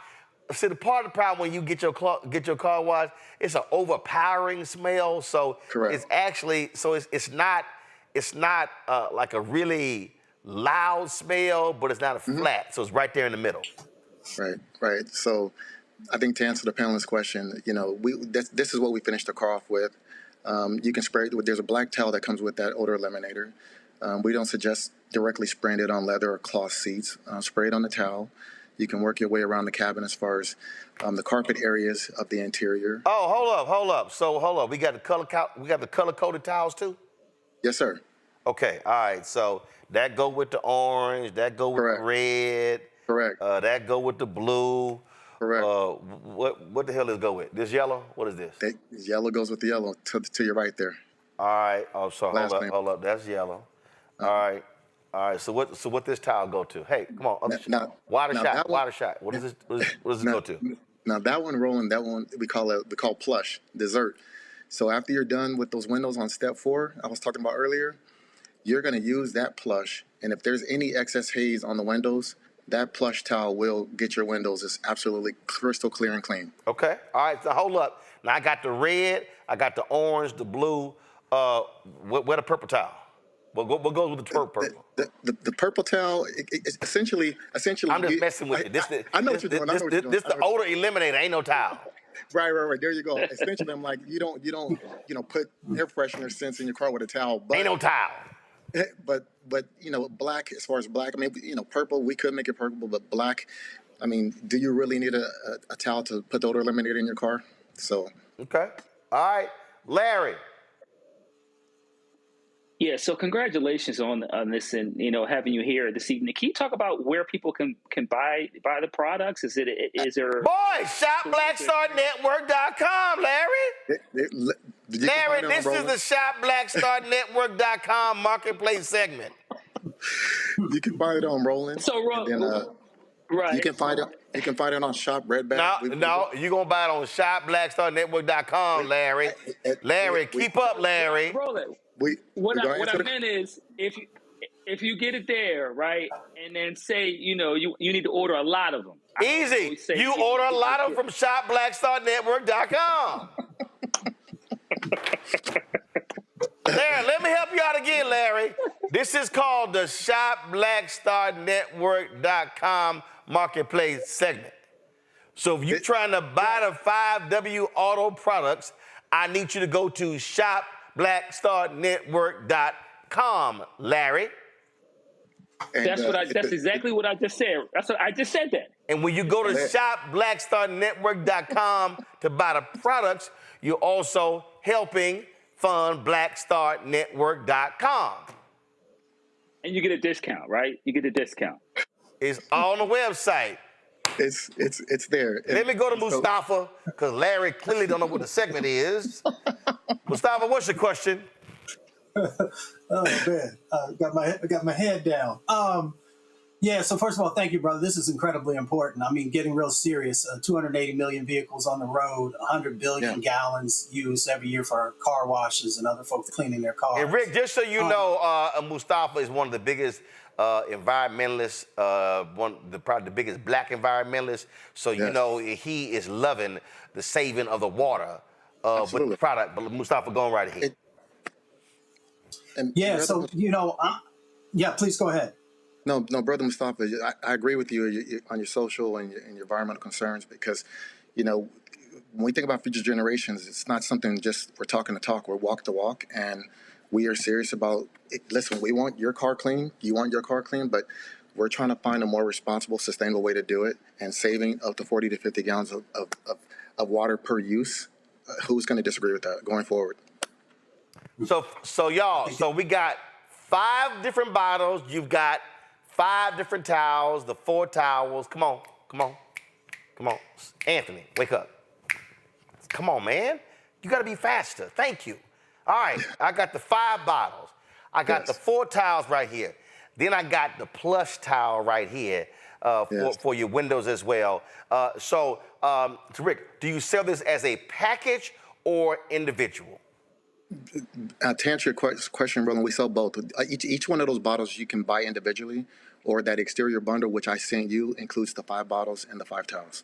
See, the part of the problem when you get your car washed, it's an overpowering smell. So correct. It's actually it's not like a really loud smell, but it's not a flat. So it's right there in the middle. Right. So I think to answer the panelist's question, this is what we finished the car off with. You can spray it. There's a black towel that comes with that odor eliminator. We don't suggest directly spraying it on leather or cloth seats. Spray it on the towel. You can work your way around the cabin as far as the carpet areas of the interior. Oh, hold up. So hold up. We got the color-coded towels too? Yes, sir. Okay. All right. So that go with the orange. That go with the red. Correct. That go with the blue. Correct. What the hell does go with? This yellow? What is this? Yellow goes with the yellow to your right there. All right. Oh, so hold up. That's yellow. All right. So what this towel go to? Hey, come on. Water shot. What does this go to? Now that one, Roland, we call plush dessert. So after you're done with those windows on step 4, I was talking about earlier, you're going to use that plush, and if there's any excess haze on the windows, that plush towel will get your windows as absolutely crystal clear and clean. Okay. All right. So hold up. Now I got the red, I got the orange, the blue. Where the purple towel? What goes with the purple? The purple towel, essentially. I'm just messing with you. I know what you're doing. This the odor eliminator. Ain't no towel. Right. There you go. Essentially, I'm like, you don't put air freshener scents in your car with a towel. But, ain't no towel. But black, as far as black, I mean, purple, we could make it purple, but black, I mean, do you really need a towel to put the odor eliminator in your car? So. Okay. All right. Larry. Yeah, so congratulations on this and having you here this evening. Can you talk about where people can buy the products? Is there ShopBlackStarNetwork.com, Larry? Larry, this is the ShopBlackStarNetwork.com marketplace segment. You can buy it on Roland. So right. You can find it on Shop Redback. No, you're gonna buy it on ShopBlackStarNetwork.com, Larry. Larry, keep up, Larry. Roland. What I meant is if you get it there, right, and then say you need to order a lot of them. Easy. You order a lot of them from ShopBlackStarNetwork.com. Larry, let me help you out again, Larry. This is called the ShopBlackStarNetwork.com marketplace segment. So if you're trying to buy the 5W Auto products, I need you to go to ShopBlackStarNetwork.com, Larry. That's exactly what I just said. I just said that. And when you go to ShopBlackStarNetwork.com to buy the products, you're also helping fund BlackStarNetwork.com. And you get a discount, right? You get a discount. It's on the website. It's there. Let me go to Mustafa, because Larry clearly don't know what the segment is. Mustafa, what's your question? Oh man, got my head down. So first of all, thank you, brother. This is incredibly important. I mean, getting real serious. 280 million vehicles on the road, 100 billion gallons used every year for car washes and other folks cleaning their cars. And Rick, just so you know, Mustafa is one of the biggest environmentalists, probably the biggest black environmentalist. So you know he is loving the saving of the water with the product. But Mustafa, going right ahead. And Yeah, so, yeah, please go ahead. No, Brother Mustafa, I agree with you on your social and your environmental concerns because, when we think about future generations, it's not something just we're talking the talk, we're walk the walk, and we are serious about it. Listen, we want your car clean, you want your car clean, but we're trying to find a more responsible, sustainable way to do it, and saving up to 40 to 50 gallons of water per use. Who's going to disagree with that going forward? So y'all, so we got 5 different bottles. You've got 5 different towels, the 4 towels. Come on. Anthony, wake up. Come on, man. You got to be faster. Thank you. All right, I got the 5 bottles. I got the 4 towels right here. Then I got the plush towel right here for your windows as well. So, Rick, do you sell this as a package or individual? To answer your question, Roland, we sell both. Each one of those bottles you can buy individually, or that exterior bundle, which I sent you, includes the 5 bottles and the 5 towels.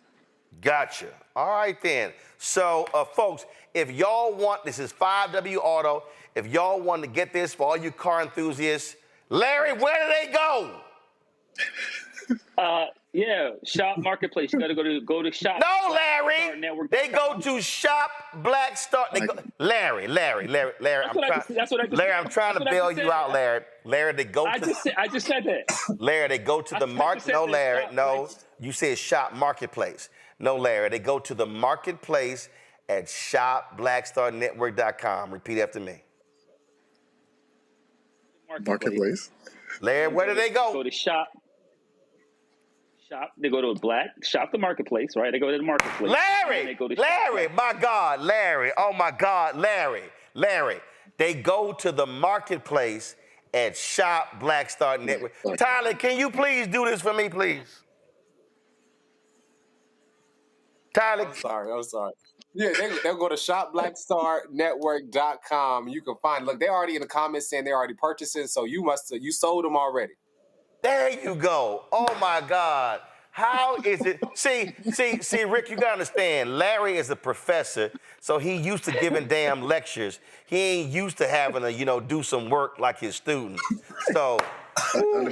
Gotcha. All right, then. So, folks, if y'all want, this is 5W Auto. If y'all want to get this for all you car enthusiasts, Larry, where do they go? Yeah, Shop Marketplace. You got to go to Shop. No, Larry. They go to Shop Black Star. Larry. I'm trying to bail you out, Larry. Larry, they go to. I just said that. Larry, they go to the market. No, Larry, no. You said Shop Marketplace. No, Larry, they go to the marketplace at shopblackstarnetwork.com. Repeat after me. Marketplace. Larry, where do they go? Go to Shop. They go to Shop the Marketplace, right? They go to the Marketplace. Larry, my God, Larry. Oh, my God, Larry. They go to the Marketplace at Shop Black Star Network. Tyler, can you please do this for me, please? Tyler. I'm sorry. Yeah, they'll go to shopblackstarnetwork.com. You can find, look, they're already in the comments saying they're already purchasing, so you sold them already. There you go. Oh, my God. How is it? See, Rick, you got to understand, Larry is a professor, so he used to giving damn lectures. He ain't used to having to, do some work like his students. So,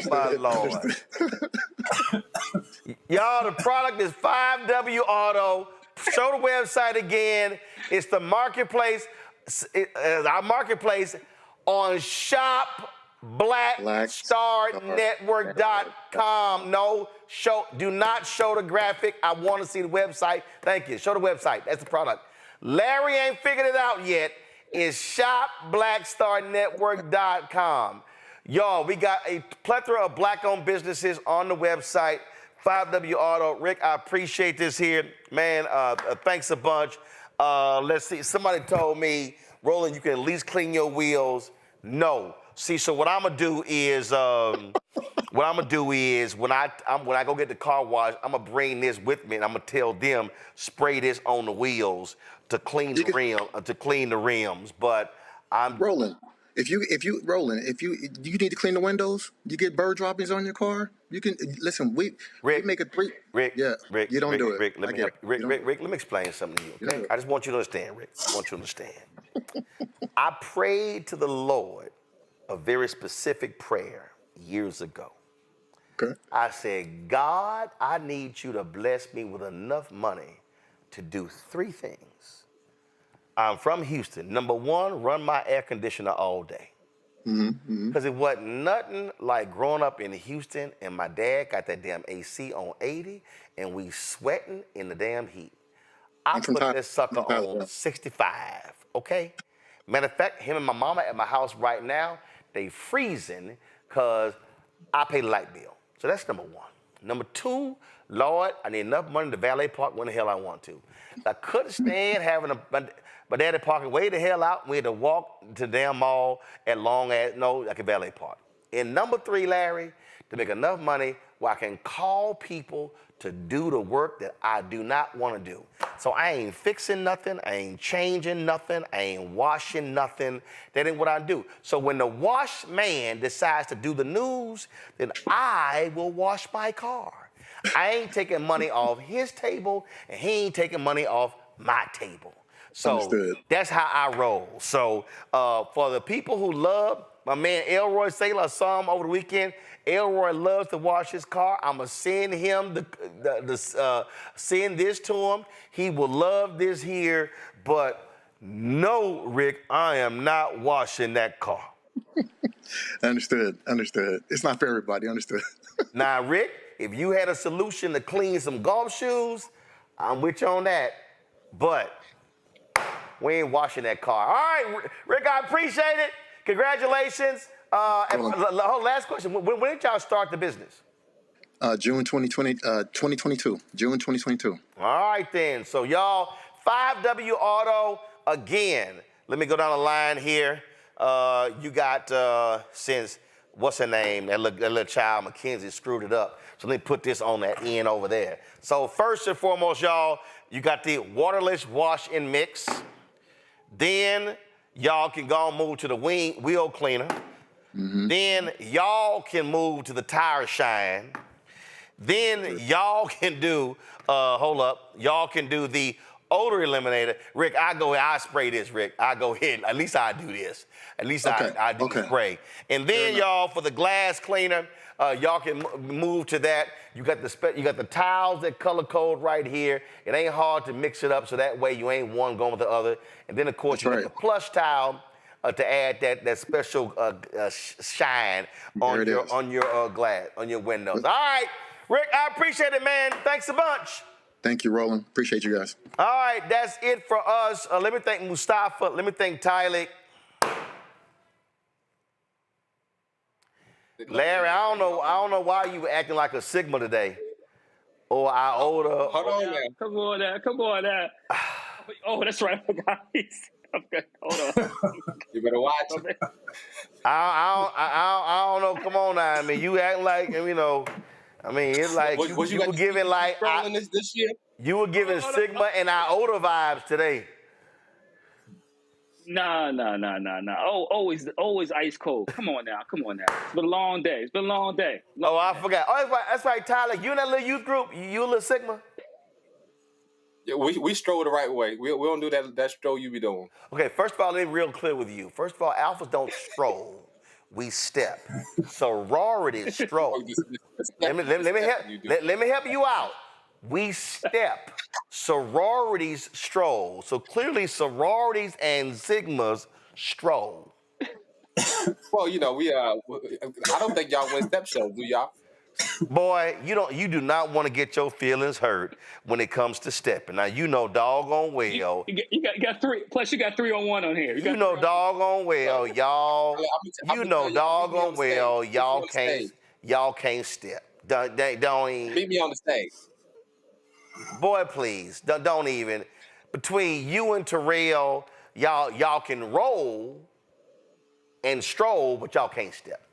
my Lord. Y'all, the product is 5W Auto. Show the website again. It's the marketplace, our marketplace on shopblackstarnetwork.com. No, do not show the graphic. I want to see the website. Thank you. Show the website. That's the product. Larry ain't figured it out yet. It's shopblackstarnetwork.com. Y'all, we got a plethora of black-owned businesses on the website. 5W Auto. Rick, I appreciate this here. Man, thanks a bunch. Let's see. Somebody told me, Roland, you can at least clean your wheels. No. See, so what I'm gonna do is, when I go get the car wash, I'm gonna bring this with me and I'm gonna tell them spray this on the wheels to clean the rims. But I'm Roland. If you need to clean the windows, you get bird droppings on your car. You can listen. We make a 3. Rick, yeah, Rick, you don't do it. Rick, let me let me explain something to you. Okay? I just want you to understand, Rick. I want you to understand. I prayed to the Lord a very specific prayer years ago. Okay. I said, God, I need you to bless me with enough money to do 3 things. I'm from Houston. Number 1, run my air conditioner all day. Because it wasn't nothing like growing up in Houston and my dad got that damn AC on 80 and we sweating in the damn heat. I put this sucker on 65, okay? Matter of fact, him and my mama at my house right now, they freezing because I pay the light bill. So that's number 1. Number 2, Lord, I need enough money to valet park when the hell I want to. I couldn't stand having my daddy parking way the hell out. We had to walk to the damn mall at I could valet park. And number 3, Larry, to make enough money where I can call people to do the work that I do not want to do. So I ain't fixing nothing, I ain't changing nothing, I ain't washing nothing. That ain't what I do. So when the wash man decides to do the news, then I will wash my car. I ain't taking money off his table, and he ain't taking money off my table. So Understood. that's how I roll. So for the people who love, my man Elroy Saylor, I saw him over the weekend. Elroy loves to wash his car. I'm going to send him send this to him. He will love this here. But no, Rick, I am not washing that car. Understood. It's not for everybody. Understood. Now, Rick, if you had a solution to clean some golf shoes, I'm with you on that. But we ain't washing that car. All right, Rick, I appreciate it. Congratulations. Last question. When did y'all start the business? June 2022. June 2022. All right, then. So, y'all, 5W Auto, again, let me go down the line here. You got, since, what's her name? That little child, Mackenzie, screwed it up. So let me put this on that end over there. So first and foremost, y'all, you got the waterless wash and mix. Then y'all can go and move to the wheel cleaner. Then y'all can move to the tire shine. Then y'all can do, y'all can do the odor eliminator. Rick, I spray this, Rick. I go ahead. At least I do this. At least I do spray. And then y'all, for the glass cleaner, y'all can move to that. You got the tiles that color code right here. It ain't hard to mix it up so that way you ain't one going with the other. And then of course you got the plush tile to add that special shine on your glass, on your windows. All right, Rick, I appreciate it, man. Thanks a bunch. Thank you, Roland. Appreciate you guys. All right, that's it for us. Let me thank Mustafa. Let me thank Tylik. Larry, I don't know why you were acting like a Sigma today. Or iota. Hold on now. Come on now. Oh, that's right. Okay, hold on. You better watch it. I don't know. Come on now. I mean, you act like, you know, I mean, it's like you were giving like this year? You were giving Sigma and iota vibes today. Nah. Oh, always ice cold. Come on now. It's been a long day. Oh, I forgot. Oh, that's right, Tyler. You in that little youth group? You a little Sigma? Yeah, we stroll the right way. We don't do that stroll you be doing. Okay, first of all, let me be real clear with you. First of all, alphas don't stroll. We step. Sororities stroll. Let me help you out. We step. Sororities stroll. So clearly sororities and Sigmas stroll. Well, you know, I don't think y'all win step shows, do y'all? Boy, you do not want to get your feelings hurt when it comes to stepping. Now you know doggone well. You got three. Plus you got 3-on-1 on here. You know doggone well, y'all. You know doggone well, y'all can't step. Don't even. Meet me on the stage. Boy, please don't even. Between you and Terrell, y'all can roll and stroll, but y'all can't step.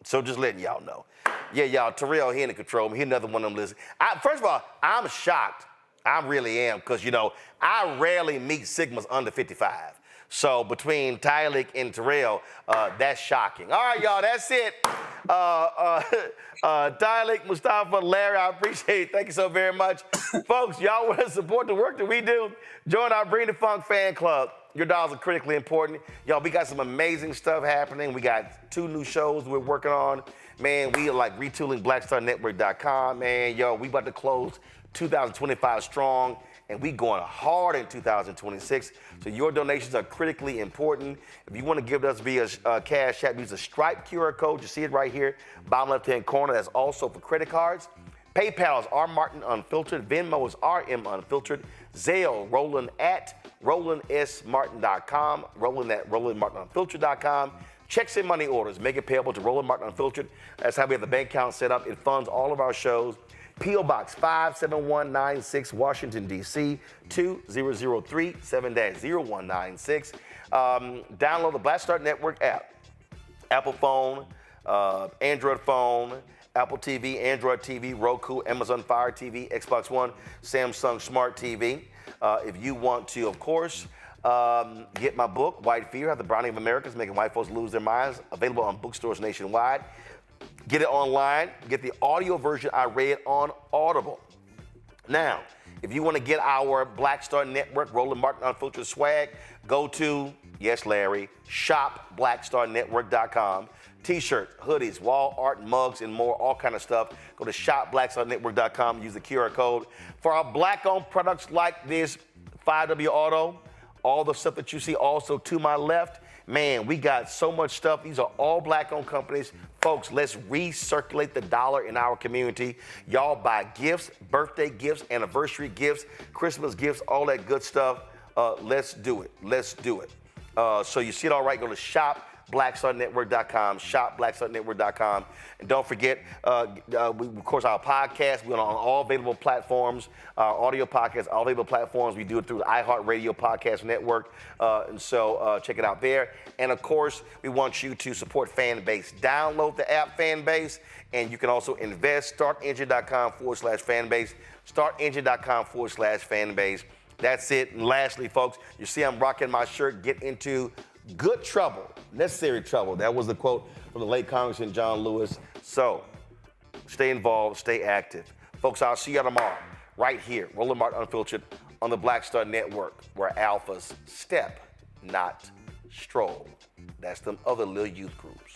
So just letting y'all know. Yeah, y'all, Terrell, he in the control. He another one of them listening. First of all, I'm shocked. I really am, because, you know, I rarely meet Sigmas under 55. So between Tylik and Terrell, that's shocking. All right, y'all, that's it. Tylik, Mustafa, Larry, I appreciate it. Thank you so very much. Folks, y'all want to support the work that we do? Join our Bring the Funk fan club. Your dollars are critically important. Y'all, we got some amazing stuff happening. We got 2 new shows we're working on. Man, we are like retooling BlackStarNetwork.com, man. Yo, we about to close 2025 strong, and we going hard in 2026. So your donations are critically important. If you want to give us via Cash App, use the Stripe QR code. You see it right here, bottom left-hand corner. That's also for credit cards. PayPal is R Martin Unfiltered. Venmo is RM Unfiltered. Zelle, Roland at RolandSMartin.com. Roland at RolandMartinUnfiltered.com. Checks and money orders, make it payable to Roland Martin Unfiltered. That's how we have the bank account set up. It funds all of our shows. P.O. Box 57196, Washington, D.C., 20037 7-0196. Download the Black Star Network app. Apple phone, Android phone, Apple TV, Android TV, Roku, Amazon Fire TV, Xbox One, Samsung Smart TV. If you want to, of course, get my book, White Fear, How the Browning of America is Making White Folks Lose Their Minds, available on bookstores nationwide. Get it online. Get the audio version I read on Audible. Now, If you want to get our Black Star Network, Roland Martin Unfiltered swag, go to, yes, Larry, shopblackstarnetwork.com. T-shirts, hoodies, wall art, mugs, and more, all kind of stuff. Go to shopblackstarnetwork.com. Use the QR code. For our Black-owned products like this 5W Auto, all the stuff that you see also to my left, man, we got so much stuff. These are all Black-owned companies. Folks, let's recirculate the dollar in our community. Y'all buy gifts, birthday gifts, anniversary gifts, Christmas gifts, all that good stuff. Let's do it. Let's do it. So you see it all right, go to shopblackstarnetwork.com, shopblackstarnetwork.com. And don't forget, of course, our podcast, we're on all available platforms, our audio podcast, all available platforms. We do it through the iHeartRadio Podcast Network. And so check it out there. And of course, we want you to support Fanbase. Download the app Fanbase, and you can also invest. StartEngine.com/Fanbase. StartEngine.com/Fanbase. That's it. And lastly, folks, you see I'm rocking my shirt, Get Into Good Trouble, Necessary Trouble. That was the quote from the late Congressman John Lewis. So stay involved, stay active. Folks, I'll see you tomorrow right here, Roland Martin Unfiltered on the Black Star Network, where alphas step, not stroll. That's them other little youth groups.